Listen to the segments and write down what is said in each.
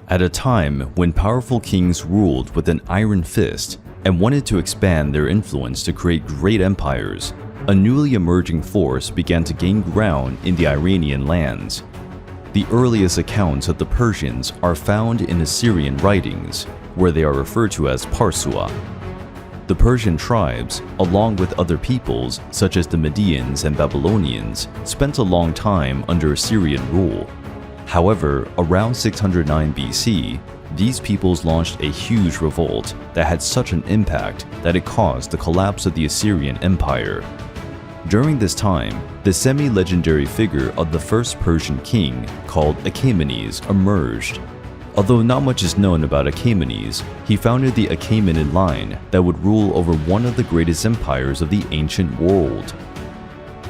At a time when powerful kings ruled with an iron fist and wanted to expand their influence to create great empires, a newly emerging force began to gain ground in the Iranian lands. The earliest accounts of the Persians are found in Assyrian writings, where they are referred to as Parsua. The Persian tribes, along with other peoples such as the Medians and Babylonians, spent a long time under Assyrian rule. However, around 609 BC, these peoples launched a huge revolt that had such an impact that it caused the collapse of the Assyrian Empire. During this time, the semi-legendary figure of the first Persian king, called Achaemenes, emerged. Although not much is known about Achaemenes, he founded the Achaemenid line that would rule over one of the greatest empires of the ancient world.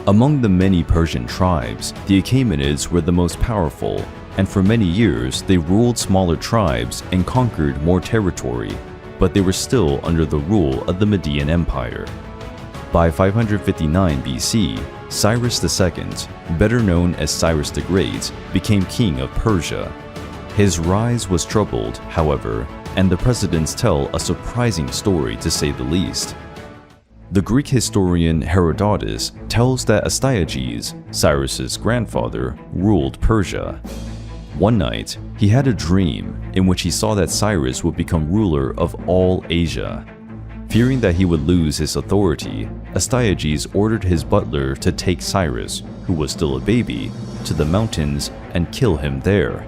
Among the many Persian tribes, the Achaemenids were the most powerful, and for many years they ruled smaller tribes and conquered more territory, but they were still under the rule of the Median Empire. By 559 BC, Cyrus II, better known as Cyrus the Great, became king of Persia. His rise was troubled, however, and the precedents tell a surprising story to say the least. The Greek historian Herodotus tells that Astyages, Cyrus's grandfather, ruled Persia. One night, he had a dream in which he saw that Cyrus would become ruler of all Asia. Fearing that he would lose his authority, Astyages ordered his butler to take Cyrus, who was still a baby, to the mountains and kill him there.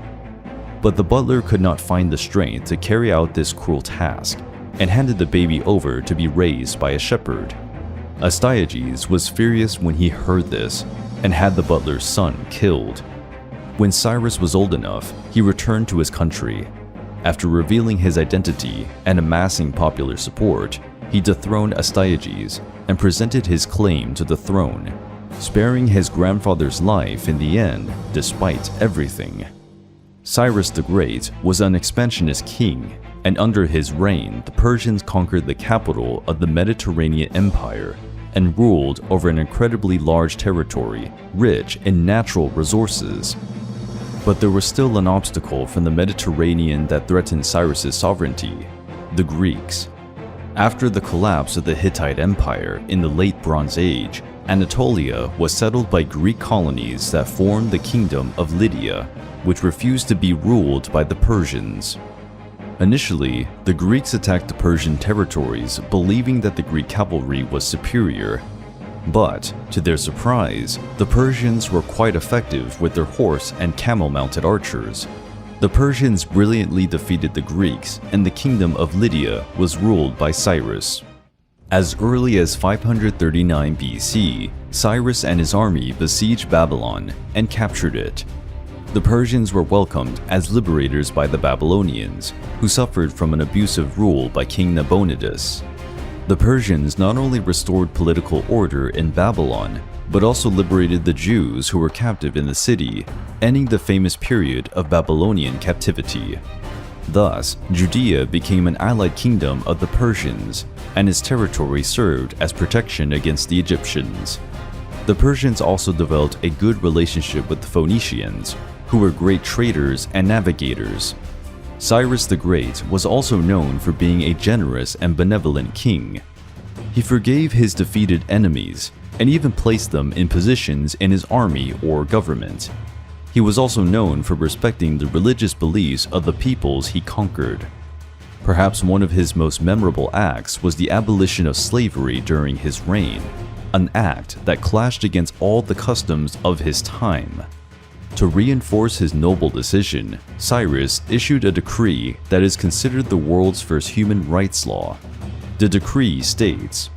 But the butler could not find the strength to carry out this cruel task, and handed the baby over to be raised by a shepherd. Astyages was furious when he heard this, and had the butler's son killed. When Cyrus was old enough, he returned to his country. After revealing his identity and amassing popular support, he dethroned Astyages and presented his claim to the throne, sparing his grandfather's life in the end despite everything. Cyrus the Great was an expansionist king, and under his reign the Persians conquered the capital of the Mediterranean Empire and ruled over an incredibly large territory rich in natural resources. But there was still an obstacle from the Mediterranean that threatened Cyrus's sovereignty: the Greeks. After the collapse of the Hittite Empire in the Late Bronze Age, Anatolia was settled by Greek colonies that formed the Kingdom of Lydia, which refused to be ruled by the Persians. Initially, the Greeks attacked the Persian territories believing that the Greek cavalry was superior. But, to their surprise, the Persians were quite effective with their horse and camel-mounted archers. The Persians brilliantly defeated the Greeks, and the Kingdom of Lydia was ruled by Cyrus. As early as 539 BC, Cyrus and his army besieged Babylon and captured it. The Persians were welcomed as liberators by the Babylonians, who suffered from an abusive rule by King Nabonidus. The Persians not only restored political order in Babylon, but also liberated the Jews who were captive in the city, ending the famous period of Babylonian captivity. Thus, Judea became an allied kingdom of the Persians, and its territory served as protection against the Egyptians. The Persians also developed a good relationship with the Phoenicians, who were great traders and navigators. Cyrus the Great was also known for being a generous and benevolent king. He forgave his defeated enemies, and even placed them in positions in his army or government. He was also known for respecting the religious beliefs of the peoples he conquered. Perhaps one of his most memorable acts was the abolition of slavery during his reign, an act that clashed against all the customs of his time. To reinforce his noble decision, Cyrus issued a decree that is considered the world's first human rights law. The decree states,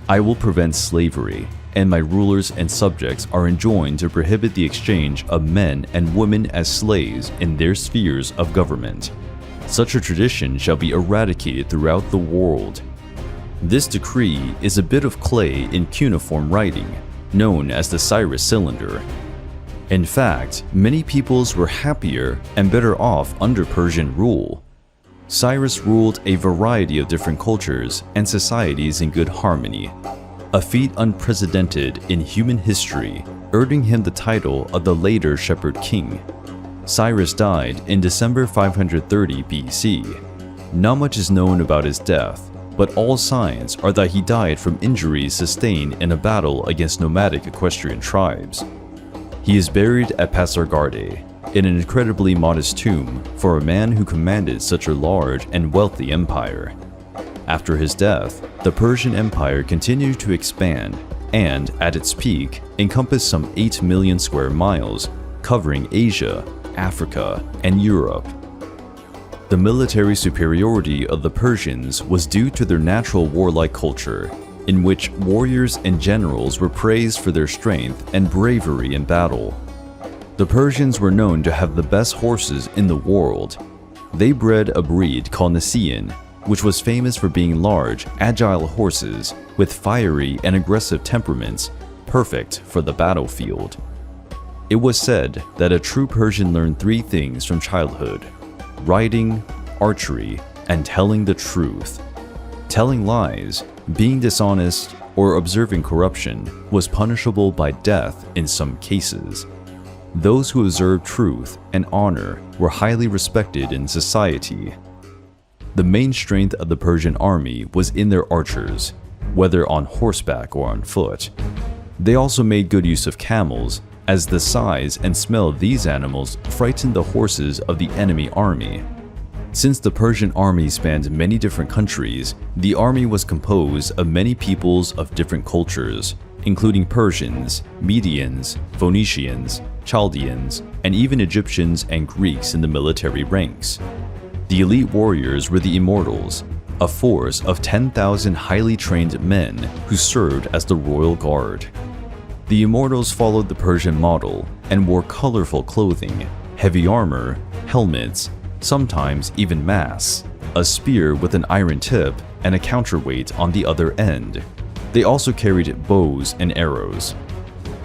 "I will prevent slavery, and my rulers and subjects are enjoined to prohibit the exchange of men and women as slaves in their spheres of government. Such a tradition shall be eradicated throughout the world." This decree is a bit of clay in cuneiform writing, known as the Cyrus cylinder. In fact, many peoples were happier and better off under Persian rule. Cyrus ruled a variety of different cultures and societies in good harmony, a feat unprecedented in human history, earning him the title of the later Shepherd King. Cyrus died in December 530 BC. Not much is known about his death, but all signs are that he died from injuries sustained in a battle against nomadic equestrian tribes. He is buried at Pasargadae, in an incredibly modest tomb for a man who commanded such a large and wealthy empire. After his death, the Persian Empire continued to expand and, at its peak, encompassed some 8 million square miles, covering Asia, Africa, and Europe. The military superiority of the Persians was due to their natural warlike culture, in which warriors and generals were praised for their strength and bravery in battle. The Persians were known to have the best horses in the world. They bred a breed called Nisaean, which was famous for being large, agile horses with fiery and aggressive temperaments, perfect for the battlefield. It was said that a true Persian learned 3 things from childhood: riding, archery, and telling the truth. Telling lies, being dishonest, or observing corruption was punishable by death in some cases. Those who observed truth and honor were highly respected in society. The main strength of the Persian army was in their archers, whether on horseback or on foot. They also made good use of camels, as the size and smell of these animals frightened the horses of the enemy army. Since the Persian army spanned many different countries, the army was composed of many peoples of different cultures, including Persians, Medians, Phoenicians, Chaldeans, and even Egyptians and Greeks in the military ranks. The elite warriors were the Immortals, a force of 10,000 highly trained men who served as the royal guard. The Immortals followed the Persian model and wore colorful clothing, heavy armor, helmets, sometimes even masks, a spear with an iron tip, and a counterweight on the other end. They also carried bows and arrows.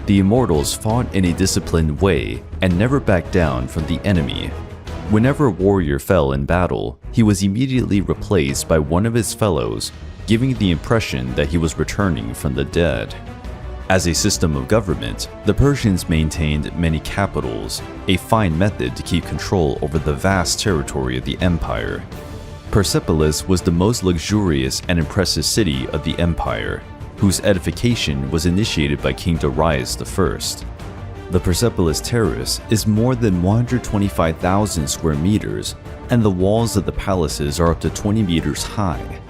The Immortals fought in a disciplined way and never backed down from the enemy. Whenever a warrior fell in battle, he was immediately replaced by one of his fellows, giving the impression that he was returning from the dead. As a system of government, the Persians maintained many capitals, a fine method to keep control over the vast territory of the empire. Persepolis was the most luxurious and impressive city of the empire, whose edification was initiated by King Darius I. The Persepolis Terrace is more than 125,000 square meters, and the walls of the palaces are up to 20 meters high.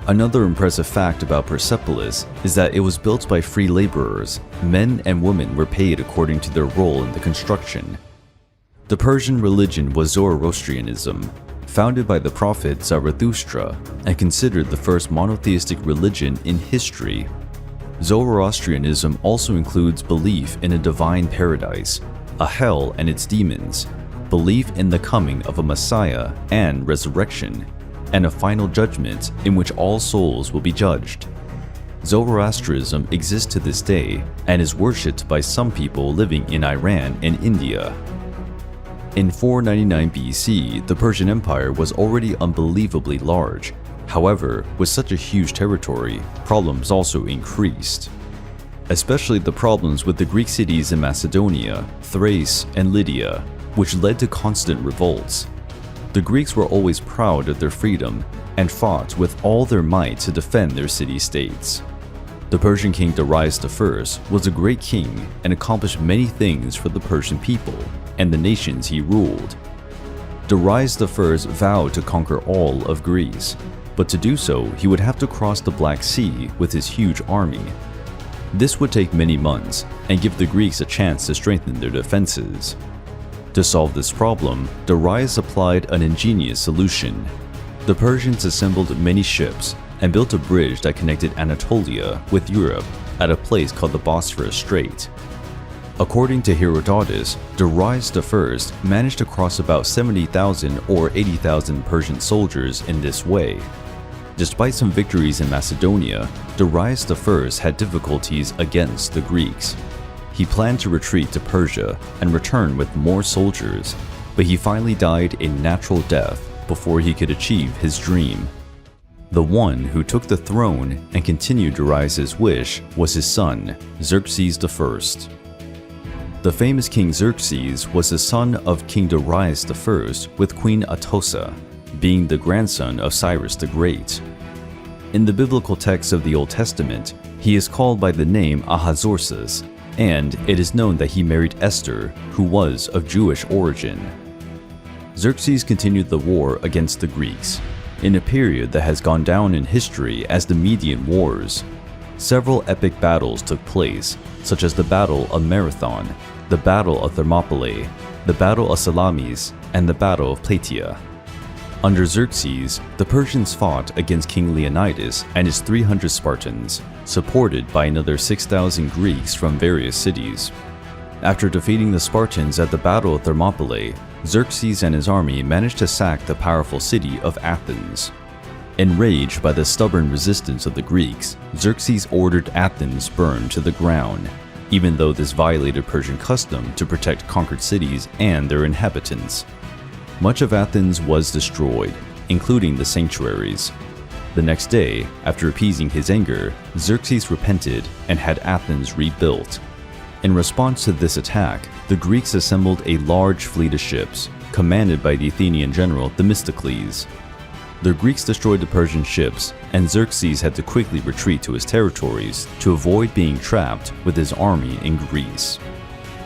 Another impressive fact about Persepolis is that it was built by free laborers. Men and women were paid according to their role in the construction. The Persian religion was Zoroastrianism, founded by the prophet Zarathustra and considered the first monotheistic religion in history. Zoroastrianism also includes belief in a divine paradise, a hell and its demons, belief in the coming of a Messiah and resurrection, and a final judgment in which all souls will be judged. Zoroastrianism exists to this day and is worshipped by some people living in Iran and India. In 499 BC, the Persian Empire was already unbelievably large. However, with such a huge territory, problems also increased. Especially the problems with the Greek cities in Macedonia, Thrace, and Lydia, which led to constant revolts. The Greeks were always proud of their freedom and fought with all their might to defend their city-states. The Persian king Darius I was a great king and accomplished many things for the Persian people and the nations he ruled. Darius I vowed to conquer all of Greece, but to do so he would have to cross the Black Sea with his huge army. This would take many months and give the Greeks a chance to strengthen their defenses. To solve this problem, Darius applied an ingenious solution. The Persians assembled many ships and built a bridge that connected Anatolia with Europe at a place called the Bosphorus Strait. According to Herodotus, Darius I managed to cross about 70,000 or 80,000 Persian soldiers in this way. Despite some victories in Macedonia, Darius I had difficulties against the Greeks. He planned to retreat to Persia and return with more soldiers, but he finally died a natural death before he could achieve his dream. The one who took the throne and continued Darius' wish was his son, Xerxes I. The famous King Xerxes was the son of King Darius I with Queen Atossa, being the grandson of Cyrus the Great. In the biblical texts of the Old Testament, he is called by the name Ahasuerus, and it is known that he married Esther, who was of Jewish origin. Xerxes continued the war against the Greeks, in a period that has gone down in history as the Median Wars. Several epic battles took place, such as the Battle of Marathon, the Battle of Thermopylae, the Battle of Salamis, and the Battle of Plataea. Under Xerxes, the Persians fought against King Leonidas and his 300 Spartans, supported by another 6,000 Greeks from various cities. After defeating the Spartans at the Battle of Thermopylae, Xerxes and his army managed to sack the powerful city of Athens. Enraged by the stubborn resistance of the Greeks, Xerxes ordered Athens burned to the ground, even though this violated Persian custom to protect conquered cities and their inhabitants. Much of Athens was destroyed, including the sanctuaries. The next day, after appeasing his anger, Xerxes repented and had Athens rebuilt. In response to this attack, the Greeks assembled a large fleet of ships, commanded by the Athenian general Themistocles. The Greeks destroyed the Persian ships, and Xerxes had to quickly retreat to his territories to avoid being trapped with his army in Greece.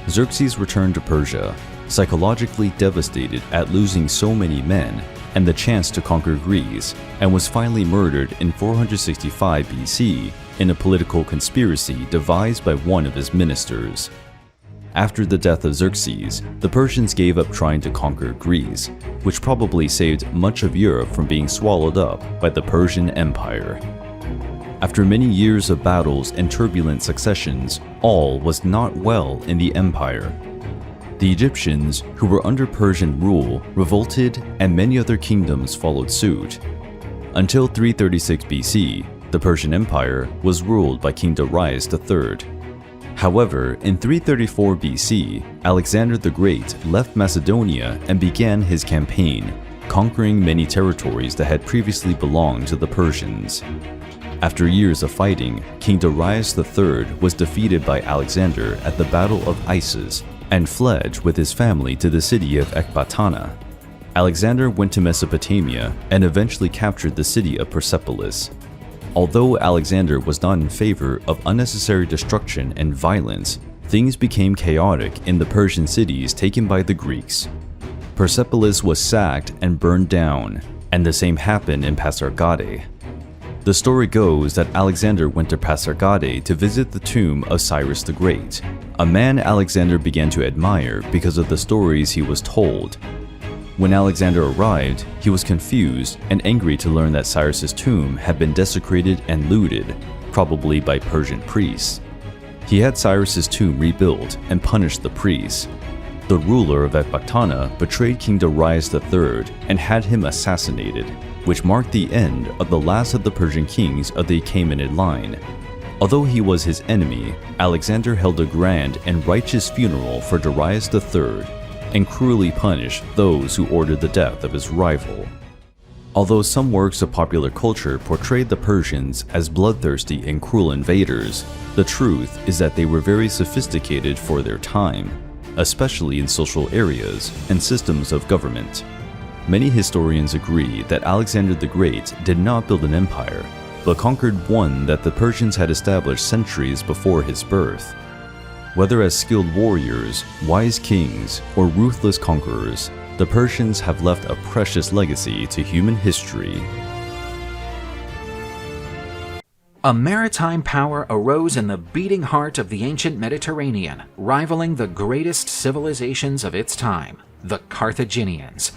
Xerxes returned to Persia, psychologically devastated at losing so many men and the chance to conquer Greece, and was finally murdered in 465 BC in a political conspiracy devised by one of his ministers. After the death of Xerxes, the Persians gave up trying to conquer Greece, which probably saved much of Europe from being swallowed up by the Persian Empire. After many years of battles and turbulent successions, all was not well in the empire. The Egyptians, who were under Persian rule, revolted, and many other kingdoms followed suit. Until 336 BC, the Persian Empire was ruled by King Darius III. However, in 334 BC, Alexander the Great left Macedonia and began his campaign, conquering many territories that had previously belonged to the Persians. After years of fighting, King Darius III was defeated by Alexander at the Battle of Issus and fled with his family to the city of Ecbatana. Alexander went to Mesopotamia and eventually captured the city of Persepolis. Although Alexander was not in favor of unnecessary destruction and violence, things became chaotic in the Persian cities taken by the Greeks. Persepolis was sacked and burned down, and the same happened in Pasargadae. The story goes that Alexander went to Pasargadae to visit the tomb of Cyrus the Great, a man Alexander began to admire because of the stories he was told. When Alexander arrived, he was confused and angry to learn that Cyrus's tomb had been desecrated and looted, probably by Persian priests. He had Cyrus's tomb rebuilt and punished the priests. The ruler of Ecbatana betrayed King Darius III and had him assassinated, which marked the end of the last of the Persian kings of the Achaemenid line. Although he was his enemy, Alexander held a grand and righteous funeral for Darius III and cruelly punished those who ordered the death of his rival. Although some works of popular culture portrayed the Persians as bloodthirsty and cruel invaders, the truth is that they were very sophisticated for their time, especially in social areas and systems of government. Many historians agree that Alexander the Great did not build an empire, but conquered one that the Persians had established centuries before his birth. Whether as skilled warriors, wise kings, or ruthless conquerors, the Persians have left a precious legacy to human history. A maritime power arose in the beating heart of the ancient Mediterranean, rivaling the greatest civilizations of its time, the Carthaginians.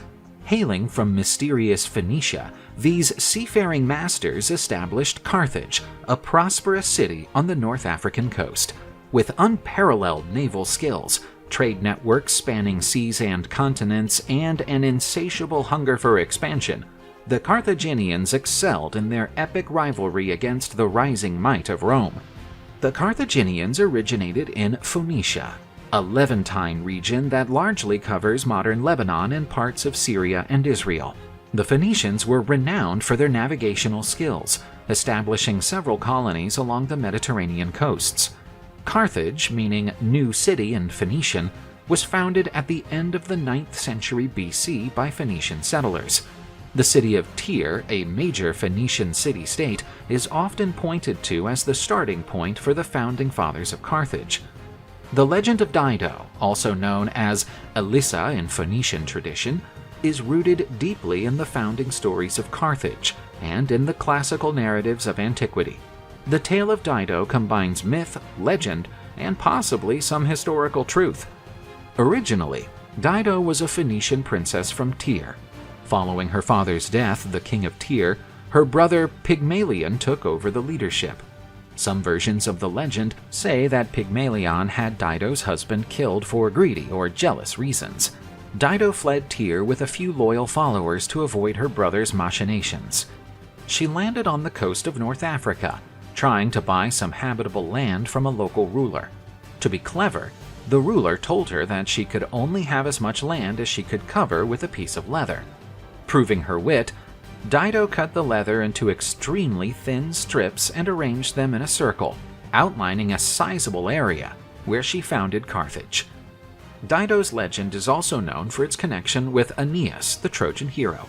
Hailing from mysterious Phoenicia, these seafaring masters established Carthage, a prosperous city on the North African coast. With unparalleled naval skills, trade networks spanning seas and continents, and an insatiable hunger for expansion, the Carthaginians excelled in their epic rivalry against the rising might of Rome. The Carthaginians originated in Phoenicia, a Levantine region that largely covers modern Lebanon and parts of Syria and Israel. The Phoenicians were renowned for their navigational skills, establishing several colonies along the Mediterranean coasts. Carthage, meaning new city in Phoenician, was founded at the end of the 9th century BC by Phoenician settlers. The city of Tyre, a major Phoenician city-state, is often pointed to as the starting point for the founding fathers of Carthage. The legend of Dido, also known as Elissa in Phoenician tradition, is rooted deeply in the founding stories of Carthage and in the classical narratives of antiquity. The tale of Dido combines myth, legend, and possibly some historical truth. Originally, Dido was a Phoenician princess from Tyre. Following her father's death, the king of Tyre, her brother Pygmalion took over the leadership. Some versions of the legend say that Pygmalion had Dido's husband killed for greedy or jealous reasons. Dido fled Tyre with a few loyal followers to avoid her brother's machinations. She landed on the coast of North Africa, trying to buy some habitable land from a local ruler. To be clever, the ruler told her that she could only have as much land as she could cover with a piece of leather. Proving her wit, Dido cut the leather into extremely thin strips and arranged them in a circle, outlining a sizable area, where she founded Carthage. Dido's legend is also known for its connection with Aeneas, the Trojan hero.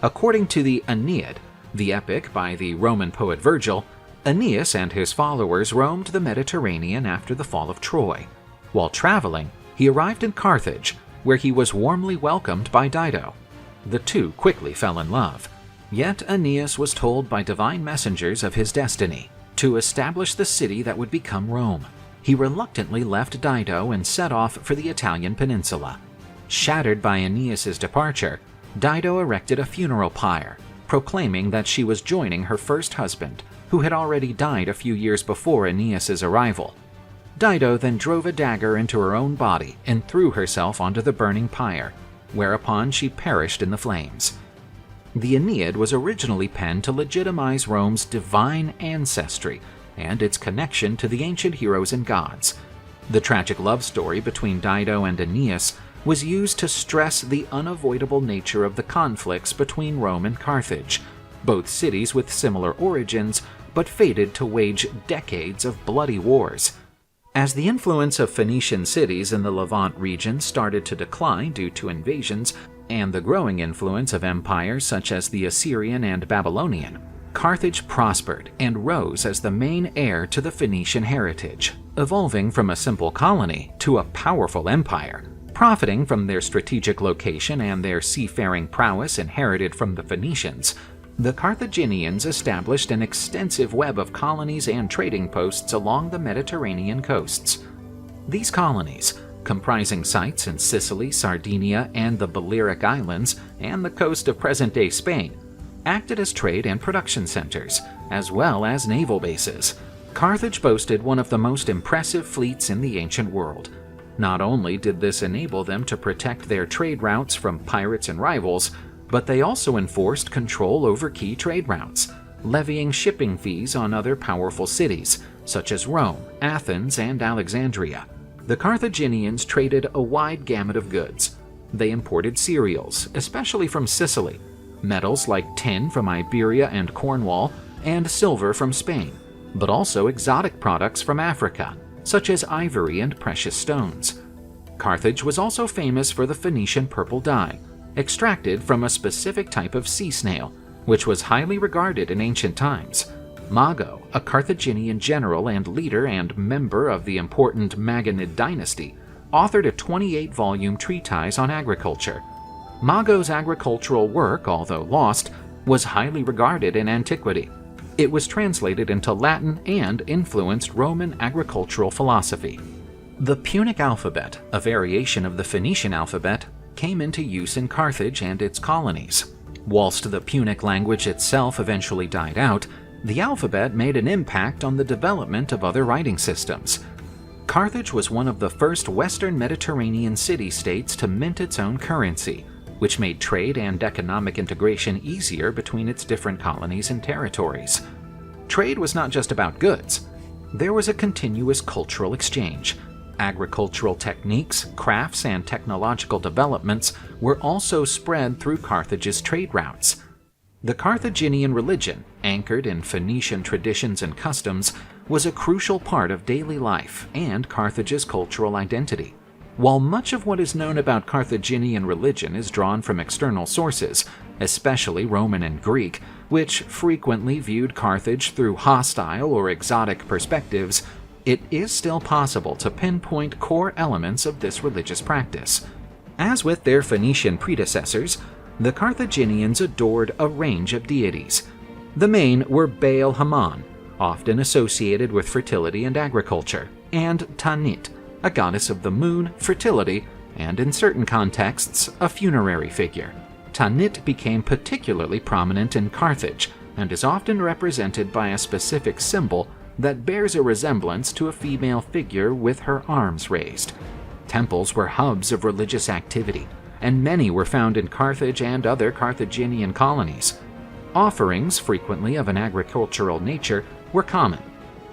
According to the Aeneid, the epic by the Roman poet Virgil, Aeneas and his followers roamed the Mediterranean after the fall of Troy. While traveling, he arrived in Carthage, where he was warmly welcomed by Dido. The two quickly fell in love. Yet Aeneas was told by divine messengers of his destiny, to establish the city that would become Rome. He reluctantly left Dido and set off for the Italian peninsula. Shattered by Aeneas's departure, Dido erected a funeral pyre, proclaiming that she was joining her first husband, who had already died a few years before Aeneas's arrival. Dido then drove a dagger into her own body and threw herself onto the burning pyre, whereupon she perished in the flames. The Aeneid was originally penned to legitimize Rome's divine ancestry and its connection to the ancient heroes and gods. The tragic love story between Dido and Aeneas was used to stress the unavoidable nature of the conflicts between Rome and Carthage, both cities with similar origins, but fated to wage decades of bloody wars. As the influence of Phoenician cities in the Levant region started to decline due to invasions and the growing influence of empires such as the Assyrian and Babylonian, Carthage prospered and rose as the main heir to the Phoenician heritage, evolving from a simple colony to a powerful empire. Profiting from their strategic location and their seafaring prowess inherited from the Phoenicians, the Carthaginians established an extensive web of colonies and trading posts along the Mediterranean coasts. These colonies, comprising sites in Sicily, Sardinia, and the Balearic Islands, and the coast of present-day Spain, acted as trade and production centers, as well as naval bases. Carthage boasted one of the most impressive fleets in the ancient world. Not only did this enable them to protect their trade routes from pirates and rivals, but they also enforced control over key trade routes, levying shipping fees on other powerful cities, such as Rome, Athens, and Alexandria. The Carthaginians traded a wide gamut of goods. They imported cereals, especially from Sicily, metals like tin from Iberia and Cornwall, and silver from Spain, but also exotic products from Africa, such as ivory and precious stones. Carthage was also famous for the Phoenician purple dye, extracted from a specific type of sea snail, which was highly regarded in ancient times. Mago, a Carthaginian general and leader and member of the important Maganid dynasty, authored a 28-volume treatise on agriculture. Mago's agricultural work, although lost, was highly regarded in antiquity. It was translated into Latin and influenced Roman agricultural philosophy. The Punic alphabet, a variation of the Phoenician alphabet, came into use in Carthage and its colonies. Whilst the Punic language itself eventually died out, the alphabet made an impact on the development of other writing systems. Carthage was one of the first Western Mediterranean city-states to mint its own currency, which made trade and economic integration easier between its different colonies and territories. Trade was not just about goods. There was a continuous cultural exchange. Agricultural techniques, crafts, and technological developments were also spread through Carthage's trade routes. The Carthaginian religion, anchored in Phoenician traditions and customs, was a crucial part of daily life and Carthage's cultural identity. While much of what is known about Carthaginian religion is drawn from external sources, especially Roman and Greek, which frequently viewed Carthage through hostile or exotic perspectives, it is still possible to pinpoint core elements of this religious practice. As with their Phoenician predecessors, the Carthaginians adored a range of deities. The main were Baal Hammon, often associated with fertility and agriculture, and Tanit, a goddess of the moon, fertility, and in certain contexts, a funerary figure. Tanit became particularly prominent in Carthage and is often represented by a specific symbol that bears a resemblance to a female figure with her arms raised. Temples were hubs of religious activity, and many were found in Carthage and other Carthaginian colonies. Offerings, frequently of an agricultural nature, were common.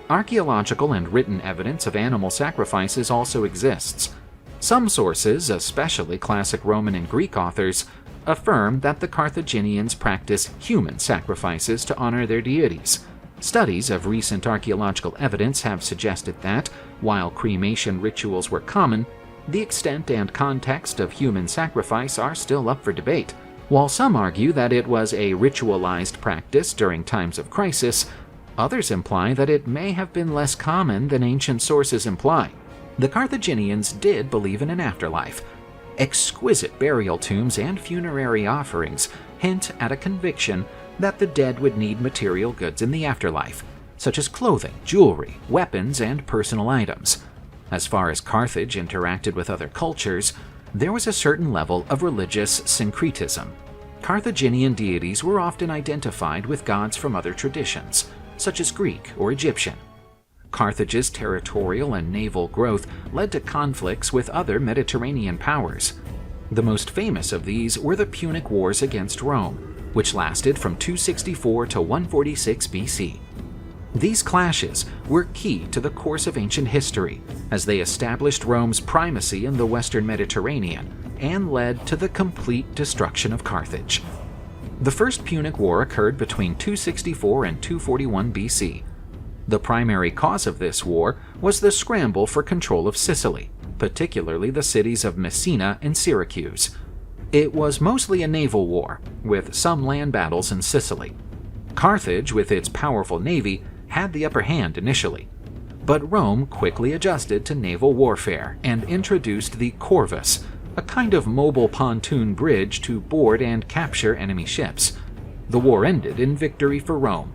Archaeological and written evidence of animal sacrifices also exists. Some sources, especially classic Roman and Greek authors, affirm that the Carthaginians practice human sacrifices to honor their deities. Studies of recent archaeological evidence have suggested that, while cremation rituals were common, the extent and context of human sacrifice are still up for debate. While some argue that it was a ritualized practice during times of crisis, others imply that it may have been less common than ancient sources imply. The Carthaginians did believe in an afterlife. Exquisite burial tombs and funerary offerings hint at a conviction that the dead would need material goods in the afterlife, such as clothing, jewelry, weapons, and personal items. As far as Carthage interacted with other cultures, there was a certain level of religious syncretism. Carthaginian deities were often identified with gods from other traditions, such as Greek or Egyptian. Carthage's territorial and naval growth led to conflicts with other Mediterranean powers. The most famous of these were the Punic Wars against Rome, which lasted from 264 to 146 BC. These clashes were key to the course of ancient history, as they established Rome's primacy in the Western Mediterranean and led to the complete destruction of Carthage. The First Punic War occurred between 264 and 241 BC. The primary cause of this war was the scramble for control of Sicily, particularly the cities of Messina and Syracuse. It was mostly a naval war, with some land battles in Sicily. Carthage, with its powerful navy, had the upper hand initially, but Rome quickly adjusted to naval warfare and introduced the corvus, a kind of mobile pontoon bridge to board and capture enemy ships. The war ended in victory for Rome.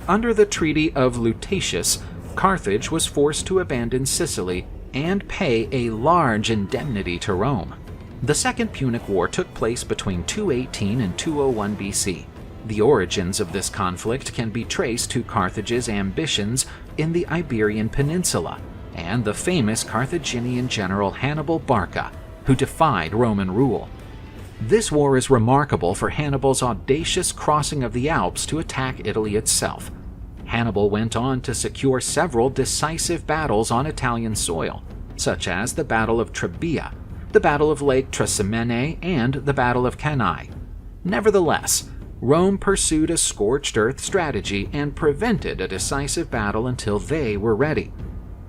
Under the Treaty of Lutatius, Carthage was forced to abandon Sicily and pay a large indemnity to Rome. The Second Punic War took place between 218 and 201 BC. The origins of this conflict can be traced to Carthage's ambitions in the Iberian Peninsula and the famous Carthaginian general Hannibal Barca, who defied Roman rule. This war is remarkable for Hannibal's audacious crossing of the Alps to attack Italy itself. Hannibal went on to secure several decisive battles on Italian soil, such as the Battle of Trebia, the Battle of Lake Trasimene, and the Battle of Cannae. Nevertheless, Rome pursued a scorched earth strategy and prevented a decisive battle until they were ready.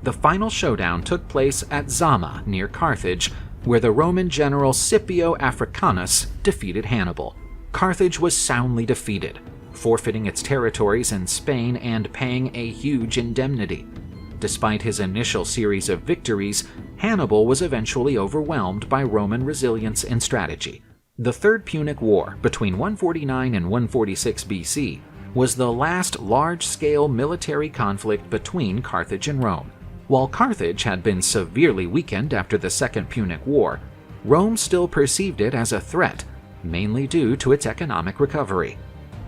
The final showdown took place at Zama near Carthage, where the Roman general Scipio Africanus defeated Hannibal. Carthage was soundly defeated, forfeiting its territories in Spain and paying a huge indemnity. Despite his initial series of victories, Hannibal was eventually overwhelmed by Roman resilience and strategy. The Third Punic War, between 149 and 146 BC, was the last large-scale military conflict between Carthage and Rome. While Carthage had been severely weakened after the Second Punic War, Rome still perceived it as a threat, mainly due to its economic recovery.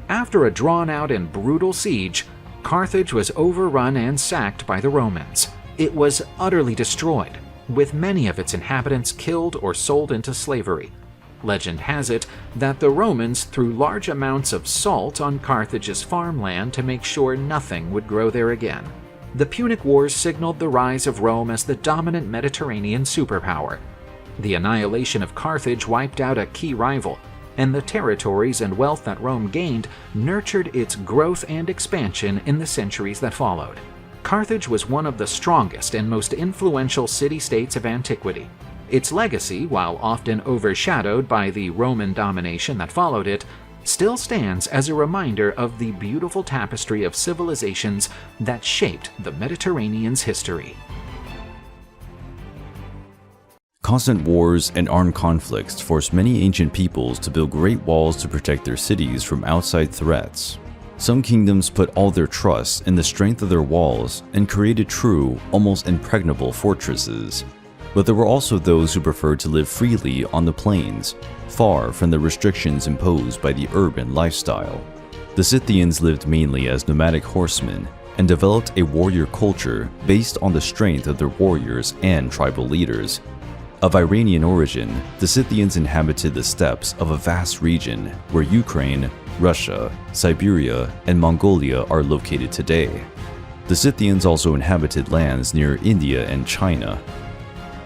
After a drawn-out and brutal siege, Carthage was overrun and sacked by the Romans. It was utterly destroyed, with many of its inhabitants killed or sold into slavery. Legend has it that the Romans threw large amounts of salt on Carthage's farmland to make sure nothing would grow there again. The Punic Wars signaled the rise of Rome as the dominant Mediterranean superpower. The annihilation of Carthage wiped out a key rival, and the territories and wealth that Rome gained nurtured its growth and expansion in the centuries that followed. Carthage was one of the strongest and most influential city-states of antiquity. Its legacy, while often overshadowed by the Roman domination that followed it, still stands as a reminder of the beautiful tapestry of civilizations that shaped the Mediterranean's history. Constant wars and armed conflicts forced many ancient peoples to build great walls to protect their cities from outside threats. Some kingdoms put all their trust in the strength of their walls and created true, almost impregnable fortresses. But there were also those who preferred to live freely on the plains, far from the restrictions imposed by the urban lifestyle. The Scythians lived mainly as nomadic horsemen and developed a warrior culture based on the strength of their warriors and tribal leaders. Of Iranian origin, the Scythians inhabited the steppes of a vast region where Ukraine, Russia, Siberia, and Mongolia are located today. The Scythians also inhabited lands near India and China.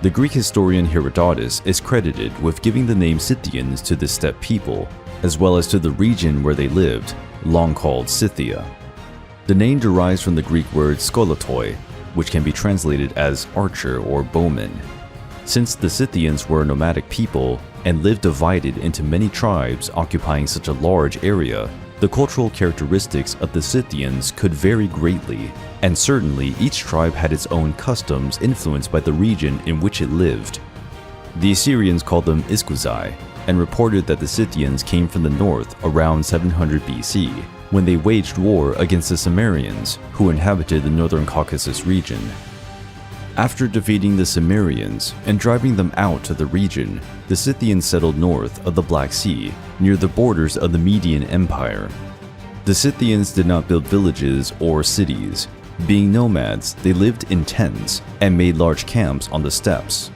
The Greek historian Herodotus is credited with giving the name Scythians to the steppe people, as well as to the region where they lived, long called Scythia. The name derives from the Greek word skolatoi, which can be translated as archer or bowman. Since the Scythians were a nomadic people and lived divided into many tribes occupying such a large area, the cultural characteristics of the Scythians could vary greatly, and certainly each tribe had its own customs influenced by the region in which it lived. The Assyrians called them Iskuzai, and reported that the Scythians came from the north around 700 BC, when they waged war against the Sumerians, who inhabited the northern Caucasus region. After defeating the Sumerians and driving them out to the region, the Scythians settled north of the Black Sea, near the borders of the Median Empire. The Scythians did not build villages or cities. Being nomads, they lived in tents and made large camps on the steppes.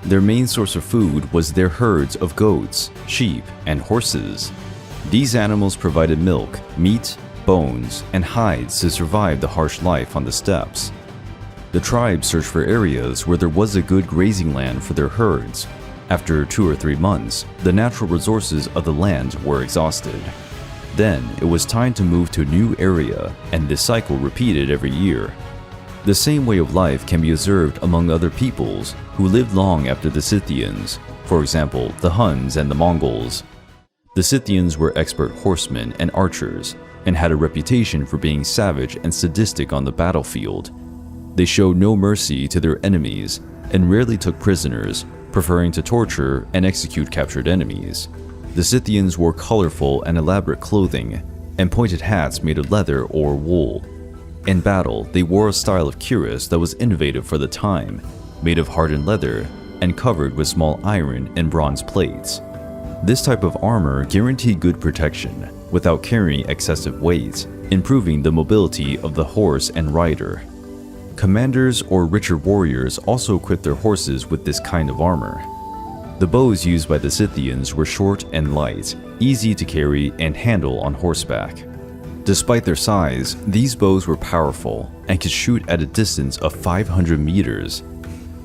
Their main source of food was their herds of goats, sheep, and horses. These animals provided milk, meat, bones, and hides to survive the harsh life on the steppes. The tribe searched for areas where there was a good grazing land for their herds. After 2 or 3 months, the natural resources of the land were exhausted. Then it was time to move to a new area, and this cycle repeated every year. The same way of life can be observed among other peoples who lived long after the Scythians, for example, the Huns and the Mongols. The Scythians were expert horsemen and archers, and had a reputation for being savage and sadistic on the battlefield. They showed no mercy to their enemies and rarely took prisoners, preferring to torture and execute captured enemies. The Scythians wore colorful and elaborate clothing and pointed hats made of leather or wool. In battle, they wore a style of cuirass that was innovative for the time, made of hardened leather and covered with small iron and bronze plates. This type of armor guaranteed good protection without carrying excessive weight, improving the mobility of the horse and rider. Commanders or richer warriors also equipped their horses with this kind of armor. The bows used by the Scythians were short and light, easy to carry and handle on horseback. Despite their size, these bows were powerful and could shoot at a distance of 500 meters.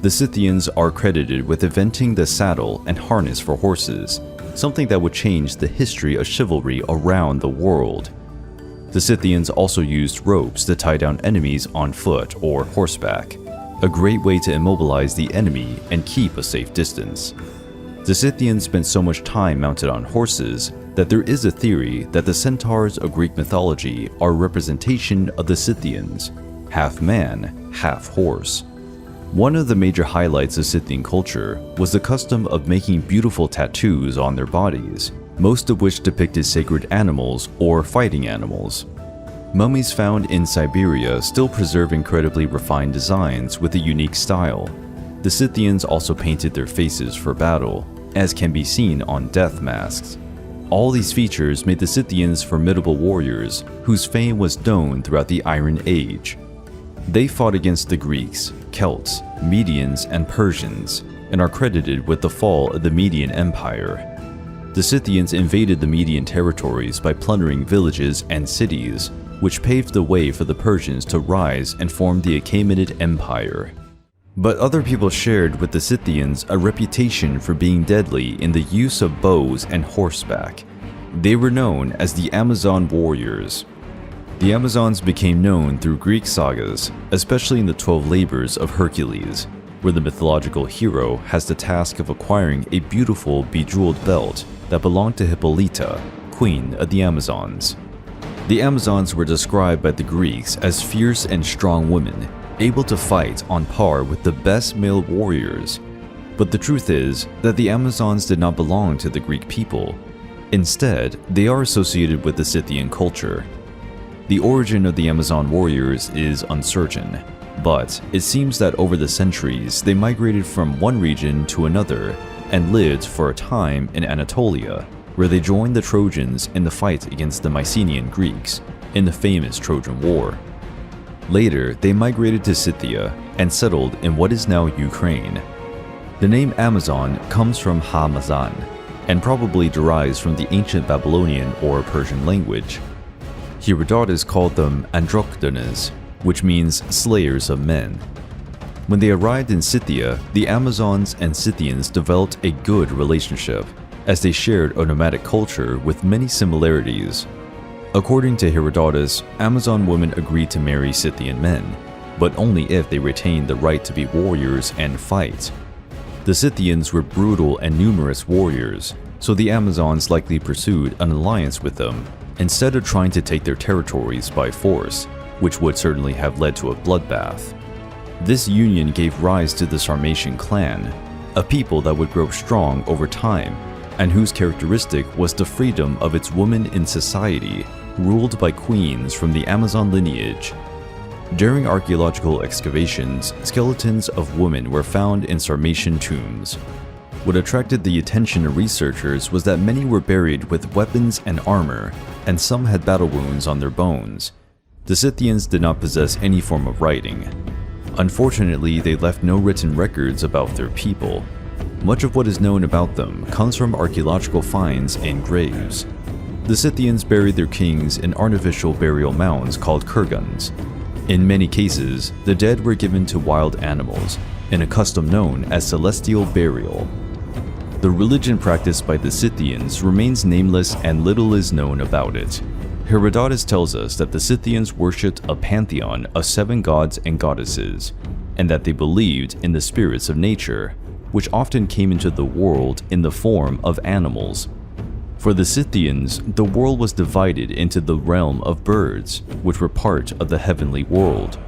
The Scythians are credited with inventing the saddle and harness for horses, something that would change the history of chivalry around the world. The Scythians also used ropes to tie down enemies on foot or horseback, a great way to immobilize the enemy and keep a safe distance. The Scythians spent so much time mounted on horses that there is a theory that the centaurs of Greek mythology are a representation of the Scythians, half man, half horse. One of the major highlights of Scythian culture was the custom of making beautiful tattoos on their bodies, most of which depicted sacred animals or fighting animals. Mummies found in Siberia still preserve incredibly refined designs with a unique style. The Scythians also painted their faces for battle, as can be seen on death masks. All these features made the Scythians formidable warriors whose fame was known throughout the Iron Age. They fought against the Greeks, Celts, Medians, and Persians, and are credited with the fall of the Median Empire. The Scythians invaded the Median territories by plundering villages and cities, which paved the way for the Persians to rise and form the Achaemenid Empire. But other people shared with the Scythians a reputation for being deadly in the use of bows and horseback. They were known as the Amazon warriors. The Amazons became known through Greek sagas, especially in the 12 Labors of Hercules, where the mythological hero has the task of acquiring a beautiful bejeweled belt that belonged to Hippolyta, queen of the Amazons. The Amazons were described by the Greeks as fierce and strong women, able to fight on par with the best male warriors. But the truth is that the Amazons did not belong to the Greek people. Instead, they are associated with the Scythian culture. The origin of the Amazon warriors is uncertain, but it seems that over the centuries they migrated from one region to another and lived for a time in Anatolia, where they joined the Trojans in the fight against the Mycenaean Greeks in the famous Trojan War. Later, they migrated to Scythia and settled in what is now Ukraine. The name Amazon comes from Ha-Mazan and probably derives from the ancient Babylonian or Persian language. Herodotus called them Androchdones, which means slayers of men. When they arrived in Scythia, the Amazons and Scythians developed a good relationship, as they shared a nomadic culture with many similarities. According to Herodotus, Amazon women agreed to marry Scythian men, but only if they retained the right to be warriors and fight. The Scythians were brutal and numerous warriors, so the Amazons likely pursued an alliance with them, instead of trying to take their territories by force, which would certainly have led to a bloodbath. This union gave rise to the Sarmatian clan, a people that would grow strong over time, and whose characteristic was the freedom of its women in society, ruled by queens from the Amazon lineage. During archaeological excavations, skeletons of women were found in Sarmatian tombs. What attracted the attention of researchers was that many were buried with weapons and armor, and some had battle wounds on their bones. The Scythians did not possess any form of writing. Unfortunately, they left no written records about their people. Much of what is known about them comes from archaeological finds and graves. The Scythians buried their kings in artificial burial mounds called kurgans. In many cases, the dead were given to wild animals, in a custom known as celestial burial. The religion practiced by the Scythians remains nameless and little is known about it. Herodotus tells us that the Scythians worshipped a pantheon of 7 gods and goddesses, and that they believed in the spirits of nature, which often came into the world in the form of animals. For the Scythians, the world was divided into the realm of birds, which were part of the heavenly world,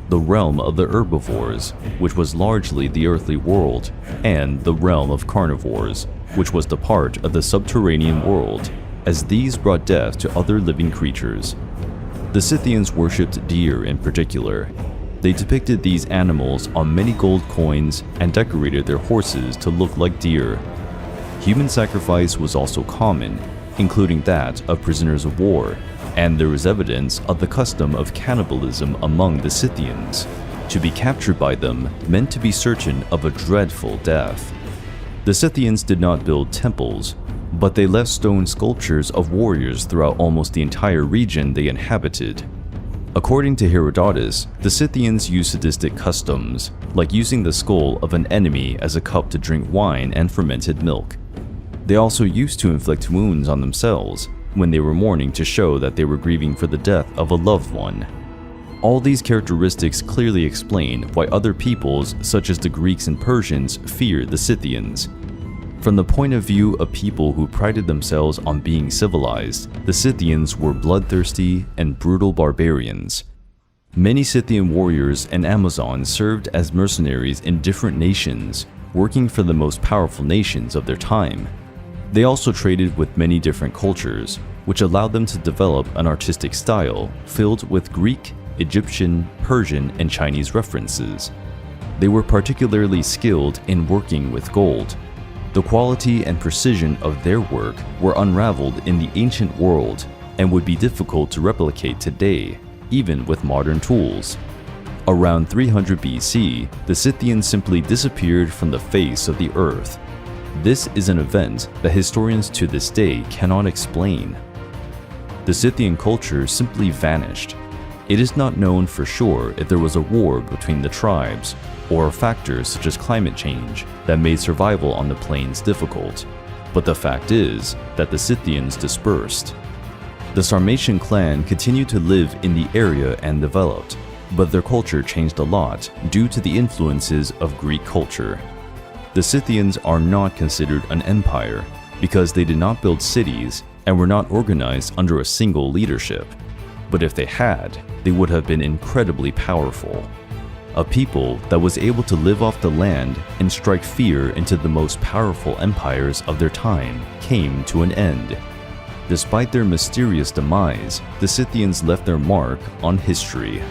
the realm of the herbivores, which was largely the earthly world, and the realm of carnivores, which was the part of the subterranean world, as these brought death to other living creatures. The Scythians worshipped deer in particular. They depicted these animals on many gold coins and decorated their horses to look like deer. Human sacrifice was also common, including that of prisoners of war, and there was evidence of the custom of cannibalism among the Scythians. To be captured by them meant to be certain of a dreadful death. The Scythians did not build temples, but they left stone sculptures of warriors throughout almost the entire region they inhabited. According to Herodotus, the Scythians used sadistic customs, like using the skull of an enemy as a cup to drink wine and fermented milk. They also used to inflict wounds on themselves when they were mourning to show that they were grieving for the death of a loved one. All these characteristics clearly explain why other peoples, such as the Greeks and Persians, feared the Scythians. From the point of view of people who prided themselves on being civilized, the Scythians were bloodthirsty and brutal barbarians. Many Scythian warriors and Amazons served as mercenaries in different nations, working for the most powerful nations of their time. They also traded with many different cultures, which allowed them to develop an artistic style filled with Greek, Egyptian, Persian, and Chinese references. They were particularly skilled in working with gold. The quality and precision of their work were unraveled in the ancient world and would be difficult to replicate today, even with modern tools. Around 300 BC, the Scythians simply disappeared from the face of the earth. This is an event that historians to this day cannot explain. The Scythian culture simply vanished. It is not known for sure if there was a war between the tribes, or factors such as climate change that made survival on the plains difficult, but the fact is that the Scythians dispersed. The Sarmatian clan continued to live in the area and developed, but their culture changed a lot due to the influences of Greek culture. The Scythians are not considered an empire because they did not build cities and were not organized under a single leadership. But if they had, they would have been incredibly powerful. A people that was able to live off the land and strike fear into the most powerful empires of their time came to an end. Despite their mysterious demise, the Scythians left their mark on history.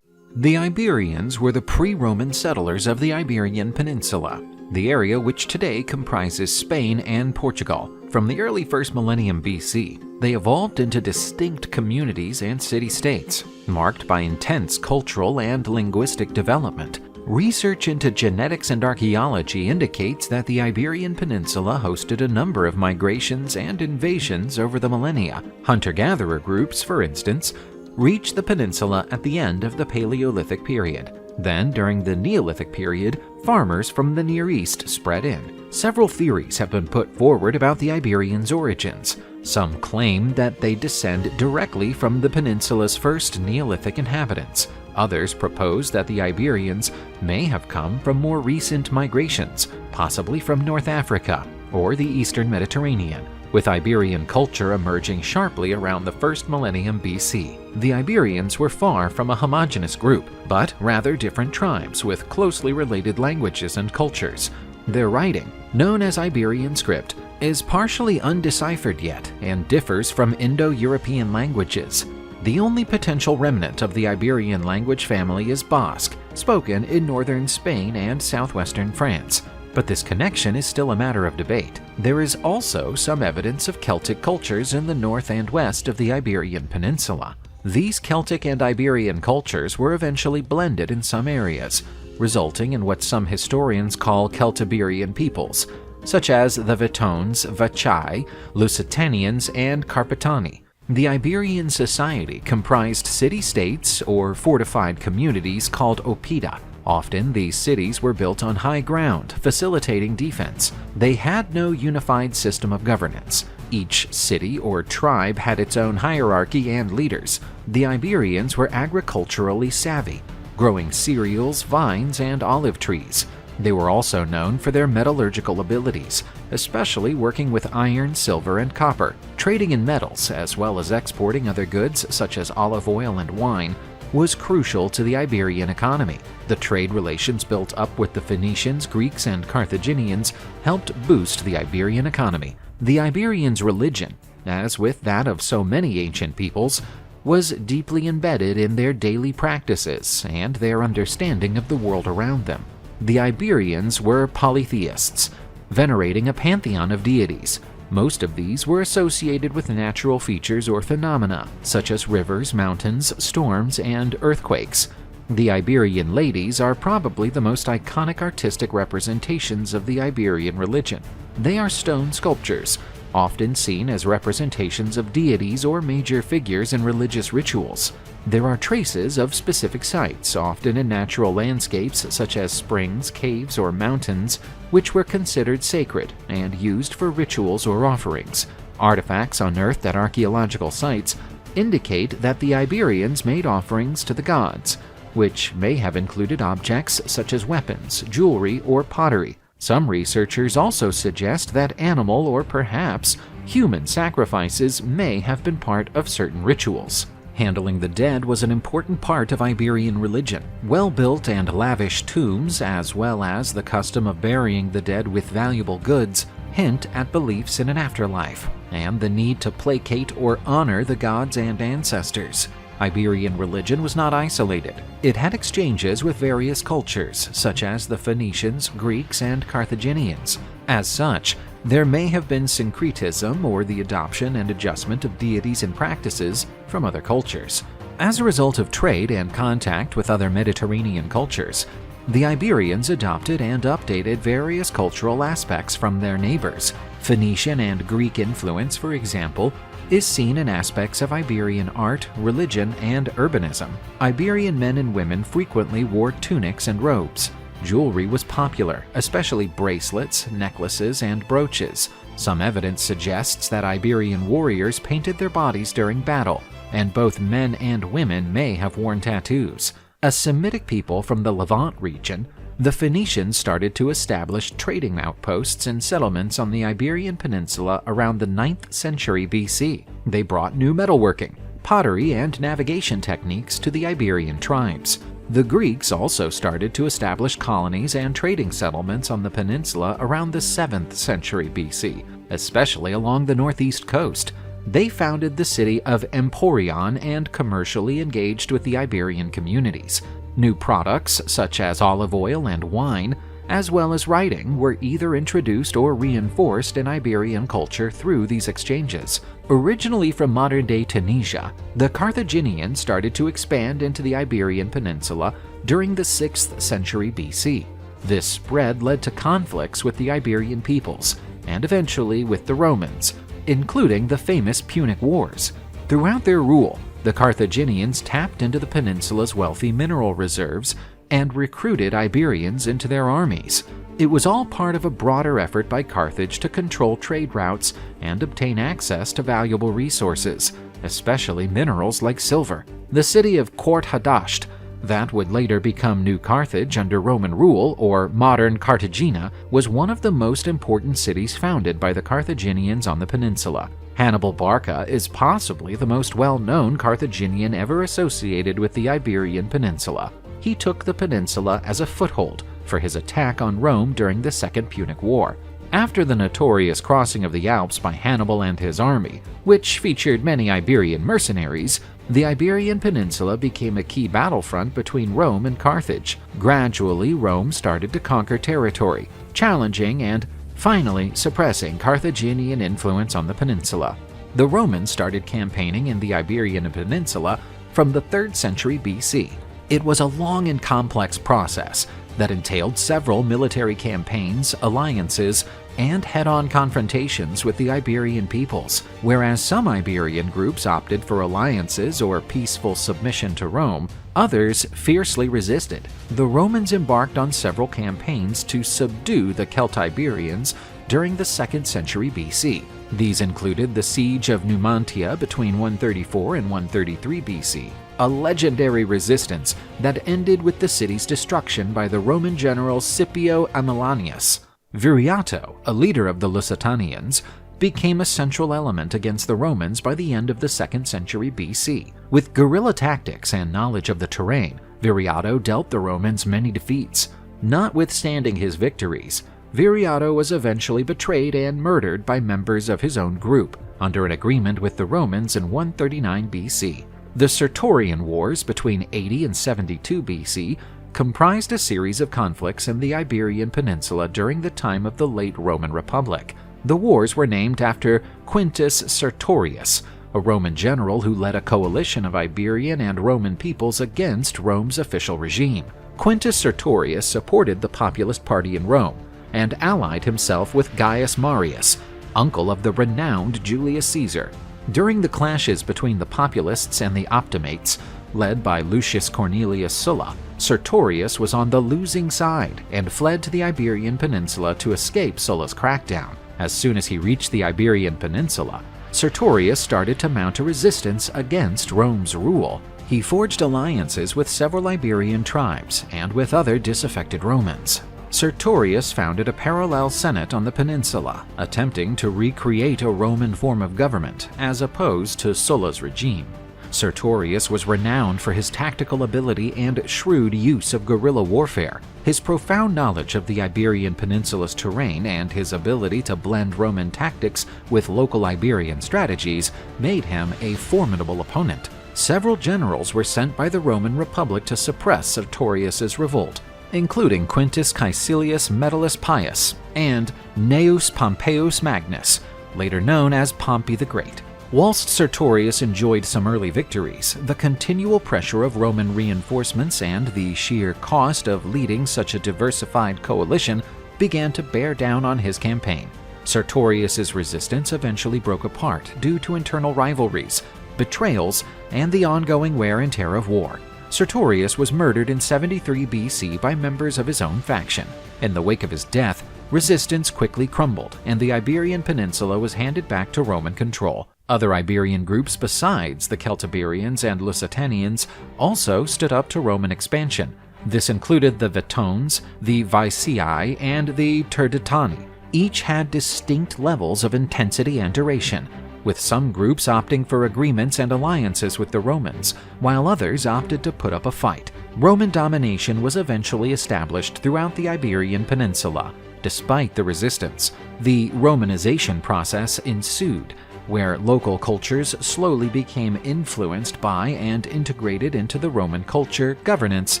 The Iberians were the pre-Roman settlers of the Iberian Peninsula, the area which today comprises Spain and Portugal. From the early 1st millennium BC, they evolved into distinct communities and city-states, marked by intense cultural and linguistic development. Research into genetics and archaeology indicates that the Iberian Peninsula hosted a number of migrations and invasions over the millennia. Hunter-gatherer groups, for instance, reached the peninsula at the end of the Paleolithic period. Then, during the Neolithic period, farmers from the Near East spread in. Several theories have been put forward about the Iberians' origins. Some claim that they descend directly from the peninsula's first Neolithic inhabitants. Others propose that the Iberians may have come from more recent migrations, possibly from North Africa or the Eastern Mediterranean, with Iberian culture emerging sharply around the 1st millennium BC. The Iberians were far from a homogeneous group, but rather different tribes with closely related languages and cultures. Their writing, known as Iberian script, is partially undeciphered yet and differs from Indo-European languages. The only potential remnant of the Iberian language family is Basque, spoken in northern Spain and southwestern France. But this connection is still a matter of debate. There is also some evidence of Celtic cultures in the north and west of the Iberian Peninsula. These Celtic and Iberian cultures were eventually blended in some areas, resulting in what some historians call Celtiberian peoples, such as the Vetones, Vachai, Lusitanians, and Carpetani. The Iberian society comprised city-states or fortified communities called oppida. Often, these cities were built on high ground, facilitating defense. They had no unified system of governance. Each city or tribe had its own hierarchy and leaders. The Iberians were agriculturally savvy, growing cereals, vines, and olive trees. They were also known for their metallurgical abilities, especially working with iron, silver, and copper. Trading in metals, as well as exporting other goods such as olive oil and wine, was crucial to the Iberian economy. The trade relations built up with the Phoenicians, Greeks, and Carthaginians helped boost the Iberian economy. The Iberians' religion, as with that of so many ancient peoples, was deeply embedded in their daily practices and their understanding of the world around them. The Iberians were polytheists, venerating a pantheon of deities. Most of these were associated with natural features or phenomena, such as rivers, mountains, storms, and earthquakes. The Iberian ladies are probably the most iconic artistic representations of the Iberian religion. They are stone sculptures, often seen as representations of deities or major figures in religious rituals. There are traces of specific sites, often in natural landscapes such as springs, caves, or mountains, which were considered sacred and used for rituals or offerings. Artifacts unearthed at archaeological sites indicate that the Iberians made offerings to the gods, which may have included objects such as weapons, jewelry, or pottery. Some researchers also suggest that animal or perhaps human sacrifices may have been part of certain rituals. Handling the dead was an important part of Iberian religion. Well-built and lavish tombs, as well as the custom of burying the dead with valuable goods, hint at beliefs in an afterlife and the need to placate or honor the gods and ancestors. Iberian religion was not isolated. It had exchanges with various cultures, such as the Phoenicians, Greeks, and Carthaginians. As such, there may have been syncretism or the adoption and adjustment of deities and practices from other cultures. As a result of trade and contact with other Mediterranean cultures, the Iberians adopted and updated various cultural aspects from their neighbors. Phoenician and Greek influence, for example, is seen in aspects of Iberian art, religion, and urbanism. Iberian men and women frequently wore tunics and robes. Jewelry was popular, especially bracelets, necklaces, and brooches. Some evidence suggests that Iberian warriors painted their bodies during battle, and both men and women may have worn tattoos. A Semitic people from the Levant region, the Phoenicians started to establish trading outposts and settlements on the Iberian Peninsula around the 9th century BC. They brought new metalworking, pottery, and navigation techniques to the Iberian tribes. The Greeks also started to establish colonies and trading settlements on the peninsula around the 7th century BC, especially along the northeast coast. They founded the city of Emporion and commercially engaged with the Iberian communities. New products such as olive oil and wine, as well as writing, were either introduced or reinforced in Iberian culture through these exchanges. Originally from modern-day Tunisia, the Carthaginians started to expand into the Iberian Peninsula during the 6th century BC. This spread led to conflicts with the Iberian peoples, and eventually with the Romans, including the famous Punic Wars. Throughout their rule, the Carthaginians tapped into the peninsula's wealthy mineral reserves and recruited Iberians into their armies. It was all part of a broader effort by Carthage to control trade routes and obtain access to valuable resources, especially minerals like silver. The city of Kort-Hadasht, that would later become New Carthage under Roman rule, or modern Cartagena, was one of the most important cities founded by the Carthaginians on the peninsula. Hannibal Barca is possibly the most well-known Carthaginian ever associated with the Iberian Peninsula. He took the peninsula as a foothold for his attack on Rome during the Second Punic War. After the notorious crossing of the Alps by Hannibal and his army, which featured many Iberian mercenaries, the Iberian Peninsula became a key battlefront between Rome and Carthage. Gradually, Rome started to conquer territory, challenging and finally suppressing Carthaginian influence on the peninsula. The Romans started campaigning in the Iberian Peninsula from the 3rd century BC. It was a long and complex process that entailed several military campaigns, alliances, and head-on confrontations with the Iberian peoples. Whereas some Iberian groups opted for alliances or peaceful submission to Rome, others fiercely resisted. The Romans embarked on several campaigns to subdue the Celtiberians during the 2nd century BC. These included the Siege of Numantia between 134 and 133 BC, a legendary resistance that ended with the city's destruction by the Roman general Scipio Aemilianus. Viriato, a leader of the Lusitanians, became a central element against the Romans by the end of the 2nd century BC. With guerrilla tactics and knowledge of the terrain, Viriato dealt the Romans many defeats. Notwithstanding his victories, Viriato was eventually betrayed and murdered by members of his own group, under an agreement with the Romans in 139 BC. The Sertorian Wars between 80 and 72 BC comprised a series of conflicts in the Iberian Peninsula during the time of the late Roman Republic. The wars were named after Quintus Sertorius, a Roman general who led a coalition of Iberian and Roman peoples against Rome's official regime. Quintus Sertorius supported the populist party in Rome and allied himself with Gaius Marius, uncle of the renowned Julius Caesar. During the clashes between the populists and the Optimates, led by Lucius Cornelius Sulla, Sertorius was on the losing side and fled to the Iberian Peninsula to escape Sulla's crackdown. As soon as he reached the Iberian Peninsula, Sertorius started to mount a resistance against Rome's rule. He forged alliances with several Iberian tribes and with other disaffected Romans. Sertorius founded a parallel senate on the peninsula, attempting to recreate a Roman form of government as opposed to Sulla's regime. Sertorius was renowned for his tactical ability and shrewd use of guerrilla warfare. His profound knowledge of the Iberian Peninsula's terrain and his ability to blend Roman tactics with local Iberian strategies made him a formidable opponent. Several generals were sent by the Roman Republic to suppress Sertorius's revolt, including Quintus Caecilius Metellus Pius and Gnaeus Pompeius Magnus, later known as Pompey the Great. Whilst Sertorius enjoyed some early victories, the continual pressure of Roman reinforcements and the sheer cost of leading such a diversified coalition began to bear down on his campaign. Sertorius's resistance eventually broke apart due to internal rivalries, betrayals, and the ongoing wear and tear of war. Sertorius was murdered in 73 BC by members of his own faction. In the wake of his death, resistance quickly crumbled, and the Iberian Peninsula was handed back to Roman control. Other Iberian groups besides the Celtiberians and Lusitanians also stood up to Roman expansion. This included the Vetones, the Vicii, and the Turdetani. Each had distinct levels of intensity and duration, with some groups opting for agreements and alliances with the Romans, while others opted to put up a fight. Roman domination was eventually established throughout the Iberian Peninsula. Despite the resistance, the Romanization process ensued, where local cultures slowly became influenced by and integrated into the Roman culture, governance,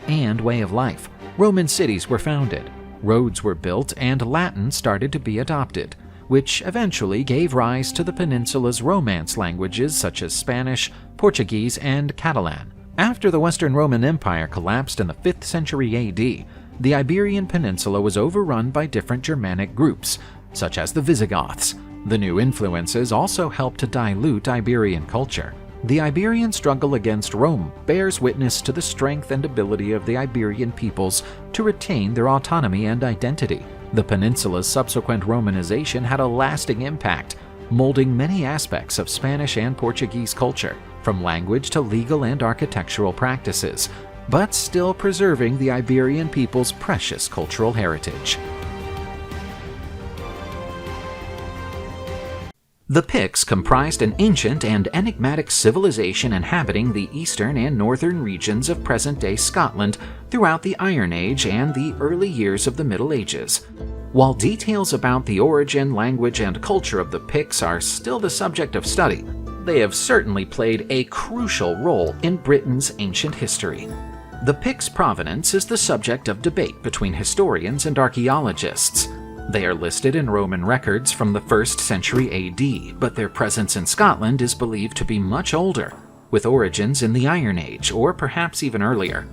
and way of life. Roman cities were founded, roads were built, and Latin started to be adopted, which eventually gave rise to the peninsula's Romance languages such as Spanish, Portuguese, and Catalan. After the Western Roman Empire collapsed in the 5th century AD, the Iberian Peninsula was overrun by different Germanic groups, such as the Visigoths. The new influences also helped to dilute Iberian culture. The Iberian struggle against Rome bears witness to the strength and ability of the Iberian peoples to retain their autonomy and identity. The peninsula's subsequent Romanization had a lasting impact, molding many aspects of Spanish and Portuguese culture, from language to legal and architectural practices, but still preserving the Iberian people's precious cultural heritage. The Picts comprised an ancient and enigmatic civilization inhabiting the eastern and northern regions of present-day Scotland throughout the Iron Age and the early years of the Middle Ages. While details about the origin, language, and culture of the Picts are still the subject of study, they have certainly played a crucial role in Britain's ancient history. The Picts' provenance is the subject of debate between historians and archaeologists. They are listed in Roman records from the 1st century AD, but their presence in Scotland is believed to be much older, with origins in the Iron Age or perhaps even earlier.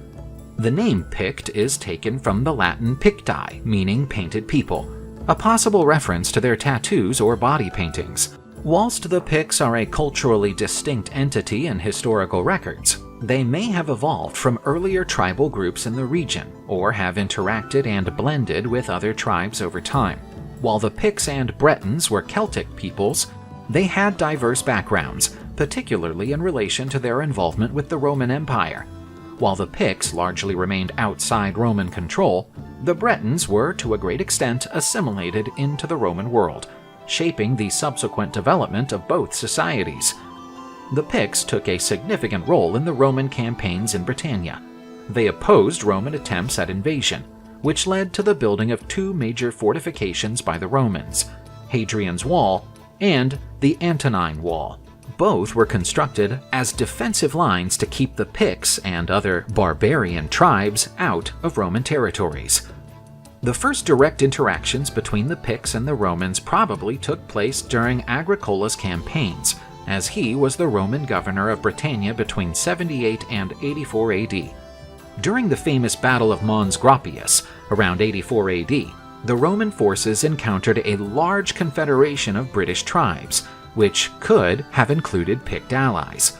The name Pict is taken from the Latin picti, meaning painted people, a possible reference to their tattoos or body paintings. Whilst the Picts are a culturally distinct entity in historical records, they may have evolved from earlier tribal groups in the region, or have interacted and blended with other tribes over time. While the Picts and Bretons were Celtic peoples, they had diverse backgrounds, particularly in relation to their involvement with the Roman Empire. While the Picts largely remained outside Roman control, the Bretons were to a great extent assimilated into the Roman world, shaping the subsequent development of both societies. The Picts took a significant role in the Roman campaigns in Britannia. They opposed Roman attempts at invasion, which led to the building of two major fortifications by the Romans, Hadrian's Wall and the Antonine Wall. Both were constructed as defensive lines to keep the Picts and other barbarian tribes out of Roman territories. The first direct interactions between the Picts and the Romans probably took place during Agricola's campaigns, as he was the Roman governor of Britannia between 78 and 84 AD. During the famous Battle of Mons Graupius, around 84 AD, the Roman forces encountered a large confederation of British tribes, which could have included Pict allies.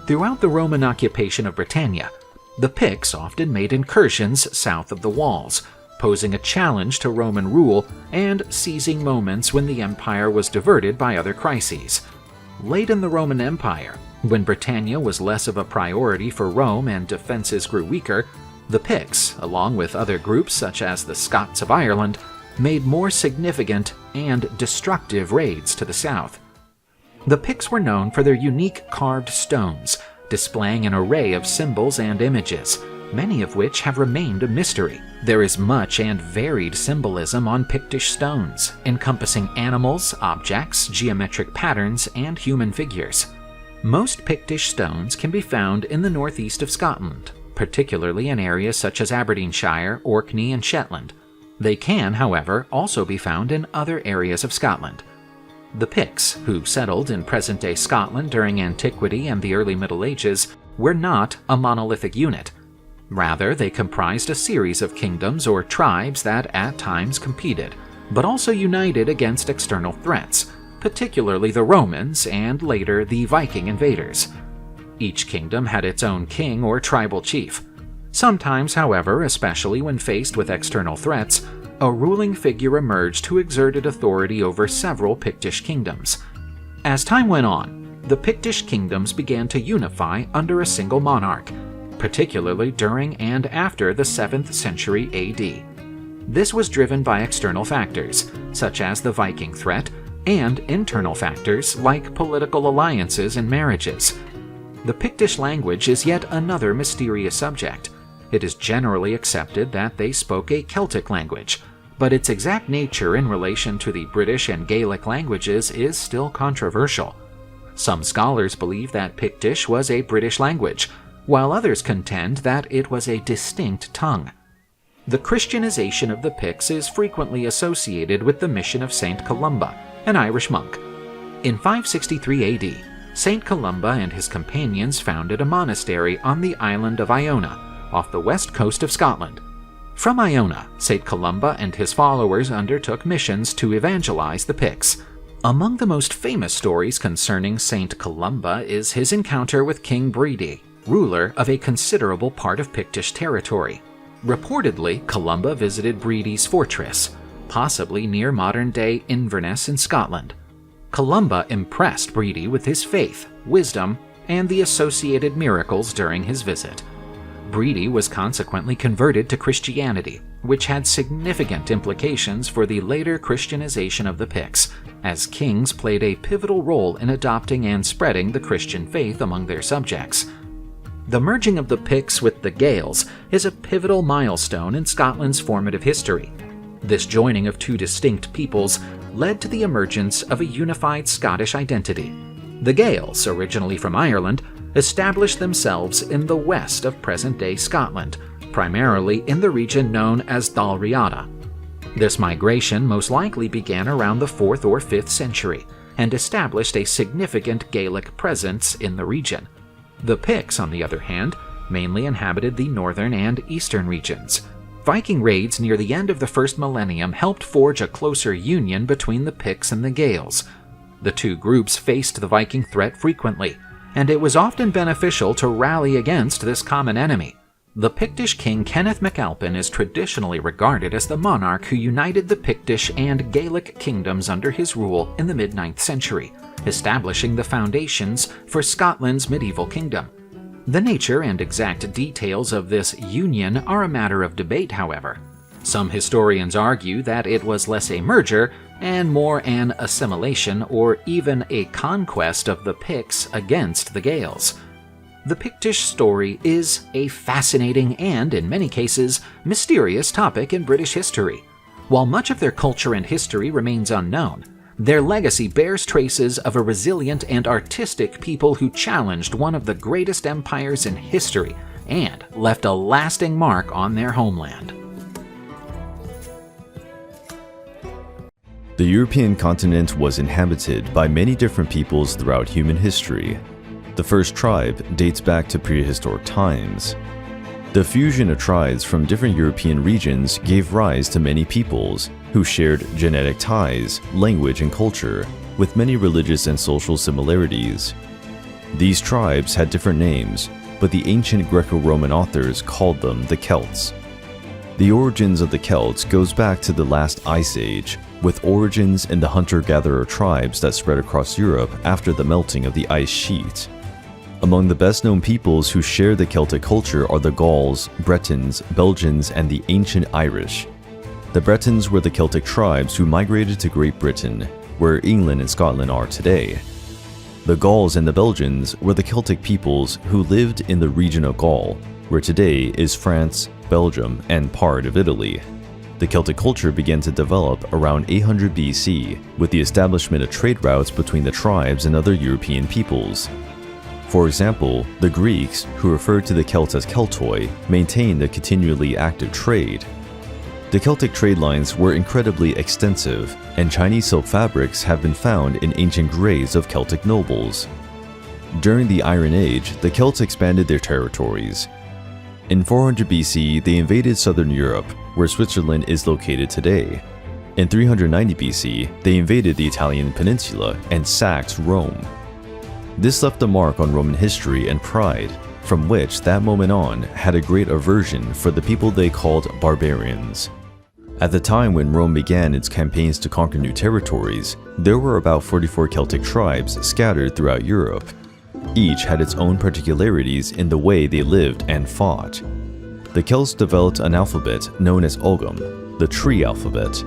Throughout the Roman occupation of Britannia, the Picts often made incursions south of the walls, posing a challenge to Roman rule and seizing moments when the empire was diverted by other crises. Late in the Roman Empire, when Britannia was less of a priority for Rome and defenses grew weaker, the Picts, along with other groups such as the Scots of Ireland, made more significant and destructive raids to the south. The Picts were known for their unique carved stones, displaying an array of symbols and images, many of which have remained a mystery. There is much and varied symbolism on Pictish stones, encompassing animals, objects, geometric patterns, and human figures. Most Pictish stones can be found in the northeast of Scotland, particularly in areas such as Aberdeenshire, Orkney, and Shetland. They can, however, also be found in other areas of Scotland. The Picts, who settled in present-day Scotland during antiquity and the early Middle Ages, were not a monolithic unit. Rather, they comprised a series of kingdoms or tribes that at times competed, but also united against external threats, particularly the Romans and later the Viking invaders. Each kingdom had its own king or tribal chief. Sometimes, however, especially when faced with external threats, a ruling figure emerged who exerted authority over several Pictish kingdoms. As time went on, the Pictish kingdoms began to unify under a single monarch, particularly during and after the 7th century AD. This was driven by external factors, such as the Viking threat, and internal factors like political alliances and marriages. The Pictish language is yet another mysterious subject. It is generally accepted that they spoke a Celtic language, but its exact nature in relation to the British and Gaelic languages is still controversial. Some scholars believe that Pictish was a British language, while others contend that it was a distinct tongue. The Christianization of the Picts is frequently associated with the mission of Saint Columba, an Irish monk. In 563 AD, Saint Columba and his companions founded a monastery on the island of Iona, off the west coast of Scotland. From Iona, Saint Columba and his followers undertook missions to evangelize the Picts. Among the most famous stories concerning Saint Columba is his encounter with King Bredi, ruler of a considerable part of Pictish territory. Reportedly, Columba visited Bredi's fortress, possibly near modern-day Inverness in Scotland. Columba impressed Bredi with his faith, wisdom, and the associated miracles during his visit. Bredi was consequently converted to Christianity, which had significant implications for the later Christianization of the Picts, as kings played a pivotal role in adopting and spreading the Christian faith among their subjects. The merging of the Picts with the Gaels is a pivotal milestone in Scotland's formative history. This joining of two distinct peoples led to the emergence of a unified Scottish identity. The Gaels, originally from Ireland, established themselves in the west of present-day Scotland, primarily in the region known as Dalriada. This migration most likely began around the 4th or 5th century and established a significant Gaelic presence in the region. The Picts, on the other hand, mainly inhabited the northern and eastern regions. Viking raids near the end of the first millennium helped forge a closer union between the Picts and the Gaels. The two groups faced the Viking threat frequently, and it was often beneficial to rally against this common enemy. The Pictish king Kenneth MacAlpin is traditionally regarded as the monarch who united the Pictish and Gaelic kingdoms under his rule in the mid-9th century, establishing the foundations for Scotland's medieval kingdom. The nature and exact details of this union are a matter of debate, however. Some historians argue that it was less a merger and more an assimilation or even a conquest of the Picts against the Gaels. The Pictish story is a fascinating and, in many cases, mysterious topic in British history. While much of their culture and history remains unknown, their legacy bears traces of a resilient and artistic people who challenged one of the greatest empires in history and left a lasting mark on their homeland. The European continent was inhabited by many different peoples throughout human history. The first tribe dates back to prehistoric times. The fusion of tribes from different European regions gave rise to many peoples who shared genetic ties, language, and culture, with many religious and social similarities. These tribes had different names, but the ancient Greco-Roman authors called them the Celts. The origins of the Celts goes back to the last Ice Age, with origins in the hunter-gatherer tribes that spread across Europe after the melting of the ice sheet. Among the best-known peoples who share the Celtic culture are the Gauls, Bretons, Belgians, and the ancient Irish. The Bretons were the Celtic tribes who migrated to Great Britain, where England and Scotland are today. The Gauls and the Belgians were the Celtic peoples who lived in the region of Gaul, where today is France, Belgium, and part of Italy. The Celtic culture began to develop around 800 BC, with the establishment of trade routes between the tribes and other European peoples. For example, the Greeks, who referred to the Celts as Keltoi, maintained a continually active trade. The Celtic trade lines were incredibly extensive, and Chinese silk fabrics have been found in ancient graves of Celtic nobles. During the Iron Age, the Celts expanded their territories. In 400 BC, they invaded southern Europe, where Switzerland is located today. In 390 BC, they invaded the Italian peninsula and sacked Rome. This left a mark on Roman history and pride, from which that moment on had a great aversion for the people they called barbarians. At the time when Rome began its campaigns to conquer new territories, there were about 44 Celtic tribes scattered throughout Europe. Each had its own particularities in the way they lived and fought. The Celts developed an alphabet known as Ogham, the tree alphabet.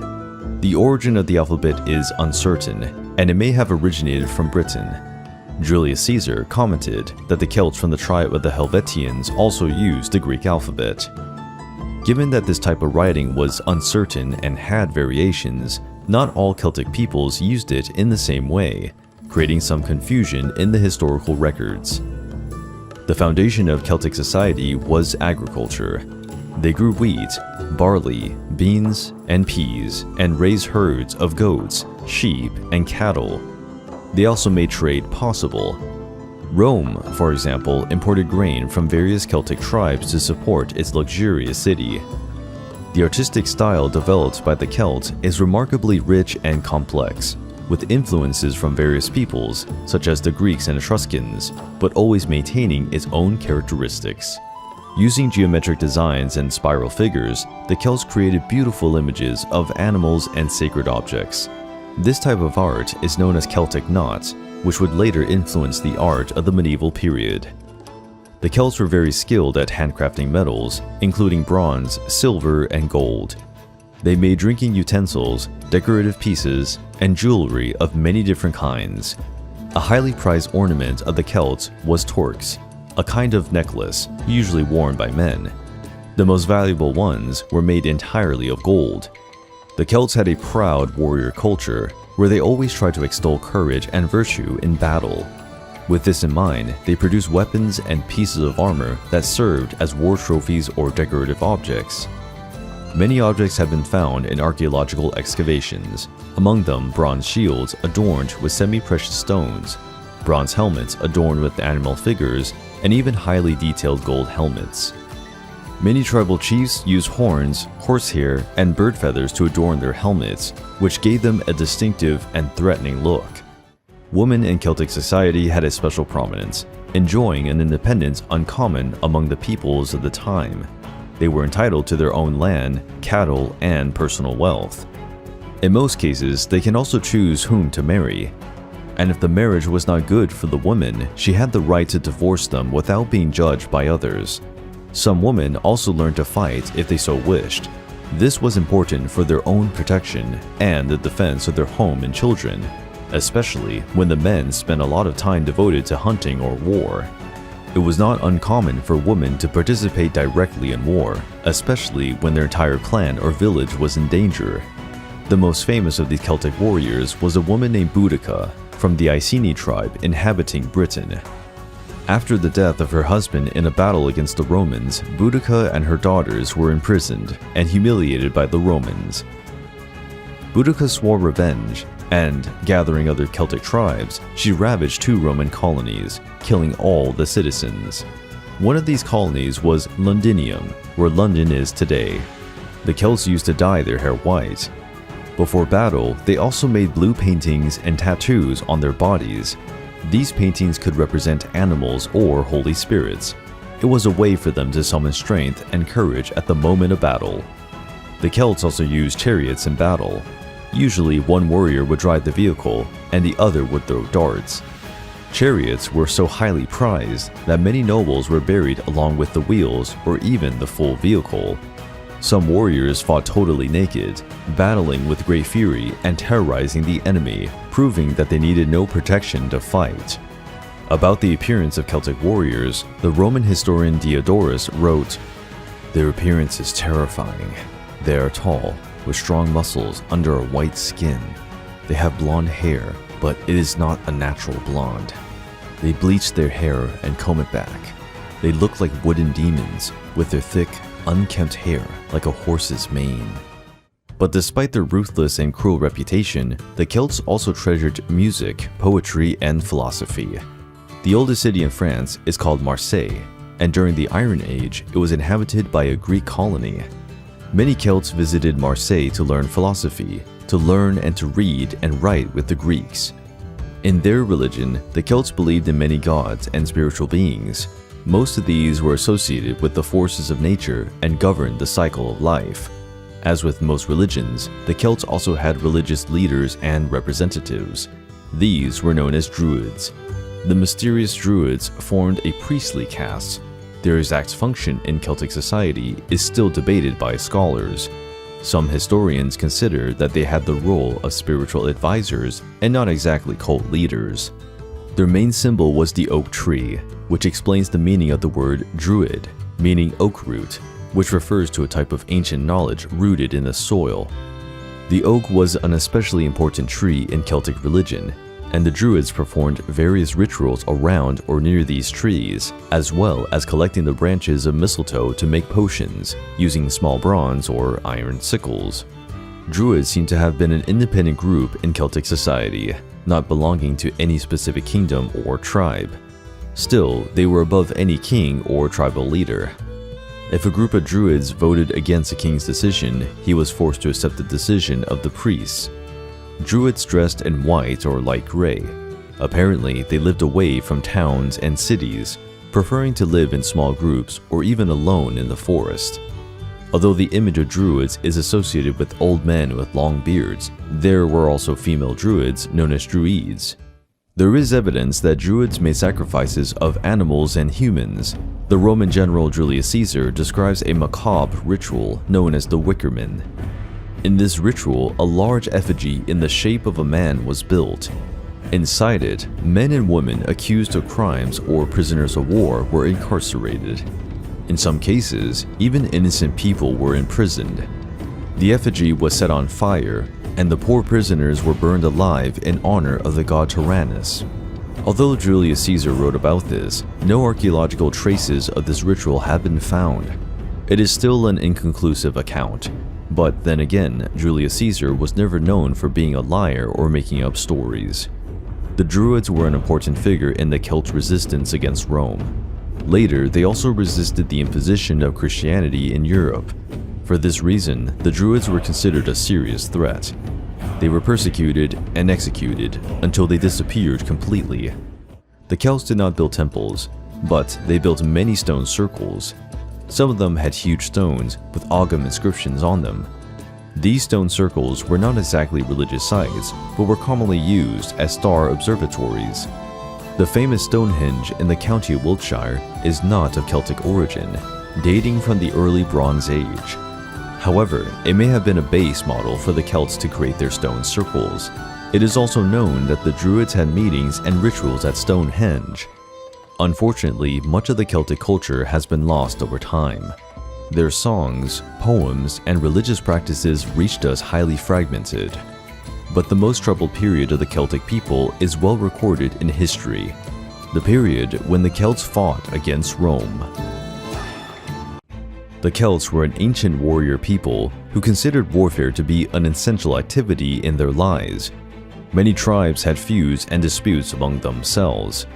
The origin of the alphabet is uncertain, and it may have originated from Britain. Julius Caesar commented that the Celts from the tribe of the Helvetians also used the Greek alphabet. Given that this type of writing was uncertain and had variations, not all Celtic peoples used it in the same way, creating some confusion in the historical records. The foundation of Celtic society was agriculture. They grew wheat, barley, beans, and peas, and raised herds of goats, sheep, and cattle. They also made trade possible. Rome, for example, imported grain from various Celtic tribes to support its luxurious city. The artistic style developed by the Celts is remarkably rich and complex, with influences from various peoples, such as the Greeks and Etruscans, but always maintaining its own characteristics. Using geometric designs and spiral figures, the Celts created beautiful images of animals and sacred objects. This type of art is known as Celtic knot, which would later influence the art of the medieval period. The Celts were very skilled at handcrafting metals, including bronze, silver, and gold. They made drinking utensils, decorative pieces, and jewelry of many different kinds. A highly prized ornament of the Celts was torques, a kind of necklace usually worn by men. The most valuable ones were made entirely of gold. The Celts had a proud warrior culture, where they always tried to extol courage and virtue in battle. With this in mind, they produced weapons and pieces of armor that served as war trophies or decorative objects. Many objects have been found in archaeological excavations, among them bronze shields adorned with semi-precious stones, bronze helmets adorned with animal figures, and even highly detailed gold helmets. Many tribal chiefs used horns, horsehair, and bird feathers to adorn their helmets, which gave them a distinctive and threatening look. Women in Celtic society had a special prominence, enjoying an independence uncommon among the peoples of the time. They were entitled to their own land, cattle, and personal wealth. In most cases, they can also choose whom to marry. And if the marriage was not good for the woman, she had the right to divorce them without being judged by others. Some women also learned to fight if they so wished. This was important for their own protection and the defense of their home and children, especially when the men spent a lot of time devoted to hunting or war. It was not uncommon for women to participate directly in war, especially when their entire clan or village was in danger. The most famous of these Celtic warriors was a woman named Boudica from the Iceni tribe inhabiting Britain. After the death of her husband in a battle against the Romans, Boudica and her daughters were imprisoned and humiliated by the Romans. Boudica swore revenge, and, gathering other Celtic tribes, she ravaged 2 Roman colonies, killing all the citizens. One of these colonies was Londinium, where London is today. The Celts used to dye their hair white. Before battle, they also made blue paintings and tattoos on their bodies. These paintings could represent animals or holy spirits. It was a way for them to summon strength and courage at the moment of battle. The Celts also used chariots in battle. Usually one warrior would drive the vehicle and the other would throw darts. Chariots were so highly prized that many nobles were buried along with the wheels or even the full vehicle. Some warriors fought totally naked, battling with great fury and terrorizing the enemy, proving that they needed no protection to fight. About the appearance of Celtic warriors, the Roman historian Diodorus wrote, "Their appearance is terrifying. They are tall, with strong muscles under a white skin. They have blonde hair, but it is not a natural blonde. They bleach their hair and comb it back. They look like wooden demons, with their thick, unkempt hair like a horse's mane." But despite their ruthless and cruel reputation, the Celts also treasured music, poetry, and philosophy. The oldest city in France is called Marseille, and during the Iron Age, it was inhabited by a Greek colony. Many Celts visited Marseille to learn philosophy, to learn and to read and write with the Greeks. In their religion, the Celts believed in many gods and spiritual beings. Most of these were associated with the forces of nature and governed the cycle of life. As with most religions, the Celts also had religious leaders and representatives. These were known as Druids. The mysterious Druids formed a priestly caste. Their exact function in Celtic society is still debated by scholars. Some historians consider that they had the role of spiritual advisors and not exactly cult leaders. Their main symbol was the oak tree, which explains the meaning of the word druid, meaning oak root, which refers to a type of ancient knowledge rooted in the soil. The oak was an especially important tree in Celtic religion, and the Druids performed various rituals around or near these trees, as well as collecting the branches of mistletoe to make potions, using small bronze or iron sickles. Druids seem to have been an independent group in Celtic society, not belonging to any specific kingdom or tribe. Still, they were above any king or tribal leader. If a group of Druids voted against a king's decision, he was forced to accept the decision of the priests. Druids dressed in white or light gray. Apparently, they lived away from towns and cities, preferring to live in small groups or even alone in the forest. Although the image of Druids is associated with old men with long beards, there were also female Druids known as Druids. There is evidence that Druids made sacrifices of animals and humans. The Roman general Julius Caesar describes a macabre ritual known as the Wickerman. In this ritual, a large effigy in the shape of a man was built. Inside it, men and women accused of crimes or prisoners of war were incarcerated. In some cases, even innocent people were imprisoned. The effigy was set on fire, and the poor prisoners were burned alive in honor of the god Tyrannus. Although Julius Caesar wrote about this, no archaeological traces of this ritual have been found. It is still an inconclusive account. But then again, Julius Caesar was never known for being a liar or making up stories. The Druids were an important figure in the Celt resistance against Rome. Later, they also resisted the imposition of Christianity in Europe. For this reason, the Druids were considered a serious threat. They were persecuted and executed until they disappeared completely. The Celts did not build temples, but they built many stone circles. Some of them had huge stones with Ogham inscriptions on them. These stone circles were not exactly religious sites, but were commonly used as star observatories. The famous Stonehenge in the county of Wiltshire is not of Celtic origin, dating from the early Bronze Age. However, it may have been a base model for the Celts to create their stone circles. It is also known that the Druids had meetings and rituals at Stonehenge. Unfortunately, much of the Celtic culture has been lost over time. Their songs, poems, and religious practices reached us highly fragmented. But the most troubled period of the Celtic people is well recorded in history, the period when the Celts fought against Rome. The Celts were an ancient warrior people who considered warfare to be an essential activity in their lives. Many tribes had feuds and disputes among themselves.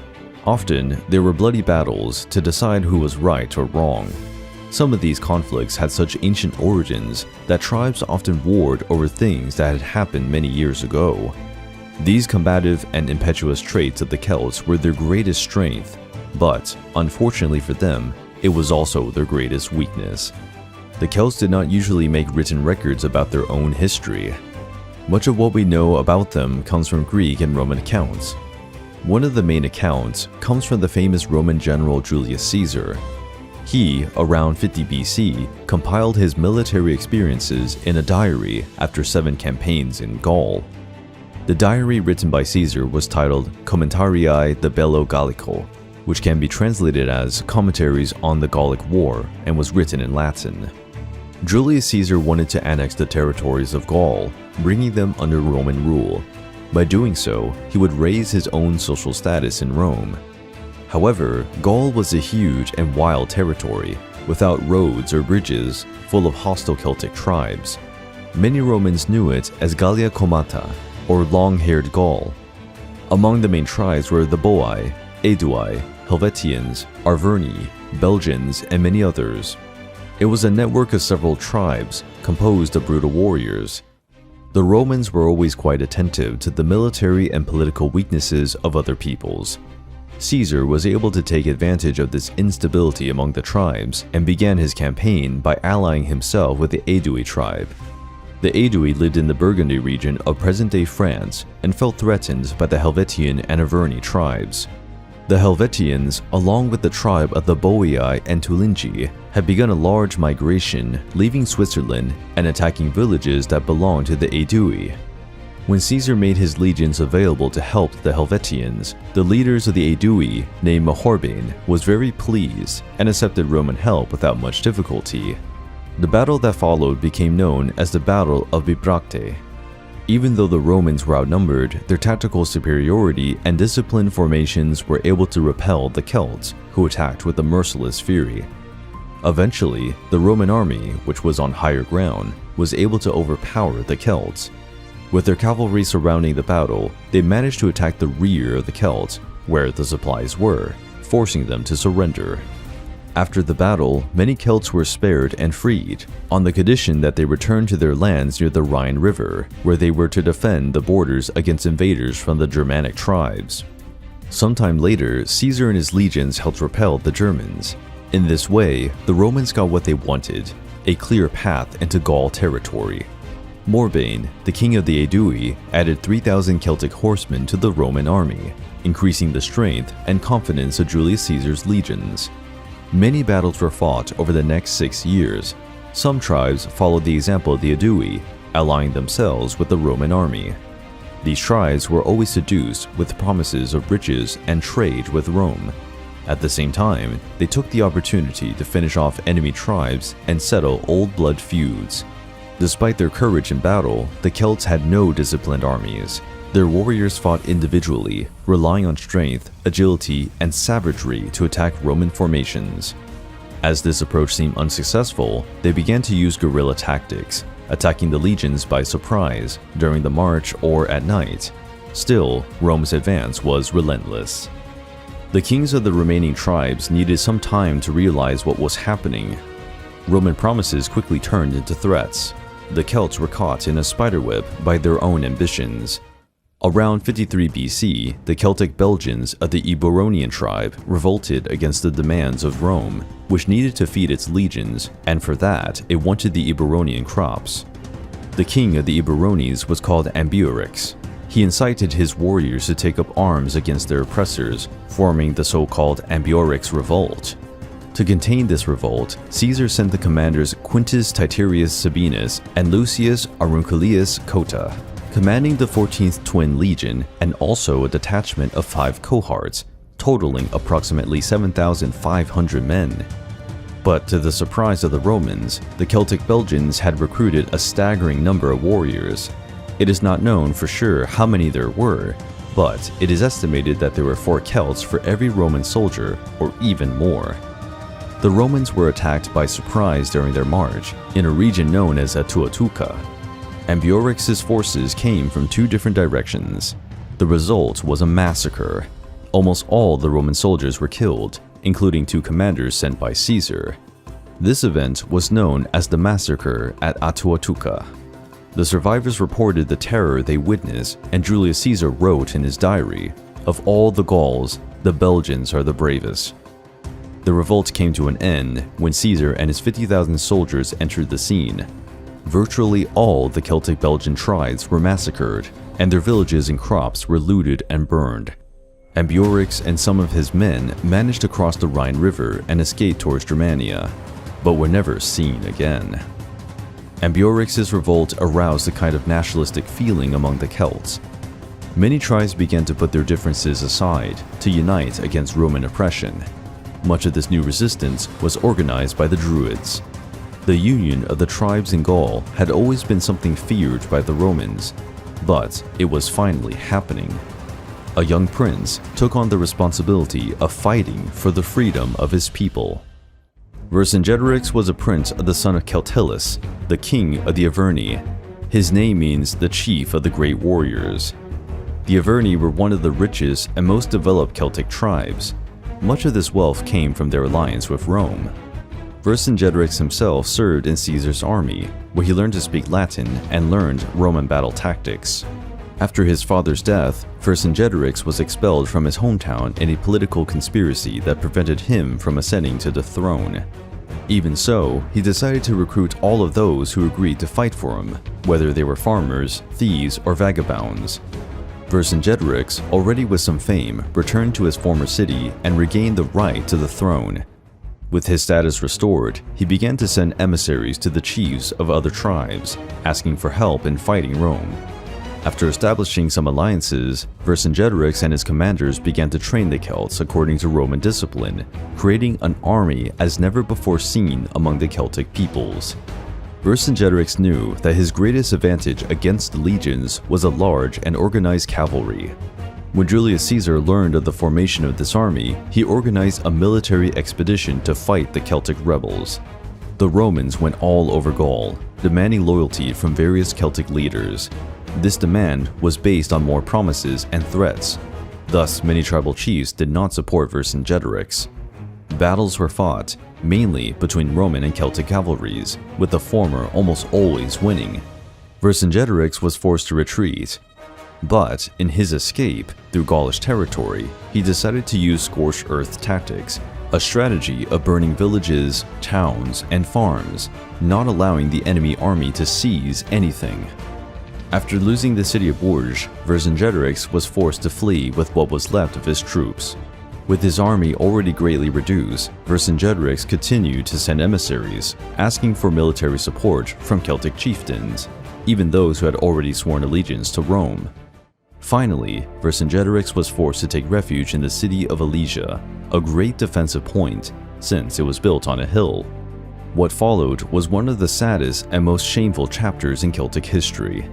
Often, there were bloody battles to decide who was right or wrong. Some of these conflicts had such ancient origins that tribes often warred over things that had happened many years ago. These combative and impetuous traits of the Celts were their greatest strength, but, unfortunately for them, it was also their greatest weakness. The Celts did not usually make written records about their own history. Much of what we know about them comes from Greek and Roman accounts. One of the main accounts comes from the famous Roman general Julius Caesar. He, around 50 BC, compiled his military experiences in a diary after 7 campaigns in Gaul. The diary written by Caesar was titled Commentarii de Bello Gallico, which can be translated as Commentaries on the Gallic War, and was written in Latin. Julius Caesar wanted to annex the territories of Gaul, bringing them under Roman rule. By doing so, he would raise his own social status in Rome. However, Gaul was a huge and wild territory, without roads or bridges, full of hostile Celtic tribes. Many Romans knew it as Gallia Comata, or long-haired Gaul. Among the main tribes were the Boii, Aedui, Helvetians, Arverni, Belgians, and many others. It was a network of several tribes, composed of brutal warriors. The Romans were always quite attentive to the military and political weaknesses of other peoples. Caesar was able to take advantage of this instability among the tribes and began his campaign by allying himself with the Aedui tribe. The Aedui lived in the Burgundy region of present-day France and felt threatened by the Helvetian and Arverni tribes. The Helvetians, along with the tribe of the Boii and Tulingi, had begun a large migration, leaving Switzerland and attacking villages that belonged to the Aedui. When Caesar made his legions available to help the Helvetians, the leaders of the Aedui, named Mahorbane, was very pleased and accepted Roman help without much difficulty. The battle that followed became known as the Battle of Bibracte. Even though the Romans were outnumbered, their tactical superiority and disciplined formations were able to repel the Celts, who attacked with a merciless fury. Eventually, the Roman army, which was on higher ground, was able to overpower the Celts. With their cavalry surrounding the battle, they managed to attack the rear of the Celts, where the supplies were, forcing them to surrender. After the battle, many Celts were spared and freed, on the condition that they return to their lands near the Rhine River, where they were to defend the borders against invaders from the Germanic tribes. Sometime later, Caesar and his legions helped repel the Germans. In this way, the Romans got what they wanted, a clear path into Gaul territory. Morbane, the king of the Aedui, added 3,000 Celtic horsemen to the Roman army, increasing the strength and confidence of Julius Caesar's legions. Many battles were fought over the next 6 years. Some tribes followed the example of the Aedui, allying themselves with the Roman army. These tribes were always seduced with promises of riches and trade with Rome. At the same time, they took the opportunity to finish off enemy tribes and settle old blood feuds. Despite their courage in battle, the Celts had no disciplined armies. Their warriors fought individually, relying on strength, agility, and savagery to attack Roman formations. As this approach seemed unsuccessful, they began to use guerrilla tactics, attacking the legions by surprise, during the march or at night. Still, Rome's advance was relentless. The kings of the remaining tribes needed some time to realize what was happening. Roman promises quickly turned into threats. The Celts were caught in a spiderweb by their own ambitions. Around 53 BC, the Celtic Belgians of the Iberian tribe revolted against the demands of Rome, which needed to feed its legions, and for that, it wanted the Iberian crops. The king of the Iberians was called Ambiorix. He incited his warriors to take up arms against their oppressors, forming the so-called Ambiorix Revolt. To contain this revolt, Caesar sent the commanders Quintus Titurius Sabinus and Lucius Aurunculeius Cotta, commanding the 14th Twin Legion and also a detachment of 5 cohorts, totaling approximately 7,500 men. But to the surprise of the Romans, the Celtic Belgians had recruited a staggering number of warriors. It is not known for sure how many there were, but it is estimated that there were 4 Celts for every Roman soldier, or even more. The Romans were attacked by surprise during their march in a region known as Atuatuca. Ambiorix's forces came from 2 different directions. The result was a massacre. Almost all the Roman soldiers were killed, including 2 commanders sent by Caesar. This event was known as the Massacre at Atuatuca. The survivors reported the terror they witnessed, and Julius Caesar wrote in his diary, "Of all the Gauls, the Belgians are the bravest." The revolt came to an end when Caesar and his 50,000 soldiers entered the scene. Virtually all the Celtic Belgian tribes were massacred, and their villages and crops were looted and burned. Ambiorix and some of his men managed to cross the Rhine River and escape towards Germania, but were never seen again. Ambiorix's revolt aroused a kind of nationalistic feeling among the Celts. Many tribes began to put their differences aside to unite against Roman oppression. Much of this new resistance was organized by the Druids. The union of the tribes in Gaul had always been something feared by the Romans, but it was finally happening. A young prince took on the responsibility of fighting for the freedom of his people. Vercingetorix was a prince of the son of Celtillus, the king of the Arverni. His name means the chief of the great warriors. The Arverni were one of the richest and most developed Celtic tribes. Much of this wealth came from their alliance with Rome. Vercingetorix himself served in Caesar's army, where he learned to speak Latin and learned Roman battle tactics. After his father's death, Vercingetorix was expelled from his hometown in a political conspiracy that prevented him from ascending to the throne. Even so, he decided to recruit all of those who agreed to fight for him, whether they were farmers, thieves, or vagabonds. Vercingetorix, already with some fame, returned to his former city and regained the right to the throne. With his status restored, he began to send emissaries to the chiefs of other tribes, asking for help in fighting Rome. After establishing some alliances, Vercingetorix and his commanders began to train the Celts according to Roman discipline, creating an army as never before seen among the Celtic peoples. Vercingetorix knew that his greatest advantage against the legions was a large and organized cavalry. When Julius Caesar learned of the formation of this army, he organized a military expedition to fight the Celtic rebels. The Romans went all over Gaul, demanding loyalty from various Celtic leaders. This demand was based on more promises and threats. Thus, many tribal chiefs did not support Vercingetorix. Battles were fought, mainly between Roman and Celtic cavalries, with the former almost always winning. Vercingetorix was forced to retreat. But in his escape through Gaulish territory, he decided to use scorched earth tactics, a strategy of burning villages, towns, and farms, not allowing the enemy army to seize anything. After losing the city of Bourges, Vercingetorix was forced to flee with what was left of his troops. With his army already greatly reduced, Vercingetorix continued to send emissaries, asking for military support from Celtic chieftains, even those who had already sworn allegiance to Rome. Finally, Vercingetorix was forced to take refuge in the city of Alesia, a great defensive point, since it was built on a hill. What followed was one of the saddest and most shameful chapters in Celtic history.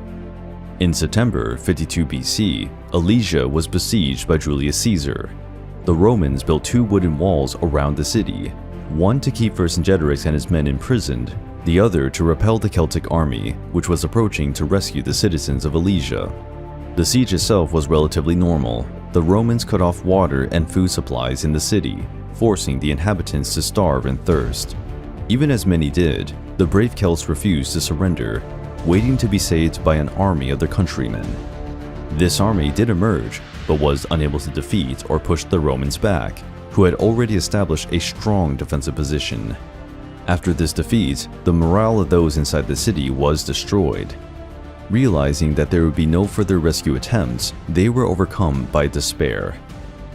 In September 52 BC, Alesia was besieged by Julius Caesar. The Romans built 2 wooden walls around the city, one to keep Vercingetorix and his men imprisoned, the other to repel the Celtic army, which was approaching to rescue the citizens of Alesia. The siege itself was relatively normal. The Romans cut off water and food supplies in the city, forcing the inhabitants to starve and thirst. Even as many did, the brave Celts refused to surrender, waiting to be saved by an army of their countrymen. This army did emerge, but was unable to defeat or push the Romans back, who had already established a strong defensive position. After this defeat, the morale of those inside the city was destroyed. Realizing that there would be no further rescue attempts, they were overcome by despair.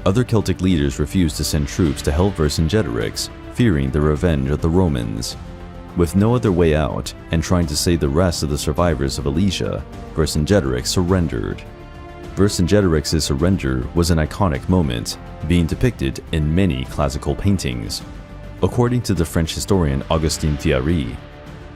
Other Celtic leaders refused to send troops to help Vercingetorix, fearing the revenge of the Romans. With no other way out, and trying to save the rest of the survivors of Alesia, Vercingetorix surrendered. Vercingetorix's surrender was an iconic moment, being depicted in many classical paintings. According to the French historian Augustin Thierry,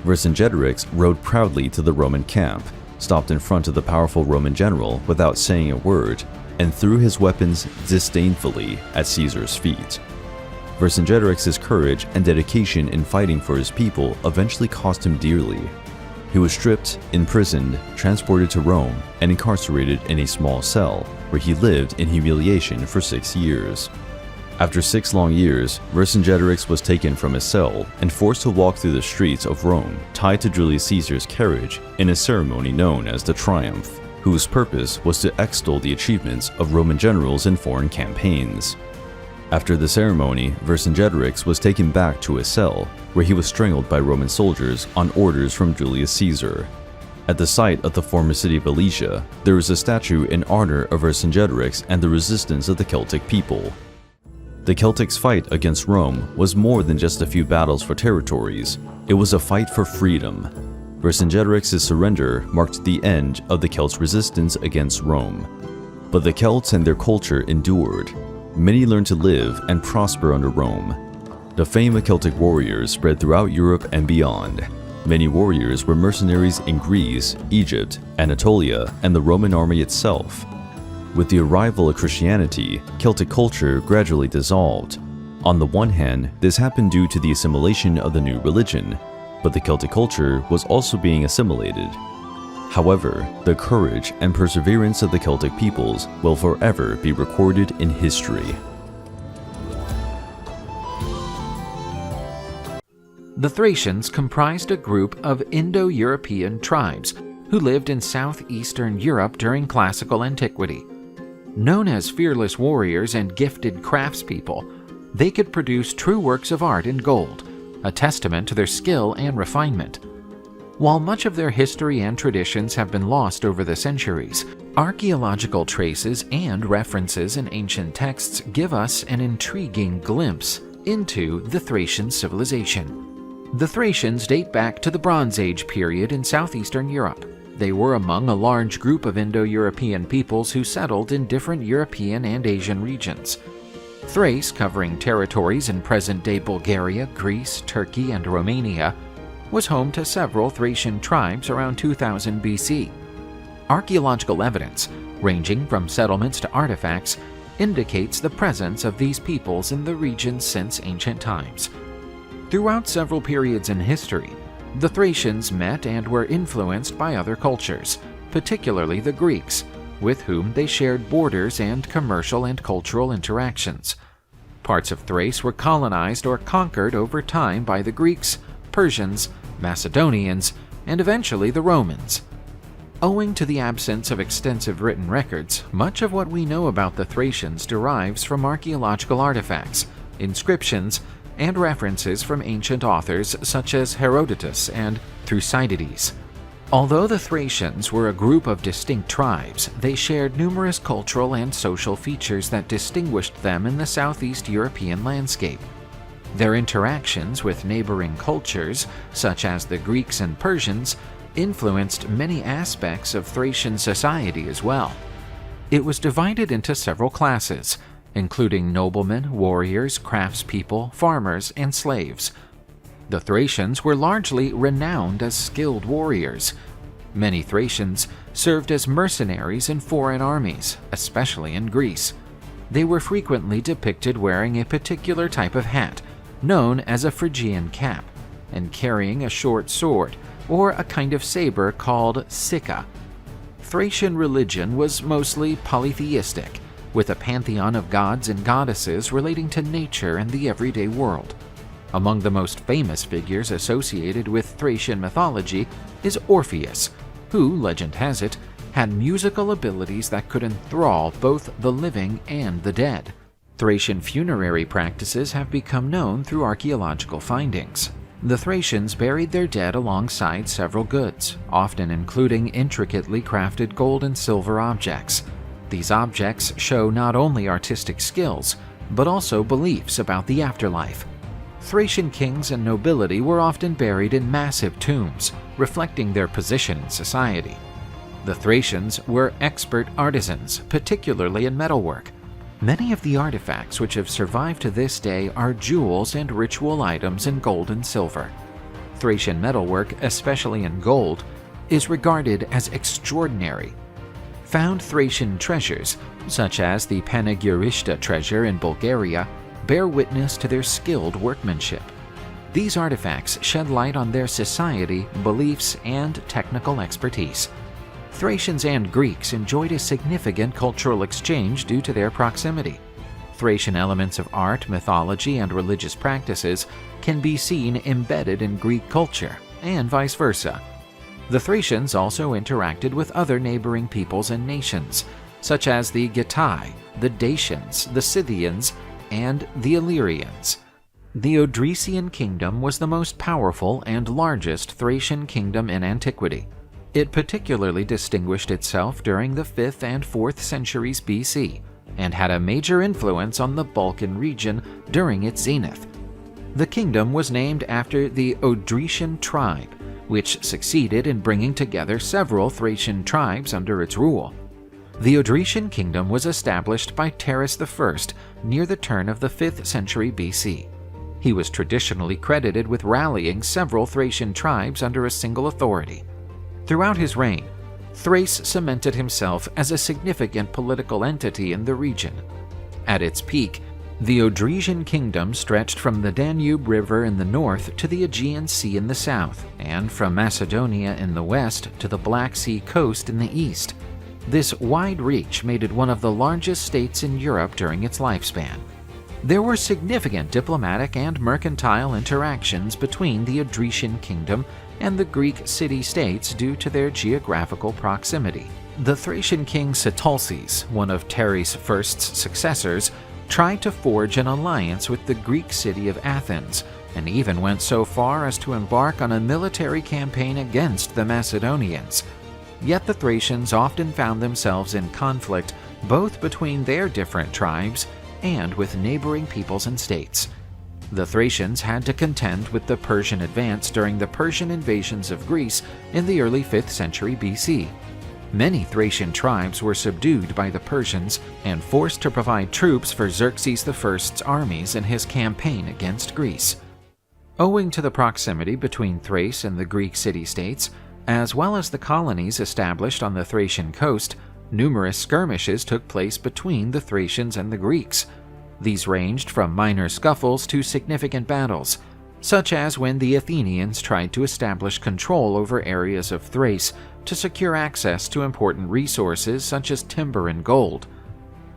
Vercingetorix rode proudly to the Roman camp, stopped in front of the powerful Roman general without saying a word, and threw his weapons disdainfully at Caesar's feet. Vercingetorix's courage and dedication in fighting for his people eventually cost him dearly. He was stripped, imprisoned, transported to Rome, and incarcerated in a small cell, where he lived in humiliation for 6 years. After 6 long years, Vercingetorix was taken from his cell and forced to walk through the streets of Rome, tied to Julius Caesar's carriage in a ceremony known as the Triumph, whose purpose was to extol the achievements of Roman generals in foreign campaigns. After the ceremony, Vercingetorix was taken back to his cell, where he was strangled by Roman soldiers on orders from Julius Caesar. At the site of the former city of Alesia, there is a statue in honor of Vercingetorix and the resistance of the Celtic people. The Celtics' fight against Rome was more than just a few battles for territories. It was a fight for freedom. Vercingetorix's surrender marked the end of the Celts' resistance against Rome. But the Celts and their culture endured. Many learned to live and prosper under Rome. The fame of Celtic warriors spread throughout Europe and beyond. Many warriors were mercenaries in Greece, Egypt, Anatolia, and the Roman army itself. With the arrival of Christianity, Celtic culture gradually dissolved. On the one hand, this happened due to the assimilation of the new religion, but the Celtic culture was also being assimilated. However, the courage and perseverance of the Celtic peoples will forever be recorded in history. The Thracians comprised a group of Indo-European tribes who lived in southeastern Europe during classical antiquity. Known as fearless warriors and gifted craftspeople, they could produce true works of art in gold, a testament to their skill and refinement. While much of their history and traditions have been lost over the centuries, archaeological traces and references in ancient texts give us an intriguing glimpse into the Thracian civilization. The Thracians date back to the Bronze Age period in southeastern Europe. They were among a large group of Indo-European peoples who settled in different European and Asian regions. Thrace, covering territories in present-day Bulgaria, Greece, Turkey, and Romania, was home to several Thracian tribes around 2000 BC. Archaeological evidence, ranging from settlements to artifacts, indicates the presence of these peoples in the region since ancient times. Throughout several periods in history, the Thracians met and were influenced by other cultures, particularly the Greeks, with whom they shared borders and commercial and cultural interactions. Parts of Thrace were colonized or conquered over time by the Greeks, Persians, Macedonians, and eventually the Romans. Owing to the absence of extensive written records, much of what we know about the Thracians derives from archaeological artifacts, inscriptions, and references from ancient authors such as Herodotus and Thucydides. Although the Thracians were a group of distinct tribes, they shared numerous cultural and social features that distinguished them in the Southeast European landscape. Their interactions with neighboring cultures, such as the Greeks and Persians, influenced many aspects of Thracian society as well. It was divided into several classes, including noblemen, warriors, craftspeople, farmers, and slaves. The Thracians were largely renowned as skilled warriors. Many Thracians served as mercenaries in foreign armies, especially in Greece. They were frequently depicted wearing a particular type of hat, known as a Phrygian cap, and carrying a short sword, or a kind of saber called sicca. Thracian religion was mostly polytheistic, with a pantheon of gods and goddesses relating to nature and the everyday world. Among the most famous figures associated with Thracian mythology is Orpheus, who, legend has it, had musical abilities that could enthrall both the living and the dead. Thracian funerary practices have become known through archaeological findings. The Thracians buried their dead alongside several goods, often including intricately crafted gold and silver objects. These objects show not only artistic skills, but also beliefs about the afterlife. Thracian kings and nobility were often buried in massive tombs, reflecting their position in society. The Thracians were expert artisans, particularly in metalwork. Many of the artifacts which have survived to this day are jewels and ritual items in gold and silver. Thracian metalwork, especially in gold, is regarded as extraordinary. Found Thracian treasures, such as the Panegyrishta treasure in Bulgaria, bear witness to their skilled workmanship. These artifacts shed light on their society, beliefs, and technical expertise. Thracians and Greeks enjoyed a significant cultural exchange due to their proximity. Thracian elements of art, mythology, and religious practices can be seen embedded in Greek culture, and vice versa. The Thracians also interacted with other neighboring peoples and nations, such as the Getae, the Dacians, the Scythians, and the Illyrians. The Odrysian kingdom was the most powerful and largest Thracian kingdom in antiquity. It particularly distinguished itself during the 5th and 4th centuries BC, and had a major influence on the Balkan region during its zenith. The kingdom was named after the Odrysian tribe, which succeeded in bringing together several Thracian tribes under its rule. The Odrysian kingdom was established by Terus I near the turn of the 5th century BC. He was traditionally credited with rallying several Thracian tribes under a single authority. Throughout his reign, Thrace cemented himself as a significant political entity in the region. At its peak, the Odrysian kingdom stretched from the Danube River in the north to the Aegean Sea in the south, and from Macedonia in the west to the Black Sea coast in the east. This wide reach made it one of the largest states in Europe during its lifespan. There were significant diplomatic and mercantile interactions between the Odrysian kingdom and the Greek city-states due to their geographical proximity. The Thracian king Sitalces, one of Teres I's successors, tried to forge an alliance with the Greek city of Athens, and even went so far as to embark on a military campaign against the Macedonians. Yet the Thracians often found themselves in conflict both between their different tribes and with neighboring peoples and states. The Thracians had to contend with the Persian advance during the Persian invasions of Greece in the early 5th century BC. Many Thracian tribes were subdued by the Persians and forced to provide troops for Xerxes I's armies in his campaign against Greece. Owing to the proximity between Thrace and the Greek city-states, as well as the colonies established on the Thracian coast, numerous skirmishes took place between the Thracians and the Greeks. These ranged from minor scuffles to significant battles, such as when the Athenians tried to establish control over areas of Thrace to secure access to important resources such as timber and gold.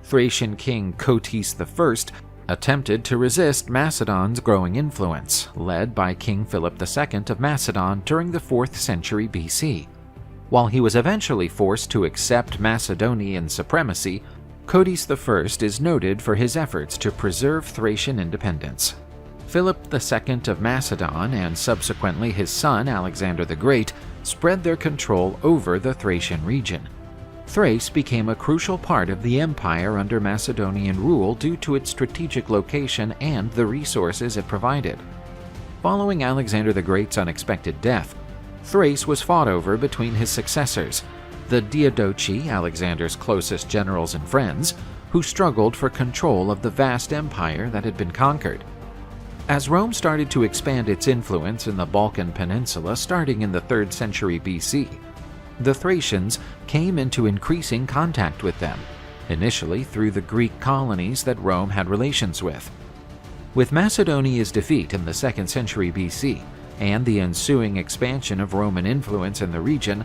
Thracian king Cotys I attempted to resist Macedon's growing influence, led by King Philip II of Macedon during the 4th century BC. While he was eventually forced to accept Macedonian supremacy, Cotys I is noted for his efforts to preserve Thracian independence. Philip II of Macedon and subsequently his son Alexander the Great spread their control over the Thracian region. Thrace became a crucial part of the empire under Macedonian rule due to its strategic location and the resources it provided. Following Alexander the Great's unexpected death, Thrace was fought over between his successors, the Diadochi, Alexander's closest generals and friends, who struggled for control of the vast empire that had been conquered. As Rome started to expand its influence in the Balkan Peninsula starting in the 3rd century BC, the Thracians came into increasing contact with them, initially through the Greek colonies that Rome had relations with. With Macedonia's defeat in the 2nd century BC and the ensuing expansion of Roman influence in the region,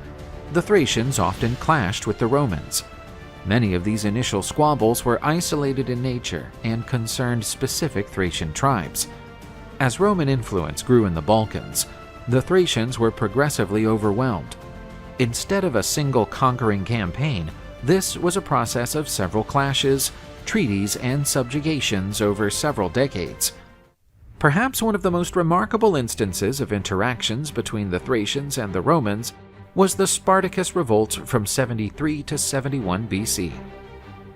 the Thracians often clashed with the Romans. Many of these initial squabbles were isolated in nature and concerned specific Thracian tribes. As Roman influence grew in the Balkans, the Thracians were progressively overwhelmed. Instead of a single conquering campaign, this was a process of several clashes, treaties, and subjugations over several decades. Perhaps one of the most remarkable instances of interactions between the Thracians and the Romans was the Spartacus revolt from 73 to 71 BC.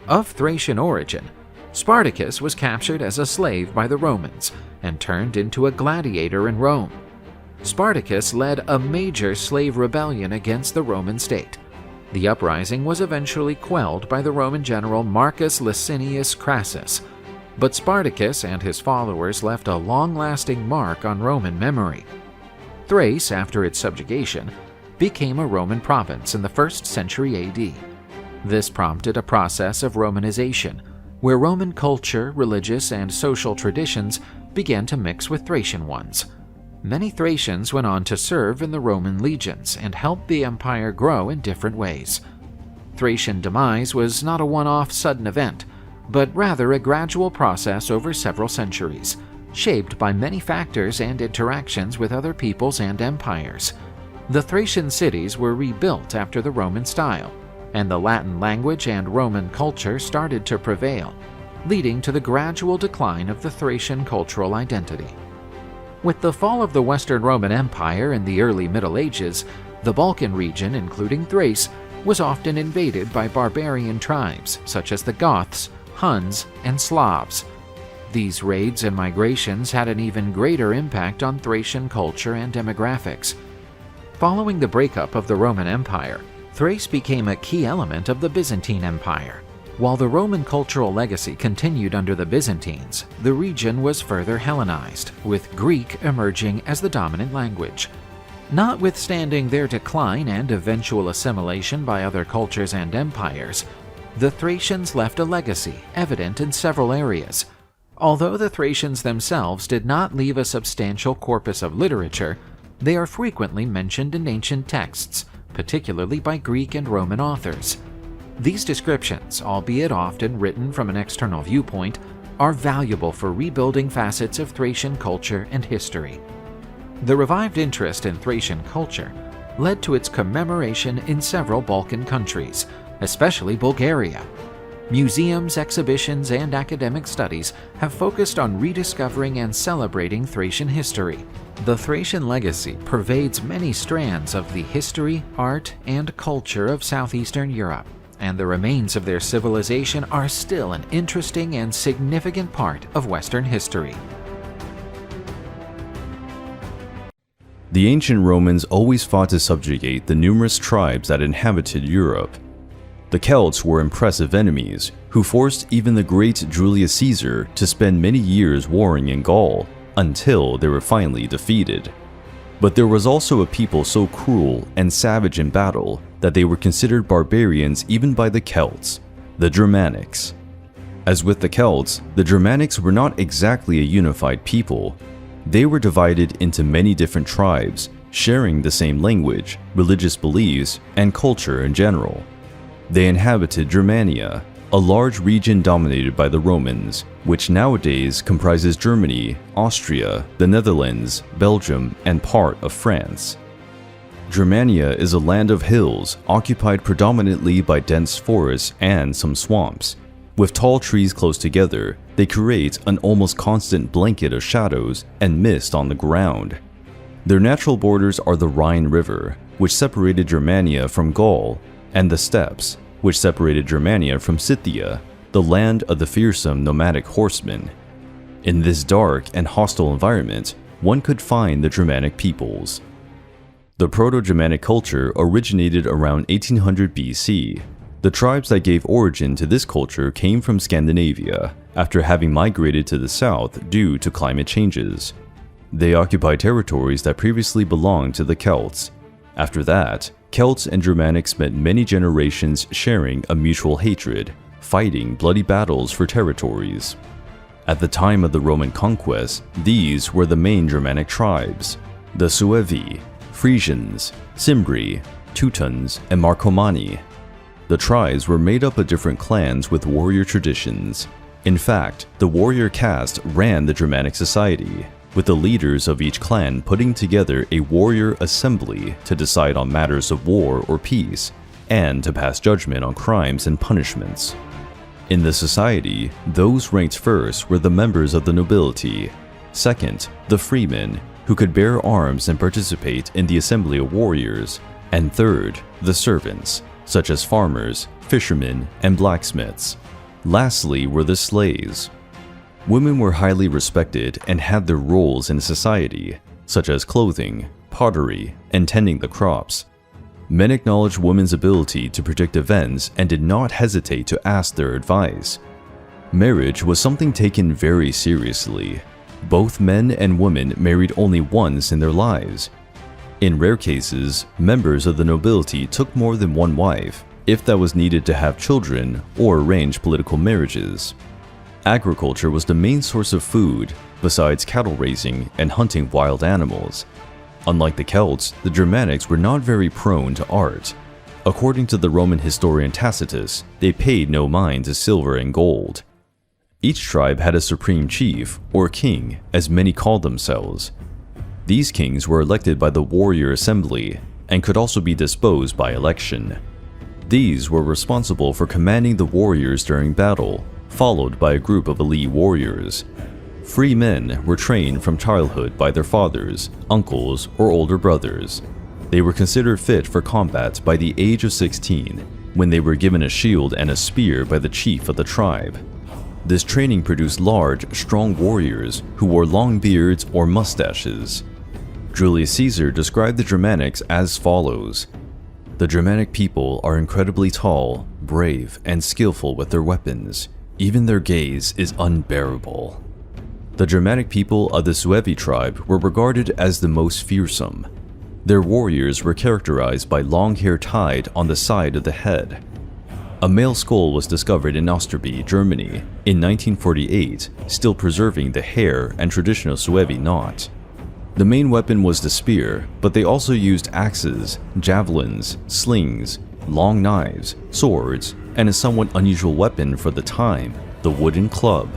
Of Thracian origin, Spartacus was captured as a slave by the Romans and turned into a gladiator in Rome. Spartacus led a major slave rebellion against the Roman state. The uprising was eventually quelled by the Roman general Marcus Licinius Crassus, but Spartacus and his followers left a long-lasting mark on Roman memory. Thrace, after its subjugation, became a Roman province in the 1st century AD. This prompted a process of Romanization, where Roman culture, religious, and social traditions began to mix with Thracian ones. Many Thracians went on to serve in the Roman legions and helped the empire grow in different ways. Thracian demise was not a one-off sudden event, but rather a gradual process over several centuries, shaped by many factors and interactions with other peoples and empires. The Thracian cities were rebuilt after the Roman style, and the Latin language and Roman culture started to prevail, leading to the gradual decline of the Thracian cultural identity. With the fall of the Western Roman Empire in the early Middle Ages, the Balkan region, including Thrace, was often invaded by barbarian tribes such as the Goths, Huns, and Slavs. These raids and migrations had an even greater impact on Thracian culture and demographics. Following the breakup of the Roman Empire, Thrace became a key element of the Byzantine Empire. While the Roman cultural legacy continued under the Byzantines, the region was further Hellenized, with Greek emerging as the dominant language. Notwithstanding their decline and eventual assimilation by other cultures and empires, the Thracians left a legacy evident in several areas. Although the Thracians themselves did not leave a substantial corpus of literature, they are frequently mentioned in ancient texts, particularly by Greek and Roman authors. These descriptions, albeit often written from an external viewpoint, are valuable for rebuilding facets of Thracian culture and history. The revived interest in Thracian culture led to its commemoration in several Balkan countries, especially Bulgaria. Museums, exhibitions, and academic studies have focused on rediscovering and celebrating Thracian history. The Thracian legacy pervades many strands of the history, art, and culture of southeastern Europe, and the remains of their civilization are still an interesting and significant part of Western history. The ancient Romans always fought to subjugate the numerous tribes that inhabited Europe. The Celts were impressive enemies who forced even the great Julius Caesar to spend many years warring in Gaul until they were finally defeated. But there was also a people so cruel and savage in battle that they were considered barbarians even by the Celts, the Germanics. As with the Celts, the Germanics were not exactly a unified people. They were divided into many different tribes, sharing the same language, religious beliefs, and culture in general. They inhabited Germania, a large region dominated by the Romans, which nowadays comprises Germany, Austria, the Netherlands, Belgium, and part of France. Germania is a land of hills occupied predominantly by dense forests and some swamps. With tall trees close together, they create an almost constant blanket of shadows and mist on the ground. Their natural borders are the Rhine River, which separated Germania from Gaul, and the steppes, which separated Germania from Scythia, the land of the fearsome nomadic horsemen. In this dark and hostile environment, one could find the Germanic peoples. The Proto-Germanic culture originated around 1800 BC. The tribes that gave origin to this culture came from Scandinavia, after having migrated to the south due to climate changes. They occupied territories that previously belonged to the Celts. After that, Celts and Germanics spent many generations sharing a mutual hatred, fighting bloody battles for territories. At the time of the Roman conquest, these were the main Germanic tribes: the Suevi, Frisians, Cimbri, Teutons, and Marcomanni. The tribes were made up of different clans with warrior traditions. In fact, the warrior caste ran the Germanic society, with the leaders of each clan putting together a warrior assembly to decide on matters of war or peace, and to pass judgment on crimes and punishments. In the society, those ranked first were the members of the nobility, second, the freemen, who could bear arms and participate in the assembly of warriors, and third, the servants, such as farmers, fishermen, and blacksmiths. Lastly were the slaves. Women were highly respected and had their roles in society, such as clothing, pottery, and tending the crops. Men acknowledged women's ability to predict events and did not hesitate to ask their advice. Marriage was something taken very seriously. Both men and women married only once in their lives. In rare cases, members of the nobility took more than one wife, if that was needed to have children or arrange political marriages. Agriculture was the main source of food, besides cattle raising and hunting wild animals. Unlike the Celts, the Germanics were not very prone to art. According to the Roman historian Tacitus, they paid no mind to silver and gold. Each tribe had a supreme chief, or king, as many called themselves. These kings were elected by the warrior assembly, and could also be disposed by election. These were responsible for commanding the warriors during battle, followed by a group of elite warriors. Free men were trained from childhood by their fathers, uncles, or older brothers. They were considered fit for combat by the age of 16, when they were given a shield and a spear by the chief of the tribe. This training produced large, strong warriors who wore long beards or mustaches. Julius Caesar described the Germanics as follows: "The Germanic people are incredibly tall, brave, and skillful with their weapons. Even their gaze is unbearable." The Germanic people of the Suevi tribe were regarded as the most fearsome. Their warriors were characterized by long hair tied on the side of the head. A male skull was discovered in Ostrogoths, Germany, in 1948, still preserving the hair and traditional Suevi knot. The main weapon was the spear, but they also used axes, javelins, slings, long knives, swords, and a somewhat unusual weapon for the time, the wooden club.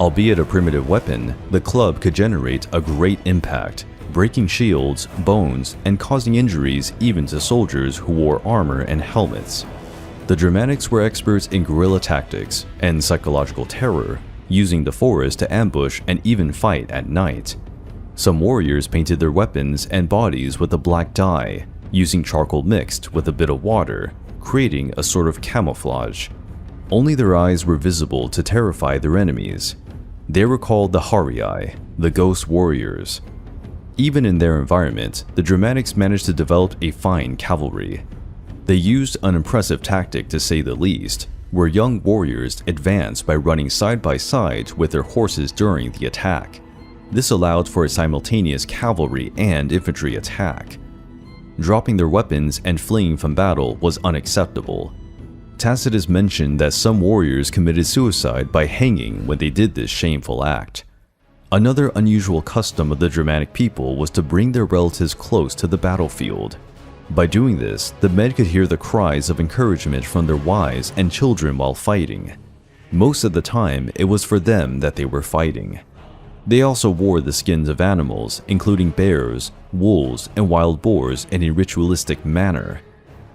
Albeit a primitive weapon, the club could generate a great impact, breaking shields, bones, and causing injuries even to soldiers who wore armor and helmets. The Germanics were experts in guerrilla tactics and psychological terror, using the forest to ambush and even fight at night. Some warriors painted their weapons and bodies with a black dye, using charcoal mixed with a bit of water, creating a sort of camouflage. Only their eyes were visible to terrify their enemies. They were called the Harii, the ghost warriors. Even in their environment, the Germanics managed to develop a fine cavalry. They used an impressive tactic to say the least, where young warriors advanced by running side by side with their horses during the attack. This allowed for a simultaneous cavalry and infantry attack. Dropping their weapons and fleeing from battle was unacceptable. Tacitus mentioned that some warriors committed suicide by hanging when they did this shameful act. Another unusual custom of the Germanic people was to bring their relatives close to the battlefield. By doing this, the men could hear the cries of encouragement from their wives and children while fighting. Most of the time, it was for them that they were fighting. They also wore the skins of animals, including bears, wolves, and wild boars in a ritualistic manner.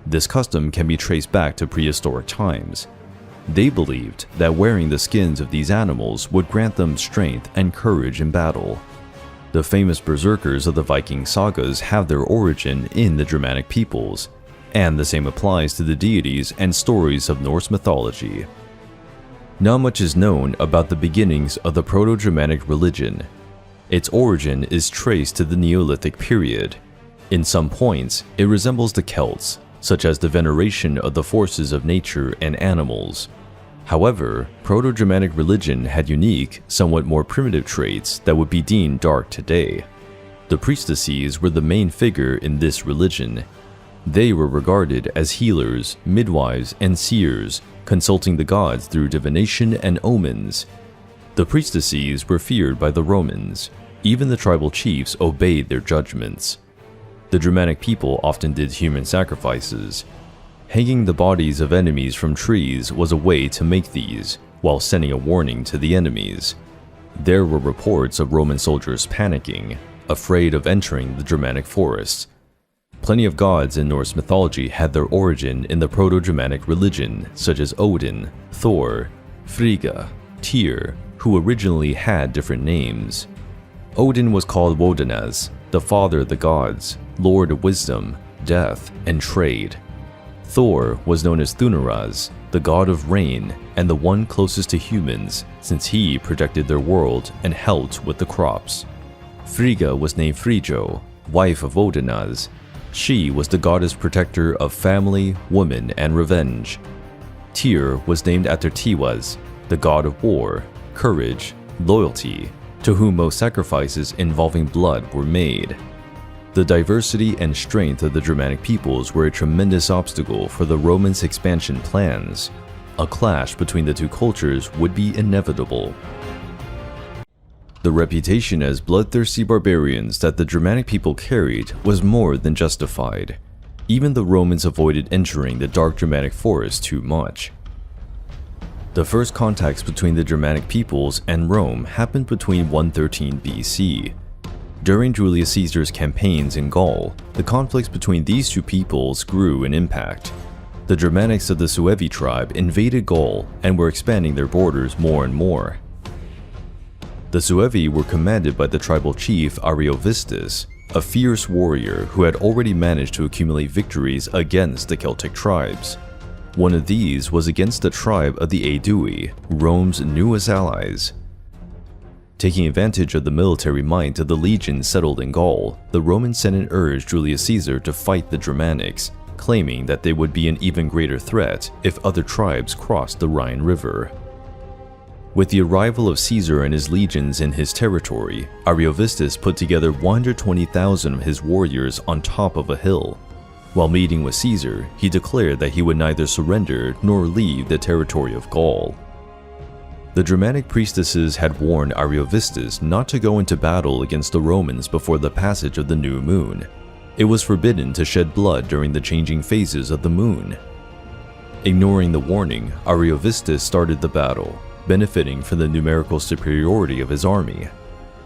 This custom can be traced back to prehistoric times. They believed that wearing the skins of these animals would grant them strength and courage in battle. The famous berserkers of the Viking sagas have their origin in the Germanic peoples, and the same applies to the deities and stories of Norse mythology. Not much is known about the beginnings of the Proto-Germanic religion. Its origin is traced to the Neolithic period. In some points, it resembles the Celts, such as the veneration of the forces of nature and animals. However, Proto-Germanic religion had unique, somewhat more primitive traits that would be deemed dark today. The priestesses were the main figure in this religion. They were regarded as healers, midwives, and seers, consulting the gods through divination and omens. The priestesses were feared by the Romans. Even the tribal chiefs obeyed their judgments. The Germanic people often did human sacrifices. Hanging the bodies of enemies from trees was a way to make these, while sending a warning to the enemies. There were reports of Roman soldiers panicking, afraid of entering the Germanic forests. Plenty of gods in Norse mythology had their origin in the Proto-Germanic religion, such as Odin, Thor, Frigga, Tyr, who originally had different names. Odin was called Wodenas, the father of the gods, lord of wisdom, death, and trade. Thor was known as Thunaraz, the god of rain and the one closest to humans, since he protected their world and helped with the crops. Frigga was named Frijo, wife of Wodenas. She was the goddess protector of family, woman, and revenge. Tyr was named after Tiwaz, the god of war, courage, loyalty, to whom most sacrifices involving blood were made. The diversity and strength of the Germanic peoples were a tremendous obstacle for the Romans' expansion plans. A clash between the two cultures would be inevitable. The reputation as bloodthirsty barbarians that the Germanic people carried was more than justified. Even the Romans avoided entering the dark Germanic forest too much. The first contacts between the Germanic peoples and Rome happened between 113 BC. During Julius Caesar's campaigns in Gaul, the conflicts between these two peoples grew in impact. The Germanics of the Suevi tribe invaded Gaul and were expanding their borders more and more. The Suevi were commanded by the tribal chief Ariovistus, a fierce warrior who had already managed to accumulate victories against the Celtic tribes. One of these was against the tribe of the Aedui, Rome's newest allies. Taking advantage of the military might of the legions settled in Gaul, the Roman Senate urged Julius Caesar to fight the Germanics, claiming that they would be an even greater threat if other tribes crossed the Rhine River. With the arrival of Caesar and his legions in his territory, Ariovistus put together 120,000 of his warriors on top of a hill. While meeting with Caesar, he declared that he would neither surrender nor leave the territory of Gaul. The Germanic priestesses had warned Ariovistus not to go into battle against the Romans before the passage of the new moon. It was forbidden to shed blood during the changing phases of the moon. Ignoring the warning, Ariovistus started the battle. benefiting from the numerical superiority of his army.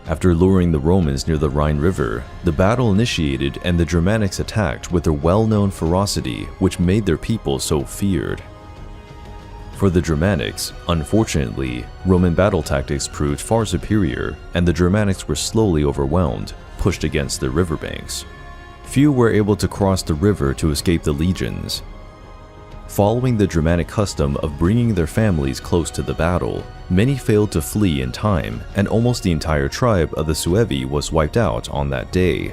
After luring the Romans near the Rhine River, the battle initiated and the Germanics attacked with their well-known ferocity, which made their people so feared. For the Germanics, unfortunately, Roman battle tactics proved far superior, and the Germanics were slowly overwhelmed, pushed against their riverbanks. Few were able to cross the river to escape the legions. Following the Germanic custom of bringing their families close to the battle, many failed to flee in time, and almost the entire tribe of the Suevi was wiped out on that day.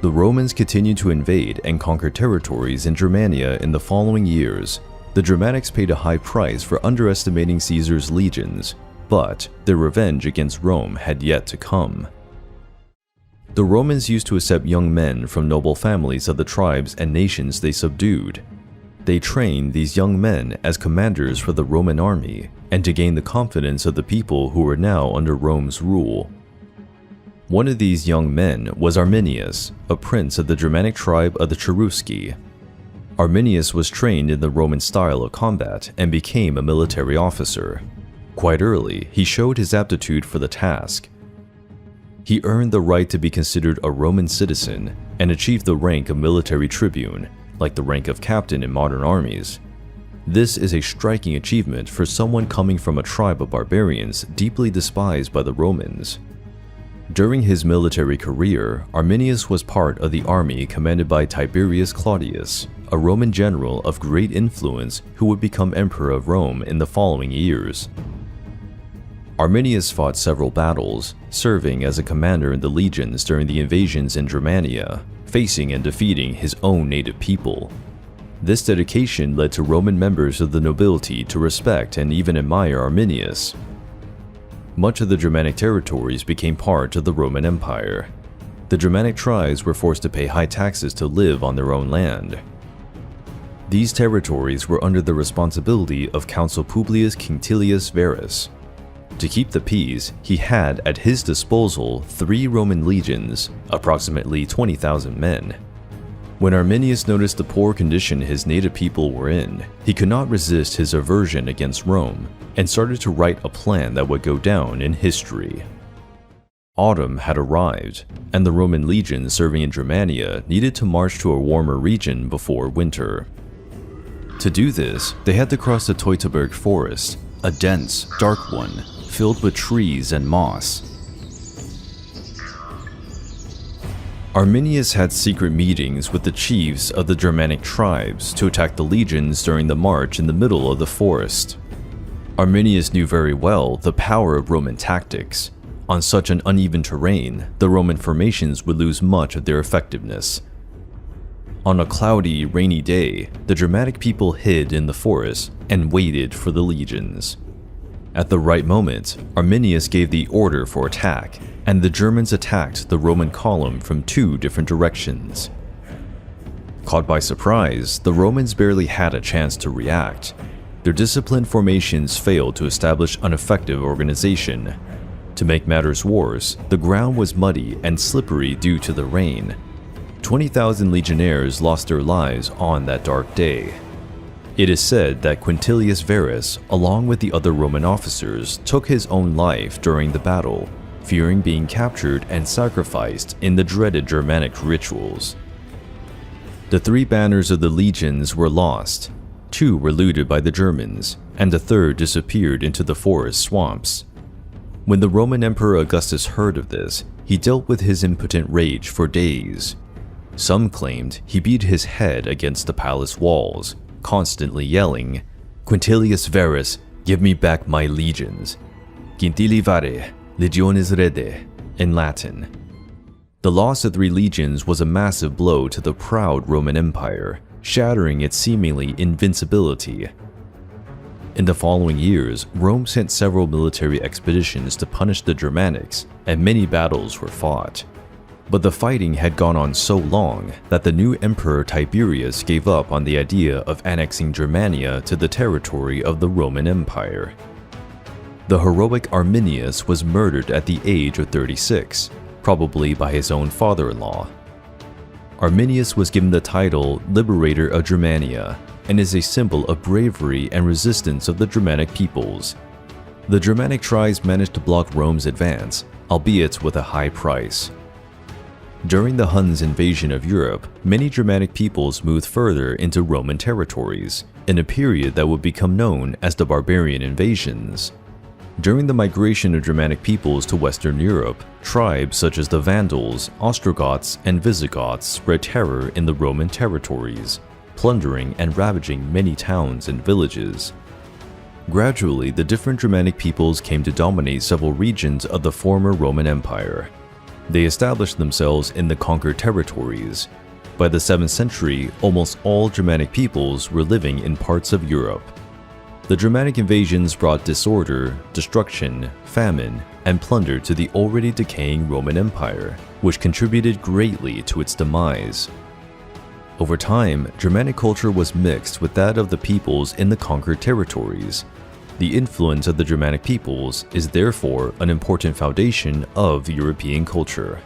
The Romans continued to invade and conquer territories in Germania in the following years. The Germanics paid a high price for underestimating Caesar's legions, but their revenge against Rome had yet to come. The Romans used to accept young men from noble families of the tribes and nations they subdued. They trained these young men as commanders for the Roman army and to gain the confidence of the people who were now under Rome's rule. One of these young men was Arminius, a prince of the Germanic tribe of the Cherusci. Arminius was trained in the Roman style of combat and became a military officer. Quite early, he showed his aptitude for the task. He earned the right to be considered a Roman citizen and achieved the rank of military tribune, like the rank of captain in modern armies. This is a striking achievement for someone coming from a tribe of barbarians deeply despised by the Romans. During his military career, Arminius was part of the army commanded by Tiberius Claudius, a Roman general of great influence who would become emperor of Rome in the following years. Arminius fought several battles, serving as a commander in the legions during the invasions in Germania, facing and defeating his own native people. This dedication led to Roman members of the nobility to respect and even admire Arminius. Much of the Germanic territories became part of the Roman Empire. The Germanic tribes were forced to pay high taxes to live on their own land. These territories were under the responsibility of Consul Publius Quinctilius Varus. To keep the peace, he had at his disposal 3 Roman legions, approximately 20,000 men. When Arminius noticed the poor condition his native people were in, he could not resist his aversion against Rome and started to write a plan that would go down in history. Autumn had arrived, and the Roman legions serving in Germania needed to march to a warmer region before winter. To do this, they had to cross the Teutoburg forest, a dense, dark one, filled with trees and moss. Arminius had secret meetings with the chiefs of the Germanic tribes to attack the legions during the march in the middle of the forest. Arminius knew very well the power of Roman tactics. On such an uneven terrain, the Roman formations would lose much of their effectiveness. On a cloudy, rainy day, the Germanic people hid in the forest and waited for the legions. At the right moment, Arminius gave the order for attack, and the Germans attacked the Roman column from 2 different directions. Caught by surprise, the Romans barely had a chance to react. Their disciplined formations failed to establish an effective organization. To make matters worse, the ground was muddy and slippery due to the rain. 20,000 legionnaires lost their lives on that dark day. It is said that Quintilius Varus, along with the other Roman officers, took his own life during the battle, fearing being captured and sacrificed in the dreaded Germanic rituals. The 3 banners of the legions were lost. 2 were looted by the Germans, and the 3rd disappeared into the forest swamps. When the Roman Emperor Augustus heard of this, he dealt with his impotent rage for days. Some claimed he beat his head against the palace walls, constantly yelling, "Quintilius Varus, give me back my legions. Quintili vare, legiones rede," in Latin. The loss of 3 legions was a massive blow to the proud Roman Empire, shattering its seemingly invincibility. In the following years, Rome sent several military expeditions to punish the Germanics, and many battles were fought. But the fighting had gone on so long that the new emperor Tiberius gave up on the idea of annexing Germania to the territory of the Roman Empire. The heroic Arminius was murdered at the age of 36, probably by his own father-in-law. Arminius was given the title Liberator of Germania and is a symbol of bravery and resistance of the Germanic peoples. The Germanic tribes managed to block Rome's advance, albeit with a high price. During the Huns' invasion of Europe, many Germanic peoples moved further into Roman territories, in a period that would become known as the Barbarian invasions. During the migration of Germanic peoples to Western Europe, tribes such as the Vandals, Ostrogoths, and Visigoths spread terror in the Roman territories, plundering and ravaging many towns and villages. Gradually, the different Germanic peoples came to dominate several regions of the former Roman Empire. They established themselves in the conquered territories. By the 7th century, almost all Germanic peoples were living in parts of Europe. The Germanic invasions brought disorder, destruction, famine, and plunder to the already decaying Roman Empire, which contributed greatly to its demise. Over time, Germanic culture was mixed with that of the peoples in the conquered territories. The influence of the Germanic peoples is therefore an important foundation of European culture.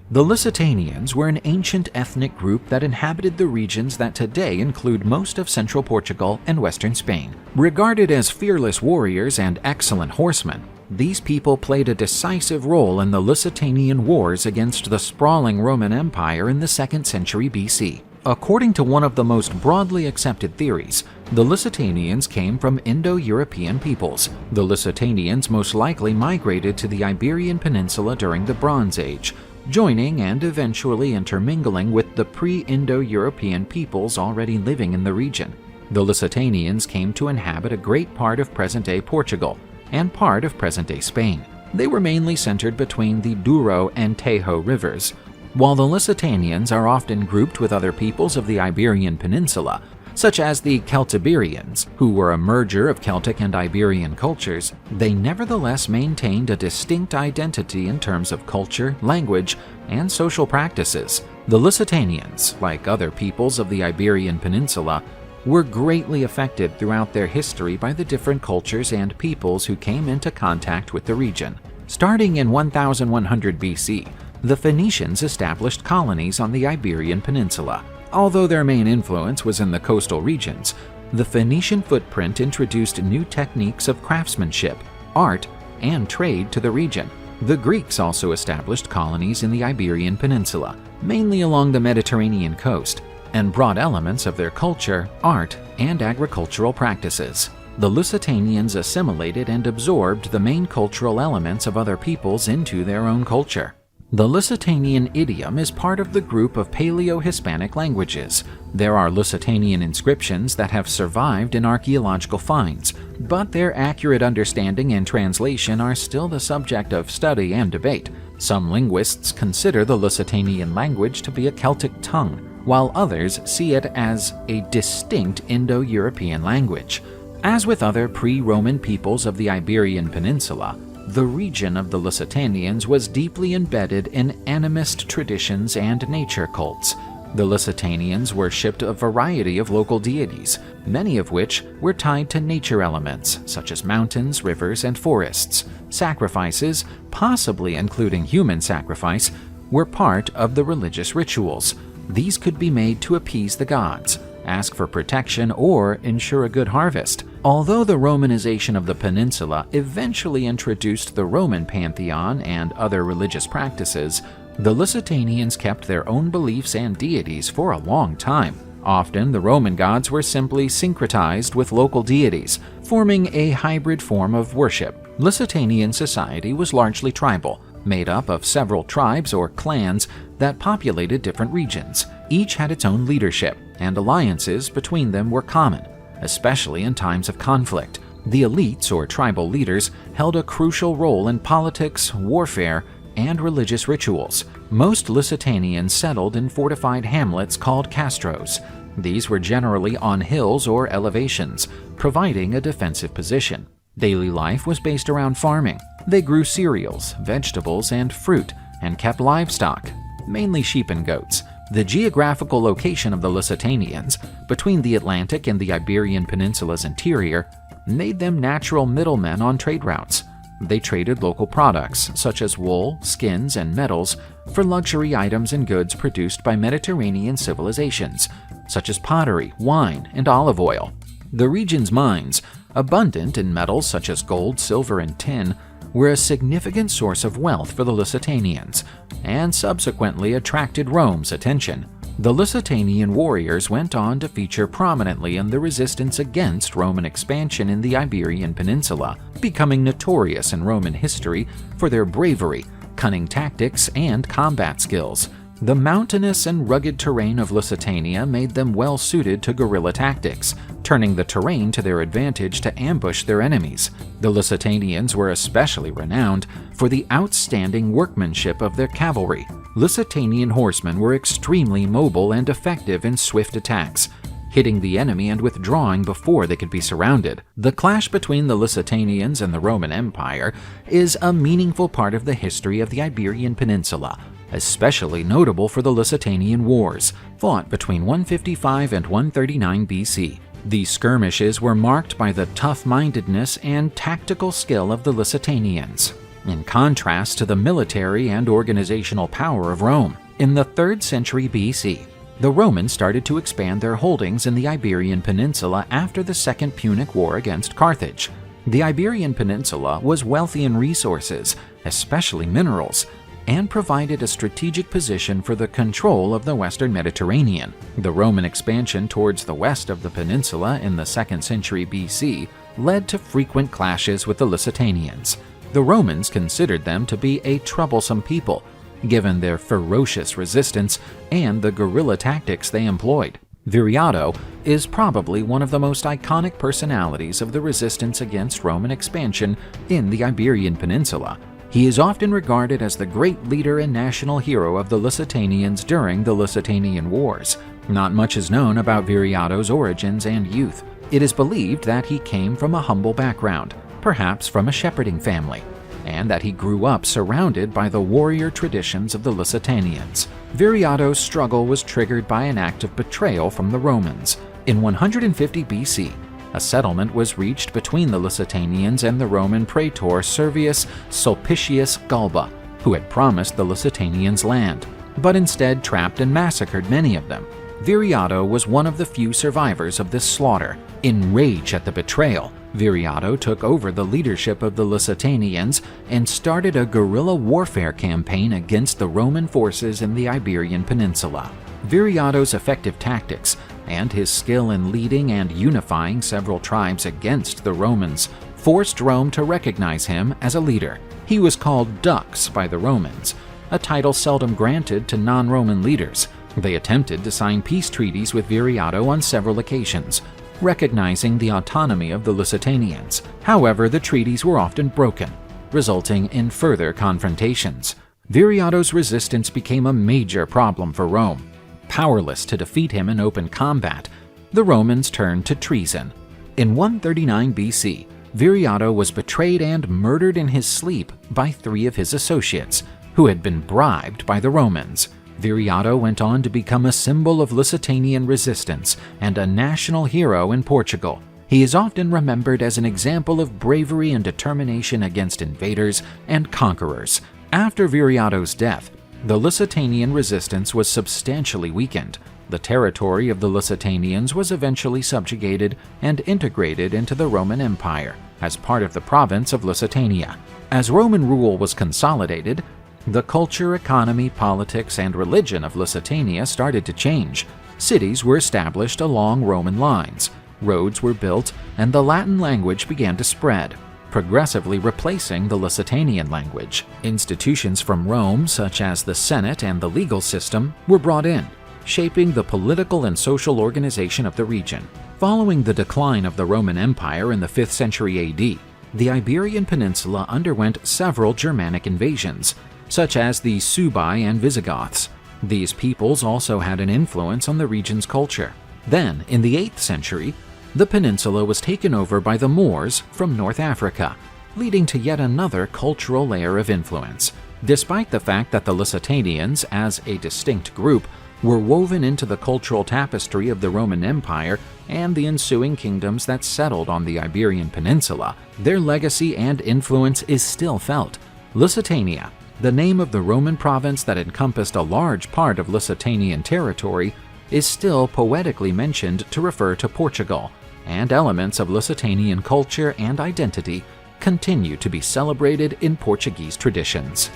The Lusitanians were an ancient ethnic group that inhabited the regions that today include most of central Portugal and western Spain. Regarded as fearless warriors and excellent horsemen, these people played a decisive role in the Lusitanian wars against the sprawling Roman Empire in the 2nd century BC. According to one of the most broadly accepted theories, the Lusitanians came from Indo-European peoples. The Lusitanians most likely migrated to the Iberian Peninsula during the Bronze Age, joining and eventually intermingling with the pre-Indo-European peoples already living in the region. The Lusitanians came to inhabit a great part of present-day Portugal and part of present-day Spain. They were mainly centered between the Douro and Tajo rivers. While the Lusitanians are often grouped with other peoples of the Iberian Peninsula, such as the Celtiberians, who were a merger of Celtic and Iberian cultures, they nevertheless maintained a distinct identity in terms of culture, language, and social practices. The Lusitanians, like other peoples of the Iberian Peninsula, were greatly affected throughout their history by the different cultures and peoples who came into contact with the region. Starting in 1100 BC, the Phoenicians established colonies on the Iberian Peninsula. Although their main influence was in the coastal regions, the Phoenician footprint introduced new techniques of craftsmanship, art, and trade to the region. The Greeks also established colonies in the Iberian Peninsula, mainly along the Mediterranean coast, and brought elements of their culture, art, and agricultural practices. The Lusitanians assimilated and absorbed the main cultural elements of other peoples into their own culture. The Lusitanian idiom is part of the group of Paleo-Hispanic languages. There are Lusitanian inscriptions that have survived in archaeological finds, but their accurate understanding and translation are still the subject of study and debate. Some linguists consider the Lusitanian language to be a Celtic tongue, while others see it as a distinct Indo-European language. As with other pre-Roman peoples of the Iberian Peninsula, the region of the Lusitanians was deeply embedded in animist traditions and nature cults. The Lusitanians worshipped a variety of local deities, many of which were tied to nature elements such as mountains, rivers, and forests. Sacrifices, possibly including human sacrifice, were part of the religious rituals. These could be made to appease the gods, ask for protection, or ensure a good harvest. Although the Romanization of the peninsula eventually introduced the Roman pantheon and other religious practices, the Lusitanians kept their own beliefs and deities for a long time. Often, the Roman gods were simply syncretized with local deities, forming a hybrid form of worship. Lusitanian society was largely tribal, made up of several tribes or clans that populated different regions. Each had its own leadership, and alliances between them were common, especially in times of conflict. The elites or tribal leaders held a crucial role in politics, warfare, and religious rituals. Most Lusitanians settled in fortified hamlets called castros. These were generally on hills or elevations, providing a defensive position. Daily life was based around farming. They grew cereals, vegetables, and fruit, and kept livestock, mainly sheep and goats. The geographical location of the Lusitanians, between the Atlantic and the Iberian Peninsula's interior, made them natural middlemen on trade routes. They traded local products, such as wool, skins, and metals, for luxury items and goods produced by Mediterranean civilizations, such as pottery, wine, and olive oil. The region's mines, abundant in metals such as gold, silver, and tin, were a significant source of wealth for the Lusitanians, and subsequently attracted Rome's attention. The Lusitanian warriors went on to feature prominently in the resistance against Roman expansion in the Iberian Peninsula, becoming notorious in Roman history for their bravery, cunning tactics, and combat skills. The mountainous and rugged terrain of Lusitania made them well suited to guerrilla tactics, turning the terrain to their advantage to ambush their enemies. The Lusitanians were especially renowned for the outstanding workmanship of their cavalry. Lusitanian horsemen were extremely mobile and effective in swift attacks, hitting the enemy and withdrawing before they could be surrounded. The clash between the Lusitanians and the Roman Empire is a meaningful part of the history of the Iberian Peninsula, especially notable for the Lusitanian Wars, fought between 155 and 139 BC. These skirmishes were marked by the tough-mindedness and tactical skill of the Lusitanians, in contrast to the military and organizational power of Rome. In the 3rd century BC, the Romans started to expand their holdings in the Iberian Peninsula after the Second Punic War against Carthage. The Iberian Peninsula was wealthy in resources, especially minerals, and provided a strategic position for the control of the Western Mediterranean. The Roman expansion towards the west of the peninsula in the 2nd century BC led to frequent clashes with the Lusitanians. The Romans considered them to be a troublesome people, given their ferocious resistance and the guerrilla tactics they employed. Viriato is probably one of the most iconic personalities of the resistance against Roman expansion in the Iberian Peninsula. He is often regarded as the great leader and national hero of the Lusitanians during the Lusitanian Wars. Not much is known about Viriato's origins and youth. It is believed that he came from a humble background, perhaps from a shepherding family, and that he grew up surrounded by the warrior traditions of the Lusitanians. Viriato's struggle was triggered by an act of betrayal from the Romans. In 150 BC, a settlement was reached between the Lusitanians and the Roman praetor Servius Sulpicius Galba, who had promised the Lusitanians land, but instead trapped and massacred many of them. Viriato was one of the few survivors of this slaughter. Enraged at the betrayal, Viriato took over the leadership of the Lusitanians and started a guerrilla warfare campaign against the Roman forces in the Iberian Peninsula. Viriato's effective tactics and his skill in leading and unifying several tribes against the Romans forced Rome to recognize him as a leader. He was called Dux by the Romans, a title seldom granted to non-Roman leaders. They attempted to sign peace treaties with Viriato on several occasions, recognizing the autonomy of the Lusitanians. However, the treaties were often broken, resulting in further confrontations. Viriato's resistance became a major problem for Rome. Powerless to defeat him in open combat, the Romans turned to treason. In 139 BC, Viriato was betrayed and murdered in his sleep by 3 of his associates, who had been bribed by the Romans. Viriato went on to become a symbol of Lusitanian resistance and a national hero in Portugal. He is often remembered as an example of bravery and determination against invaders and conquerors. After Viriato's death, the Lusitanian resistance was substantially weakened. The territory of the Lusitanians was eventually subjugated and integrated into the Roman Empire as part of the province of Lusitania. As Roman rule was consolidated, the culture, economy, politics, and religion of Lusitania started to change. Cities were established along Roman lines, roads were built, and the Latin language began to spread, progressively replacing the Lusitanian language. Institutions from Rome, such as the Senate and the legal system, were brought in, shaping the political and social organization of the region. Following the decline of the Roman Empire in the 5th century AD, the Iberian Peninsula underwent several Germanic invasions, such as the Suebi and Visigoths. These peoples also had an influence on the region's culture. Then, in the 8th century, the peninsula was taken over by the Moors from North Africa, leading to yet another cultural layer of influence. Despite the fact that the Lusitanians, as a distinct group, were woven into the cultural tapestry of the Roman Empire and the ensuing kingdoms that settled on the Iberian Peninsula, their legacy and influence is still felt. Lusitania, the name of the Roman province that encompassed a large part of Lusitanian territory, is still poetically mentioned to refer to Portugal, and elements of Lusitanian culture and identity continue to be celebrated in Portuguese traditions.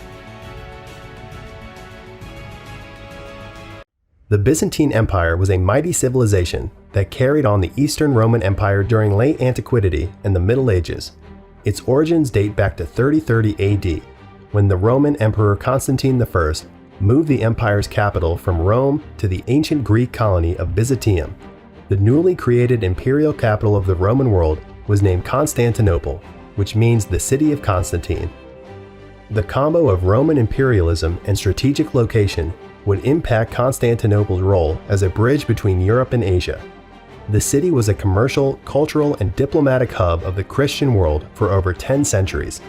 The Byzantine Empire was a mighty civilization that carried on the Eastern Roman Empire during late antiquity and the Middle Ages. Its origins date back to 3030 AD, when the Roman Emperor Constantine I moved the empire's capital from Rome to the ancient Greek colony of Byzantium. The newly created imperial capital of the Roman world was named Constantinople, which means the city of Constantine. The combo of Roman imperialism and strategic location would impact Constantinople's role as a bridge between Europe and Asia. The city was a commercial, cultural, and diplomatic hub of the Christian world for over 10 centuries.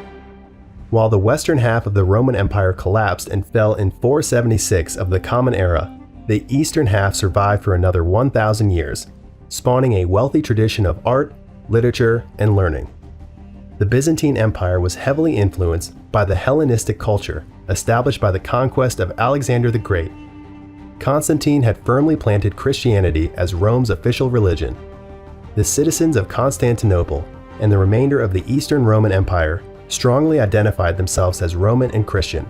While the western half of the Roman Empire collapsed and fell in 476 of the Common Era, the eastern half survived for another 1,000 years, spawning a wealthy tradition of art, literature, and learning. The Byzantine Empire was heavily influenced by the Hellenistic culture established by the conquest of Alexander the Great. Constantine had firmly planted Christianity as Rome's official religion. The citizens of Constantinople and the remainder of the Eastern Roman Empire strongly identified themselves as Roman and Christian,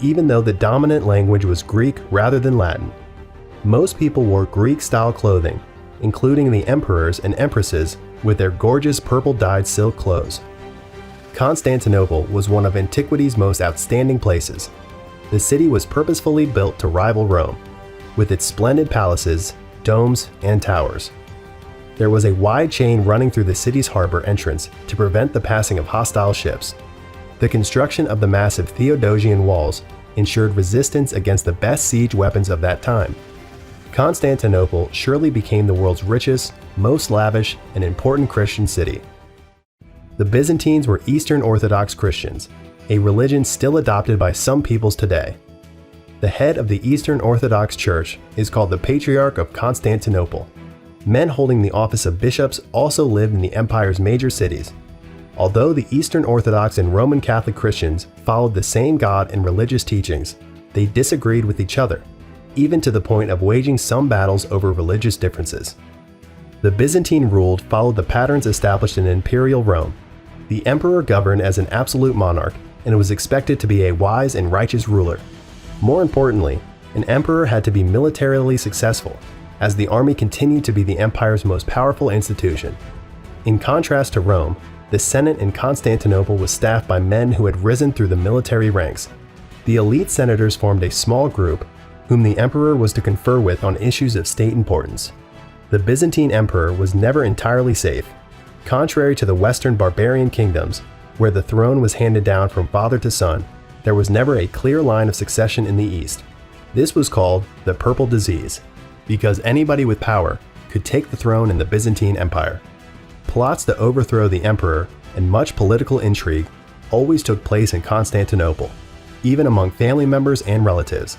even though the dominant language was Greek rather than Latin. Most people wore Greek-style clothing, including the emperors and empresses with their gorgeous purple-dyed silk clothes. Constantinople was one of antiquity's most outstanding places. The city was purposefully built to rival Rome, with its splendid palaces, domes, and towers. There was a wide chain running through the city's harbor entrance to prevent the passing of hostile ships. The construction of the massive Theodosian walls ensured resistance against the best siege weapons of that time. Constantinople surely became the world's richest, most lavish, and important Christian city. The Byzantines were Eastern Orthodox Christians, a religion still adopted by some peoples today. The head of the Eastern Orthodox Church is called the Patriarch of Constantinople. Men holding the office of bishops also lived in the empire's major cities. Although the Eastern Orthodox and Roman Catholic Christians followed the same God and religious teachings, they disagreed with each other, even to the point of waging some battles over religious differences. The Byzantine ruled followed the patterns established in imperial Rome. The emperor governed as an absolute monarch and was expected to be a wise and righteous ruler. More importantly, an emperor had to be militarily successful, as the army continued to be the empire's most powerful institution. In contrast to Rome, the Senate in Constantinople was staffed by men who had risen through the military ranks. The elite senators formed a small group, whom the emperor was to confer with on issues of state importance. The Byzantine emperor was never entirely safe. Contrary to the Western barbarian kingdoms, where the throne was handed down from father to son, there was never a clear line of succession in the East. This was called the Purple Disease, because anybody with power could take the throne in the Byzantine Empire. Plots to overthrow the emperor and much political intrigue always took place in Constantinople, even among family members and relatives.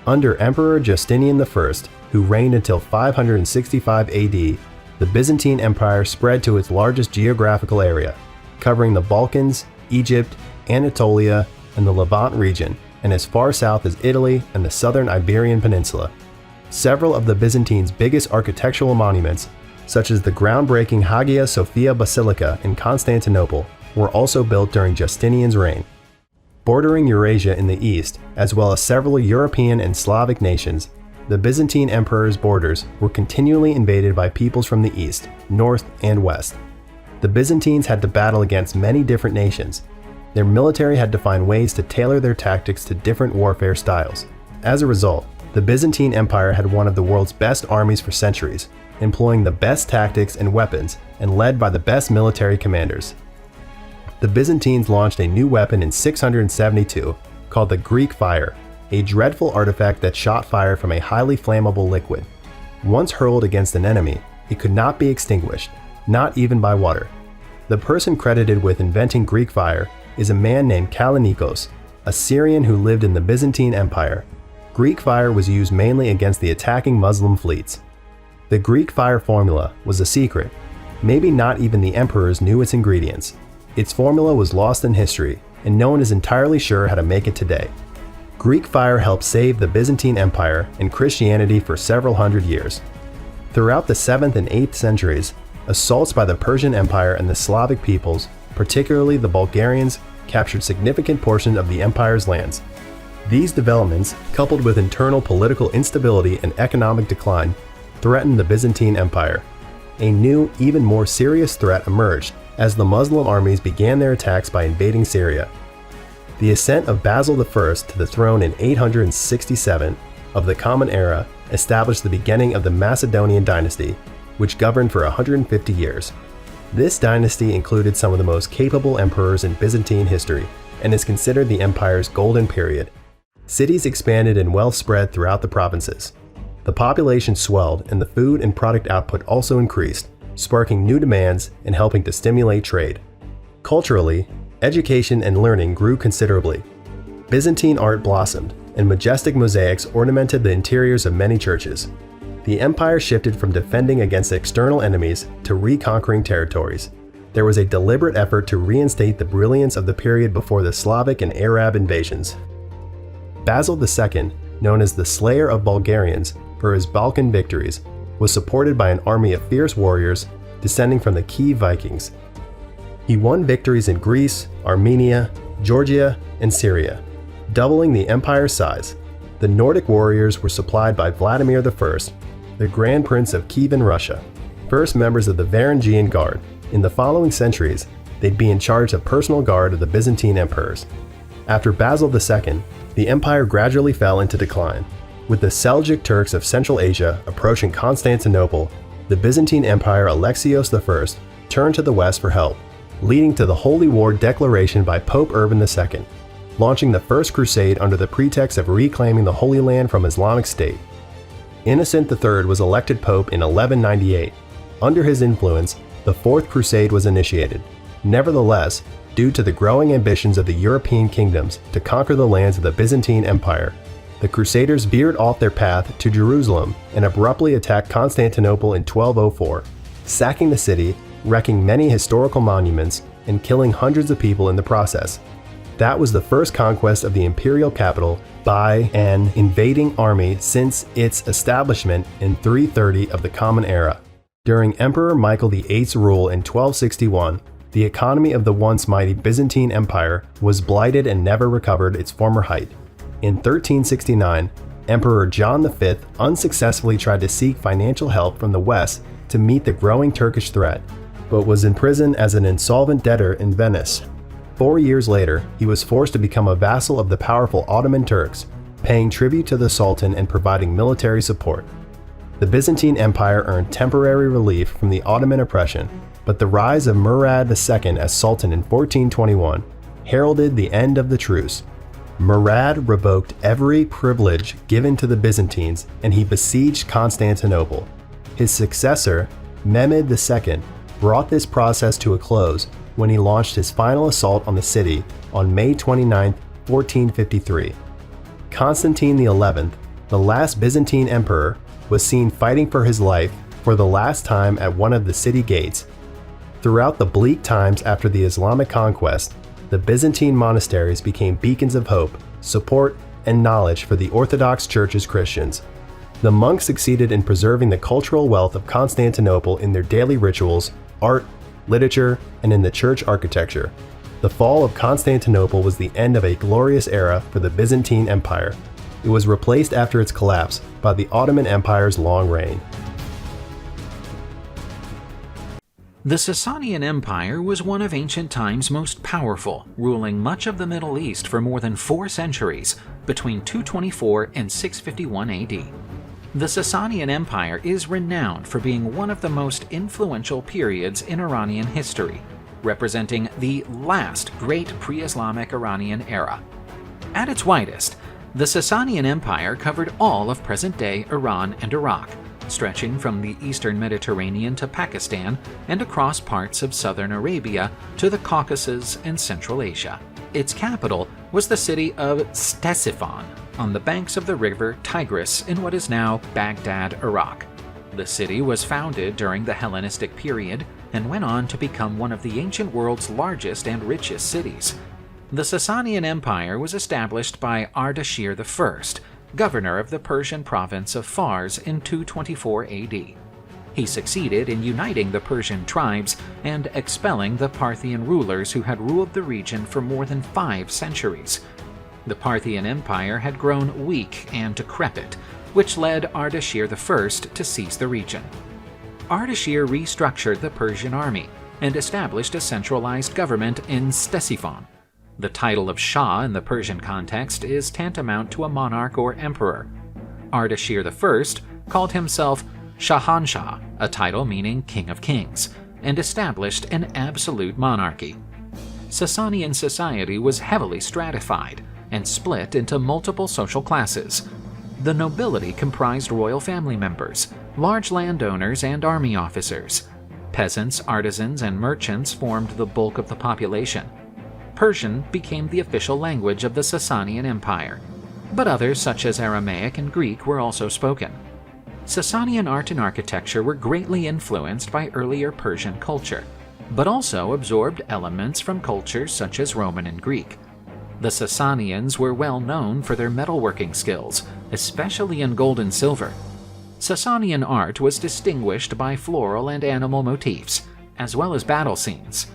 Under Emperor Justinian I, who reigned until 565 AD, the Byzantine Empire spread to its largest geographical area, covering the Balkans, Egypt, Anatolia, and the Levant region, and as far south as Italy and the southern Iberian Peninsula. Several of the Byzantines' biggest architectural monuments, such as the groundbreaking Hagia Sophia Basilica in Constantinople, were also built during Justinian's reign. Bordering Eurasia in the east, as well as several European and Slavic nations, the Byzantine emperor's borders were continually invaded by peoples from the east, north, and west. The Byzantines had to battle against many different nations. Their military had to find ways to tailor their tactics to different warfare styles. As a result, the Byzantine Empire had one of the world's best armies for centuries, employing the best tactics and weapons and led by the best military commanders. The Byzantines launched a new weapon in 672 called the Greek fire, a dreadful artifact that shot fire from a highly flammable liquid. Once hurled against an enemy, it could not be extinguished, not even by water. The person credited with inventing Greek fire is a man named Kallinikos, a Syrian who lived in the Byzantine Empire. Greek fire was used mainly against the attacking Muslim fleets. The Greek fire formula was a secret. Maybe not even the emperors knew its ingredients. Its formula was lost in history, and no one is entirely sure how to make it today. Greek fire helped save the Byzantine Empire and Christianity for several hundred years. Throughout the 7th and 8th centuries, assaults by the Persian Empire and the Slavic peoples, particularly the Bulgarians, captured significant portions of the empire's lands. These developments, coupled with internal political instability and economic decline, threatened the Byzantine Empire. A new, even more serious threat emerged as the Muslim armies began their attacks by invading Syria. The ascent of Basil I to the throne in 867 of the Common Era established the beginning of the Macedonian dynasty, which governed for 150 years. This dynasty included some of the most capable emperors in Byzantine history and is considered the empire's golden period. Cities expanded and wealth spread throughout the provinces. The population swelled and the food and product output also increased, sparking new demands and helping to stimulate trade. Culturally, education and learning grew considerably. Byzantine art blossomed, and majestic mosaics ornamented the interiors of many churches. The empire shifted from defending against external enemies to reconquering territories. There was a deliberate effort to reinstate the brilliance of the period before the Slavic and Arab invasions. Basil II, known as the Slayer of Bulgarians for his Balkan victories, was supported by an army of fierce warriors descending from the Kiev Vikings. He won victories in Greece, Armenia, Georgia, and Syria, doubling the empire's size. The Nordic warriors were supplied by Vladimir I, the Grand Prince of Kievan Russia, first members of the Varangian Guard. In the following centuries, they'd be in charge of personal guard of the Byzantine emperors. After Basil II, the empire gradually fell into decline. With the Seljuk Turks of Central Asia approaching Constantinople, the Byzantine Empire Alexios I turned to the west for help, leading to the Holy War declaration by Pope Urban II, launching the First Crusade under the pretext of reclaiming the Holy Land from Islamic State. Innocent III was elected Pope in 1198. Under his influence, the Fourth Crusade was initiated. Nevertheless, due to the growing ambitions of the European kingdoms to conquer the lands of the Byzantine Empire, the Crusaders veered off their path to Jerusalem and abruptly attacked Constantinople in 1204, sacking the city, wrecking many historical monuments, and killing hundreds of people in the process. That was the first conquest of the imperial capital by an invading army since its establishment in 330 of the Common Era. During Emperor Michael VIII's rule in 1261, the economy of the once mighty Byzantine Empire was blighted and never recovered its former height. In 1369, Emperor John V unsuccessfully tried to seek financial help from the West to meet the growing Turkish threat, but was imprisoned as an insolvent debtor in Venice. 4 years later, he was forced to become a vassal of the powerful Ottoman Turks, paying tribute to the Sultan and providing military support. The Byzantine Empire earned temporary relief from the Ottoman oppression, but the rise of Murad II as Sultan in 1421 heralded the end of the truce. Murad revoked every privilege given to the Byzantines and he besieged Constantinople. His successor, Mehmed II, brought this process to a close when he launched his final assault on the city on May 29, 1453. Constantine XI, the last Byzantine emperor, was seen fighting for his life for the last time at one of the city gates. Throughout the bleak times after the Islamic conquest, the Byzantine monasteries became beacons of hope, support, and knowledge for the Orthodox Church's Christians. The monks succeeded in preserving the cultural wealth of Constantinople in their daily rituals, art, literature, and in the church architecture. The fall of Constantinople was the end of a glorious era for the Byzantine Empire. It was replaced after its collapse by the Ottoman Empire's long reign. The Sasanian Empire was one of ancient times' most powerful, ruling much of the Middle East for more than 4 centuries, between 224 and 651 AD. The Sasanian Empire is renowned for being one of the most influential periods in Iranian history, representing the last great pre-Islamic Iranian era. At its widest, the Sasanian Empire covered all of present-day Iran and Iraq, stretching from the eastern Mediterranean to Pakistan and across parts of southern Arabia to the Caucasus and Central Asia. Its capital was the city of Ctesiphon, on the banks of the river Tigris in what is now Baghdad, Iraq. The city was founded during the Hellenistic period and went on to become one of the ancient world's largest and richest cities. The Sasanian Empire was established by Ardashir I, governor of the Persian province of Fars in 224 AD. He succeeded in uniting the Persian tribes and expelling the Parthian rulers who had ruled the region for more than 5 centuries. The Parthian Empire had grown weak and decrepit, which led Ardashir I to seize the region. Ardashir restructured the Persian army and established a centralized government in Ctesiphon. The title of Shah in the Persian context is tantamount to a monarch or emperor. Ardashir I called himself Shahanshah, a title meaning King of Kings, and established an absolute monarchy. Sasanian society was heavily stratified and split into multiple social classes. The nobility comprised royal family members, large landowners, and army officers. Peasants, artisans, and merchants formed the bulk of the population. Persian became the official language of the Sasanian Empire, but others such as Aramaic and Greek were also spoken. Sasanian art and architecture were greatly influenced by earlier Persian culture, but also absorbed elements from cultures such as Roman and Greek. The Sasanians were well known for their metalworking skills, especially in gold and silver. Sasanian art was distinguished by floral and animal motifs, as well as battle scenes.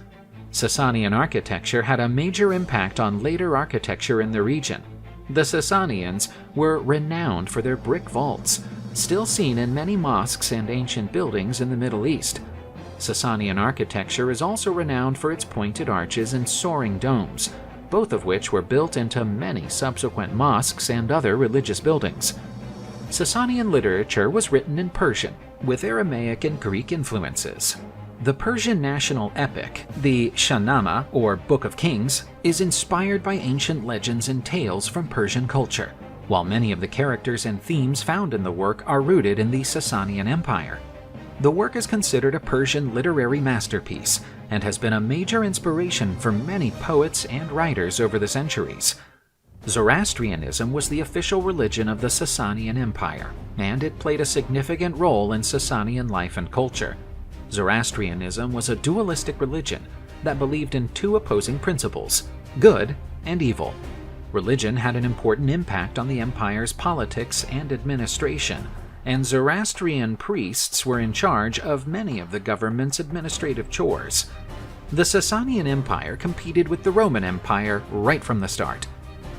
Sasanian architecture had a major impact on later architecture in the region. The Sasanians were renowned for their brick vaults, still seen in many mosques and ancient buildings in the Middle East. Sasanian architecture is also renowned for its pointed arches and soaring domes, both of which were built into many subsequent mosques and other religious buildings. Sasanian literature was written in Persian, with Aramaic and Greek influences. The Persian national epic, the Shahnameh, or Book of Kings, is inspired by ancient legends and tales from Persian culture, while many of the characters and themes found in the work are rooted in the Sasanian Empire. The work is considered a Persian literary masterpiece and has been a major inspiration for many poets and writers over the centuries. Zoroastrianism was the official religion of the Sasanian Empire, and it played a significant role in Sasanian life and culture. Zoroastrianism was a dualistic religion that believed in 2 opposing principles, good and evil. Religion had an important impact on the empire's politics and administration, and Zoroastrian priests were in charge of many of the government's administrative chores. The Sasanian Empire competed with the Roman Empire right from the start.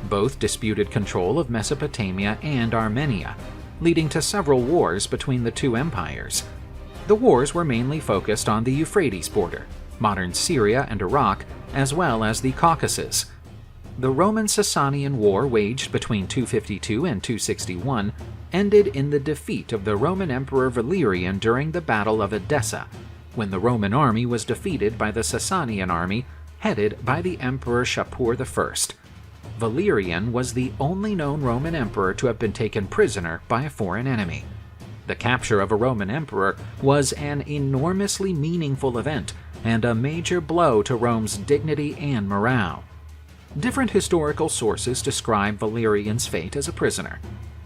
Both disputed control of Mesopotamia and Armenia, leading to several wars between the 2 empires. The wars were mainly focused on the Euphrates border, modern Syria and Iraq, as well as the Caucasus. The Roman-Sasanian War, waged between 252 and 261, ended in the defeat of the Roman Emperor Valerian during the Battle of Edessa, when the Roman army was defeated by the Sasanian army, headed by the Emperor Shapur I. Valerian was the only known Roman emperor to have been taken prisoner by a foreign enemy. The capture of a Roman emperor was an enormously meaningful event and a major blow to Rome's dignity and morale. Different historical sources describe Valerian's fate as a prisoner.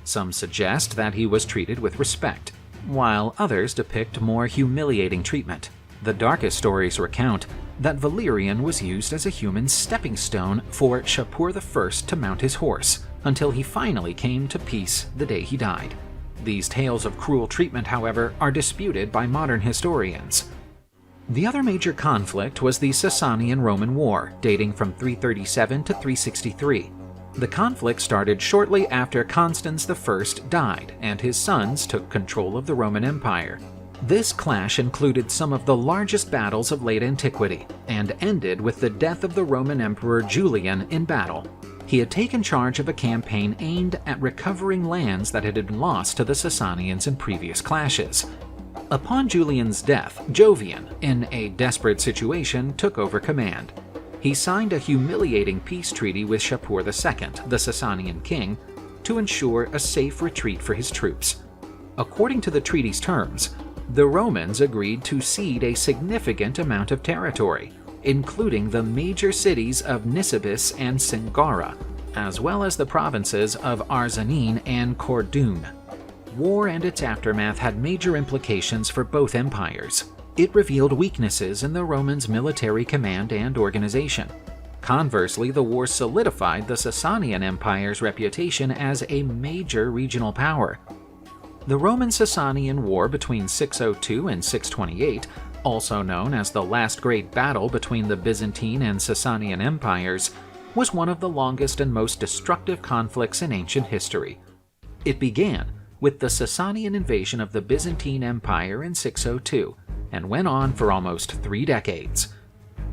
Some suggest that he was treated with respect, while others depict more humiliating treatment. The darkest stories recount that Valerian was used as a human stepping stone for Shapur I to mount his horse, until he finally came to peace the day he died. These tales of cruel treatment, however, are disputed by modern historians. The other major conflict was the Sasanian-Roman War, dating from 337 to 363. The conflict started shortly after Constans I died and his sons took control of the Roman Empire. This clash included some of the largest battles of late antiquity and ended with the death of the Roman Emperor Julian in battle. He had taken charge of a campaign aimed at recovering lands that had been lost to the Sasanians in previous clashes. Upon Julian's death, Jovian, in a desperate situation, took over command. He signed a humiliating peace treaty with Shapur II, the Sasanian king, to ensure a safe retreat for his troops. According to the treaty's terms, the Romans agreed to cede a significant amount of territory, including the major cities of Nisibis and Singara, as well as the provinces of Arzanene and Kordun. War and its aftermath had major implications for both empires. It revealed weaknesses in the Romans' military command and organization. Conversely, the war solidified the Sasanian Empire's reputation as a major regional power. The Roman-Sasanian War between 602 and 628, also known as the last great battle between the Byzantine and Sasanian empires, was one of the longest and most destructive conflicts in ancient history. It began with the Sasanian invasion of the Byzantine Empire in 602 and went on for almost 3 decades.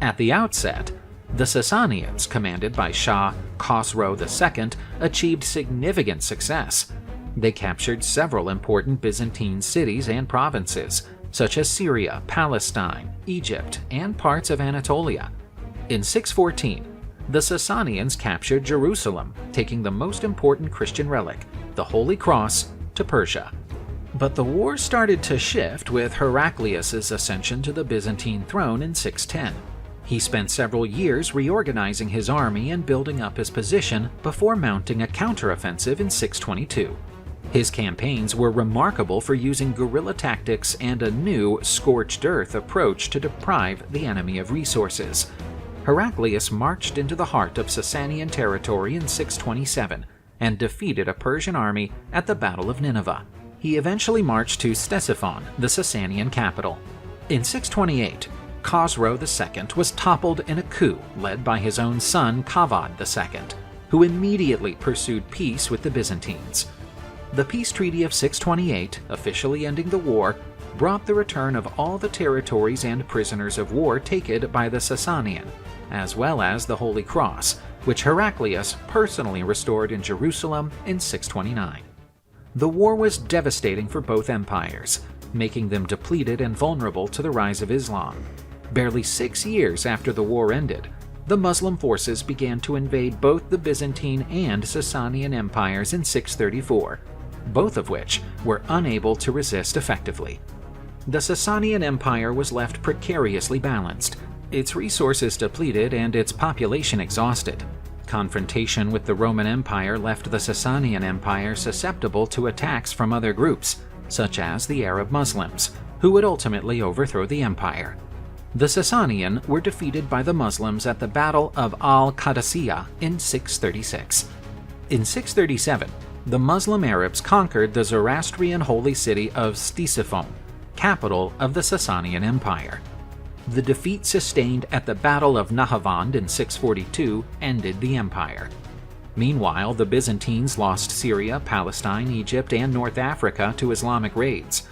At the outset, the Sasanians, commanded by Shah Khosrow II, achieved significant success. They captured several important Byzantine cities and provinces, such as Syria, Palestine, Egypt, and parts of Anatolia. In 614, the Sasanians captured Jerusalem, taking the most important Christian relic, the Holy Cross, to Persia. But the war started to shift with Heraclius' ascension to the Byzantine throne in 610. He spent several years reorganizing his army and building up his position before mounting a counteroffensive in 622. His campaigns were remarkable for using guerrilla tactics and a new scorched earth approach to deprive the enemy of resources. Heraclius marched into the heart of Sasanian territory in 627 and defeated a Persian army at the Battle of Nineveh. He eventually marched to Ctesiphon, the Sasanian capital. In 628, Khosrow II was toppled in a coup led by his own son Kavad II, who immediately pursued peace with the Byzantines. The peace treaty of 628, officially ending the war, brought the return of all the territories and prisoners of war taken by the Sasanian, as well as the Holy Cross, which Heraclius personally restored in Jerusalem in 629. The war was devastating for both empires, making them depleted and vulnerable to the rise of Islam. Barely 6 years after the war ended, the Muslim forces began to invade both the Byzantine and Sasanian empires in 634, both of which were unable to resist effectively. The Sasanian Empire was left precariously balanced, its resources depleted and its population exhausted. Confrontation with the Roman Empire left the Sasanian Empire susceptible to attacks from other groups, such as the Arab Muslims, who would ultimately overthrow the empire. The Sasanian were defeated by the Muslims at the Battle of Al-Qadisiyah in 636. In 637, the Muslim Arabs conquered the Zoroastrian holy city of Ctesiphon, capital of the Sasanian Empire. The defeat sustained at the Battle of Nahavand in 642 ended the empire. Meanwhile, the Byzantines lost Syria, Palestine, Egypt, and North Africa to Islamic raids.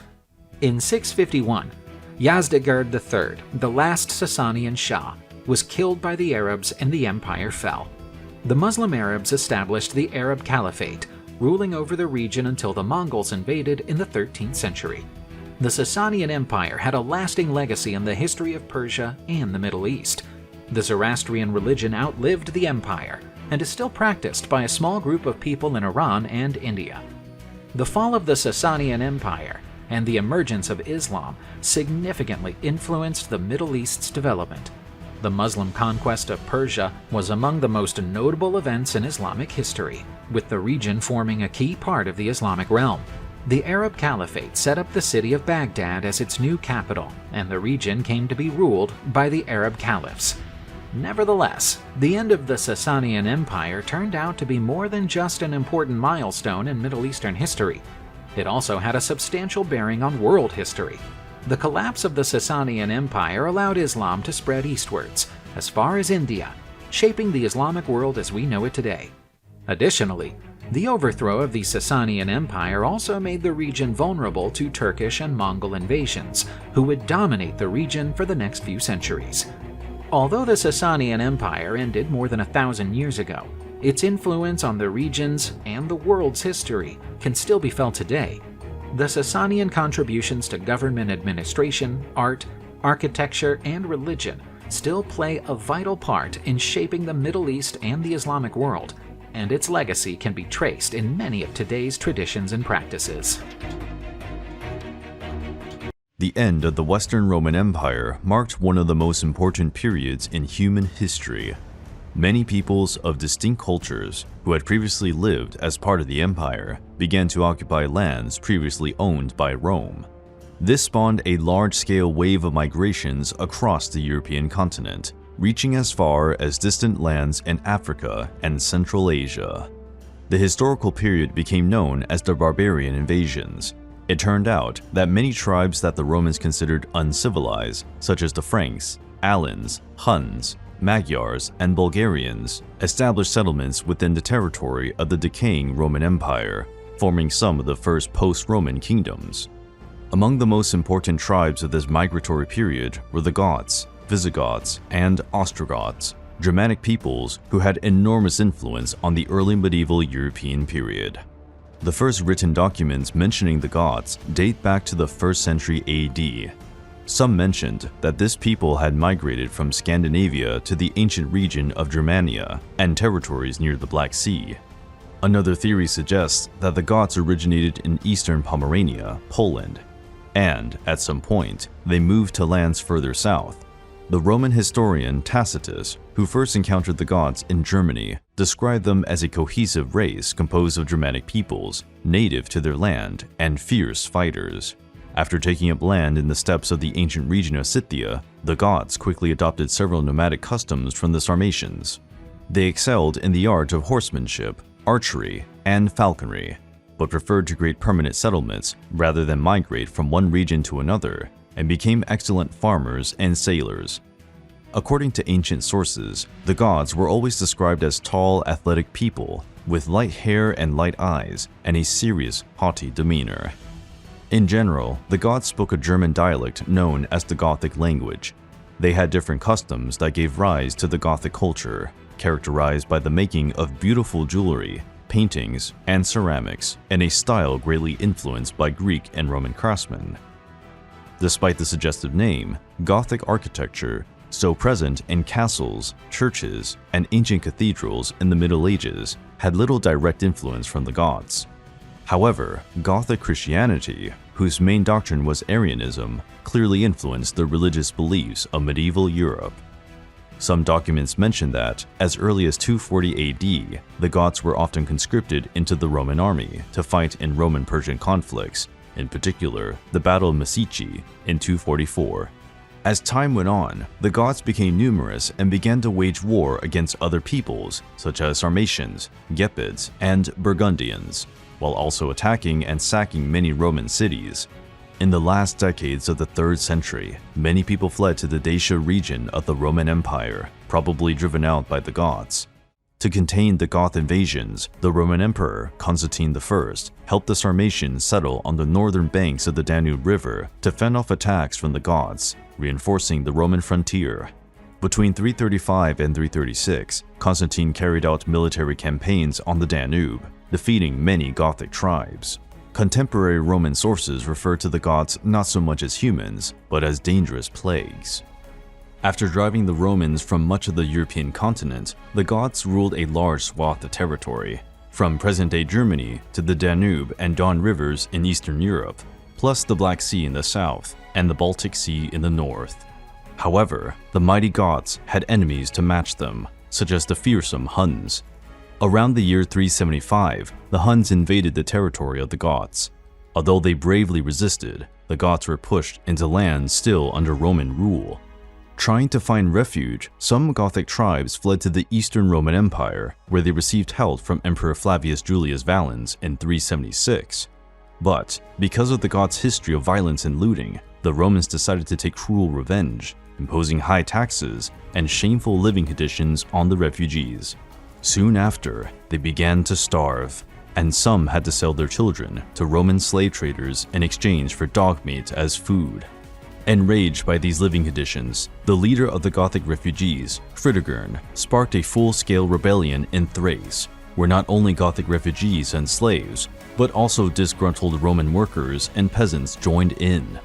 In 651, Yazdegerd III, the last Sasanian Shah, was killed by the Arabs and the empire fell. The Muslim Arabs established the Arab Caliphate, ruling over the region until the Mongols invaded in the 13th century. The Sasanian Empire had a lasting legacy in the history of Persia and the Middle East. The Zoroastrian religion outlived the empire and is still practiced by a small group of people in Iran and India. The fall of the Sasanian Empire and the emergence of Islam significantly influenced the Middle East's development. The Muslim conquest of Persia was among the most notable events in Islamic history, with the region forming a key part of the Islamic realm. The Arab Caliphate set up the city of Baghdad as its new capital, and the region came to be ruled by the Arab caliphs. Nevertheless, the end of the Sasanian Empire turned out to be more than just an important milestone in Middle Eastern history. It also had a substantial bearing on world history. The collapse of the Sasanian Empire allowed Islam to spread eastwards, as far as India, shaping the Islamic world as we know it today. Additionally, the overthrow of the Sasanian Empire also made the region vulnerable to Turkish and Mongol invasions, who would dominate the region for the next few centuries. Although the Sasanian Empire ended more than 1,000 years ago, its influence on the region's and the world's history can still be felt today. The Sasanian contributions to government administration, art, architecture, and religion still play a vital part in shaping the Middle East and the Islamic world, and its legacy can be traced in many of today's traditions and practices. The end of the Western Roman Empire marked one of the most important periods in human history. Many peoples of distinct cultures who had previously lived as part of the empire began to occupy lands previously owned by Rome. This spawned a large-scale wave of migrations across the European continent, reaching as far as distant lands in Africa and Central Asia. The historical period became known as the Barbarian Invasions, It turned out that many tribes that the Romans considered uncivilized, such as the Franks, Alans, Huns, Magyars, and Bulgarians, established settlements within the territory of the decaying Roman Empire, forming some of the first post-Roman kingdoms. Among the most important tribes of this migratory period were the Goths, Visigoths, and Ostrogoths, Germanic peoples who had enormous influence on the early medieval European period. The first written documents mentioning the Goths date back to the 1st century AD. Some mentioned that this people had migrated from Scandinavia to the ancient region of Germania and territories near the Black Sea. Another theory suggests that the Goths originated in eastern Pomerania, Poland, and at some point they moved to lands further south. The Roman historian Tacitus, who first encountered the Goths in Germany, described them as a cohesive race composed of Germanic peoples, native to their land, and fierce fighters. After taking up land in the steppes of the ancient region of Scythia, the Goths quickly adopted several nomadic customs from the Sarmatians. They excelled in the art of horsemanship, archery, and falconry, but preferred to create permanent settlements rather than migrate from one region to another, and became excellent farmers and sailors. According to ancient sources, the Goths were always described as tall, athletic people with light hair and light eyes and a serious, haughty demeanor. In general, the Goths spoke a German dialect known as the Gothic language. They had different customs that gave rise to the Gothic culture, characterized by the making of beautiful jewelry, paintings, and ceramics in a style greatly influenced by Greek and Roman craftsmen. Despite the suggestive name, Gothic architecture, so present in castles, churches, and ancient cathedrals in the Middle Ages, had little direct influence from the Goths. However, Gothic Christianity, whose main doctrine was Arianism, clearly influenced the religious beliefs of medieval Europe. Some documents mention that, as early as 240 AD, the Goths were often conscripted into the Roman army to fight in Roman-Persian conflicts, in particular the Battle of Mysici in 244. As time went on, the Goths became numerous and began to wage war against other peoples, such as Sarmatians, Gepids, and Burgundians, while also attacking and sacking many Roman cities. In the last decades of the 3rd century, many people fled to the Dacia region of the Roman Empire, probably driven out by the Goths. To contain the Goth invasions, the Roman Emperor Constantine I helped the Sarmatians settle on the northern banks of the Danube River to fend off attacks from the Goths, reinforcing the Roman frontier. Between 335 and 336, Constantine carried out military campaigns on the Danube, defeating many Gothic tribes. Contemporary Roman sources refer to the Goths not so much as humans, but as dangerous plagues. After driving the Romans from much of the European continent, the Goths ruled a large swath of territory, from present-day Germany to the Danube and Don rivers in Eastern Europe, plus the Black Sea in the south and the Baltic Sea in the north. However, the mighty Goths had enemies to match them, such as the fearsome Huns. Around the year 375, the Huns invaded the territory of the Goths. Although they bravely resisted, the Goths were pushed into lands still under Roman rule. Trying to find refuge, some Gothic tribes fled to the Eastern Roman Empire, where they received help from Emperor Flavius Julius Valens in 376. But, because of the Goths' history of violence and looting, the Romans decided to take cruel revenge, imposing high taxes and shameful living conditions on the refugees. Soon after, they began to starve, and some had to sell their children to Roman slave traders in exchange for dog meat as food. Enraged by these living conditions, the leader of the Gothic refugees, Fritigern, sparked a full-scale rebellion in Thrace, where not only Gothic refugees and slaves, but also disgruntled Roman workers and peasants joined in.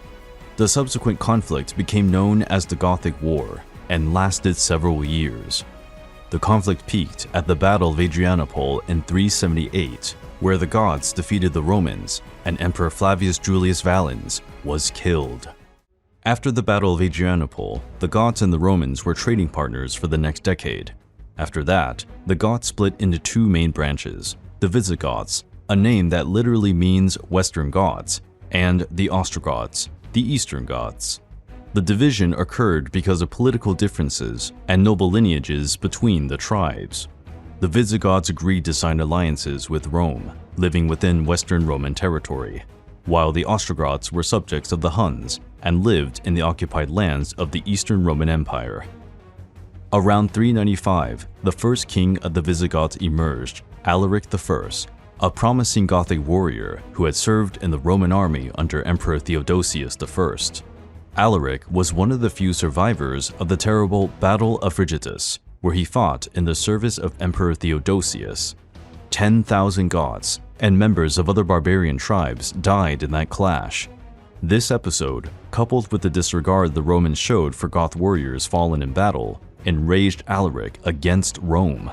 The subsequent conflict became known as the Gothic War and lasted several years. The conflict peaked at the Battle of Adrianople in 378, where the Goths defeated the Romans and Emperor Flavius Julius Valens was killed. After the Battle of Adrianople, the Goths and the Romans were trading partners for the next decade. After that, the Goths split into two main branches, the Visigoths, a name that literally means Western Goths, and the Ostrogoths, the Eastern Goths. The division occurred because of political differences and noble lineages between the tribes. The Visigoths agreed to sign alliances with Rome, living within Western Roman territory. while the Ostrogoths were subjects of the Huns and lived in the occupied lands of the Eastern Roman Empire. Around 395, the first king of the Visigoths emerged, Alaric I, a promising Gothic warrior who had served in the Roman army under Emperor Theodosius I. Alaric was one of the few survivors of the terrible Battle of Frigidus, where he fought in the service of Emperor Theodosius. 10,000 Goths and members of other barbarian tribes died in that clash. This episode, coupled with the disregard the Romans showed for Goth warriors fallen in battle, enraged Alaric against Rome.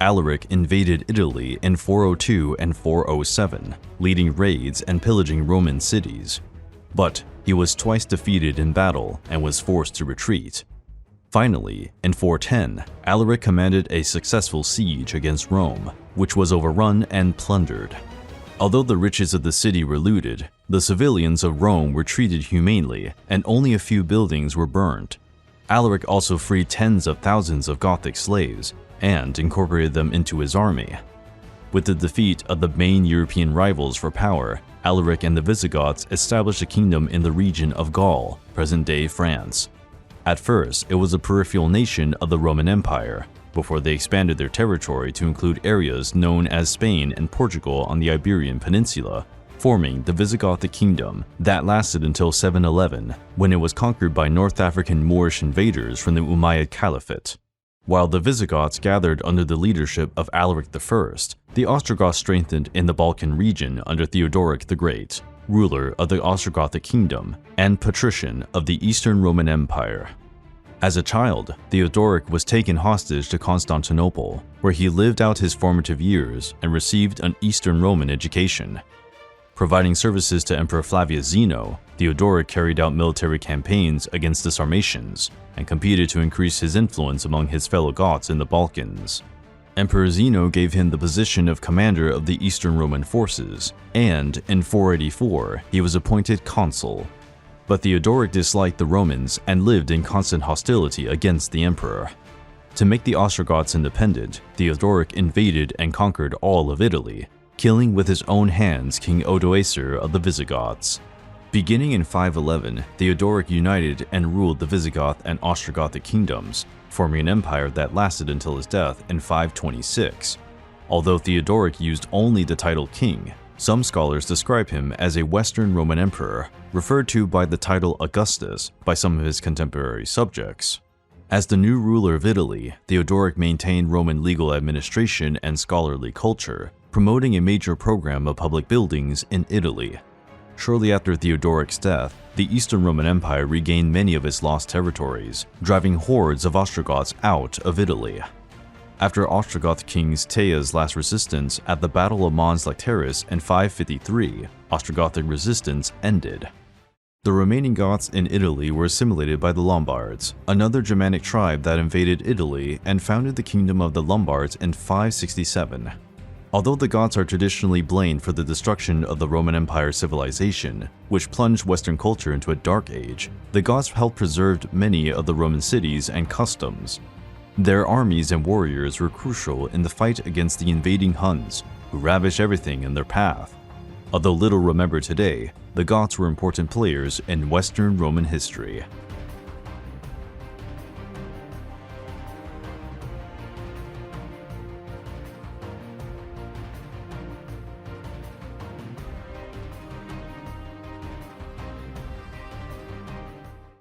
Alaric invaded Italy in 402 and 407, leading raids and pillaging Roman cities. But he was twice defeated in battle and was forced to retreat. Finally, in 410, Alaric commanded a successful siege against Rome, which was overrun and plundered. Although the riches of the city were looted, the civilians of Rome were treated humanely and only a few buildings were burned. Alaric also freed tens of thousands of Gothic slaves and incorporated them into his army. With the defeat of the main European rivals for power, Alaric and the Visigoths established a kingdom in the region of Gaul, present-day France. At first, it was a peripheral nation of the Roman Empire, before they expanded their territory to include areas known as Spain and Portugal on the Iberian Peninsula, forming the Visigothic kingdom that lasted until 711, when it was conquered by North African Moorish invaders from the Umayyad Caliphate. While the Visigoths gathered under the leadership of Alaric I, the Ostrogoths strengthened in the Balkan region under Theodoric the Great, ruler of the Ostrogothic kingdom and patrician of the Eastern Roman Empire. As a child, Theodoric was taken hostage to Constantinople, where he lived out his formative years and received an Eastern Roman education. Providing services to Emperor Flavius Zeno, Theodoric carried out military campaigns against the Sarmatians and competed to increase his influence among his fellow Goths in the Balkans. Emperor Zeno gave him the position of commander of the Eastern Roman forces, and in 484 he was appointed consul. But Theodoric disliked the Romans and lived in constant hostility against the emperor. To make the Ostrogoths independent, Theodoric invaded and conquered all of Italy, killing with his own hands King Odoacer of the Visigoths. Beginning in 511, Theodoric united and ruled the Visigoth and Ostrogothic kingdoms, forming an empire that lasted until his death in 526. Although Theodoric used only the title king, some scholars describe him as a Western Roman emperor, referred to by the title Augustus by some of his contemporary subjects. As the new ruler of Italy, Theodoric maintained Roman legal administration and scholarly culture, promoting a major program of public buildings in Italy. Shortly after Theodoric's death, the Eastern Roman Empire regained many of its lost territories, driving hordes of Ostrogoths out of Italy. After Ostrogoth king Tea's last resistance at the Battle of Mons Lecterus in 553, Ostrogothic resistance ended. The remaining Goths in Italy were assimilated by the Lombards, another Germanic tribe that invaded Italy and founded the Kingdom of the Lombards in 567. Although the Goths are traditionally blamed for the destruction of the Roman Empire civilization, which plunged Western culture into a dark age, the Goths helped preserve many of the Roman cities and customs. Their armies and warriors were crucial in the fight against the invading Huns, who ravished everything in their path. Although little remembered today, the Goths were important players in Western Roman history.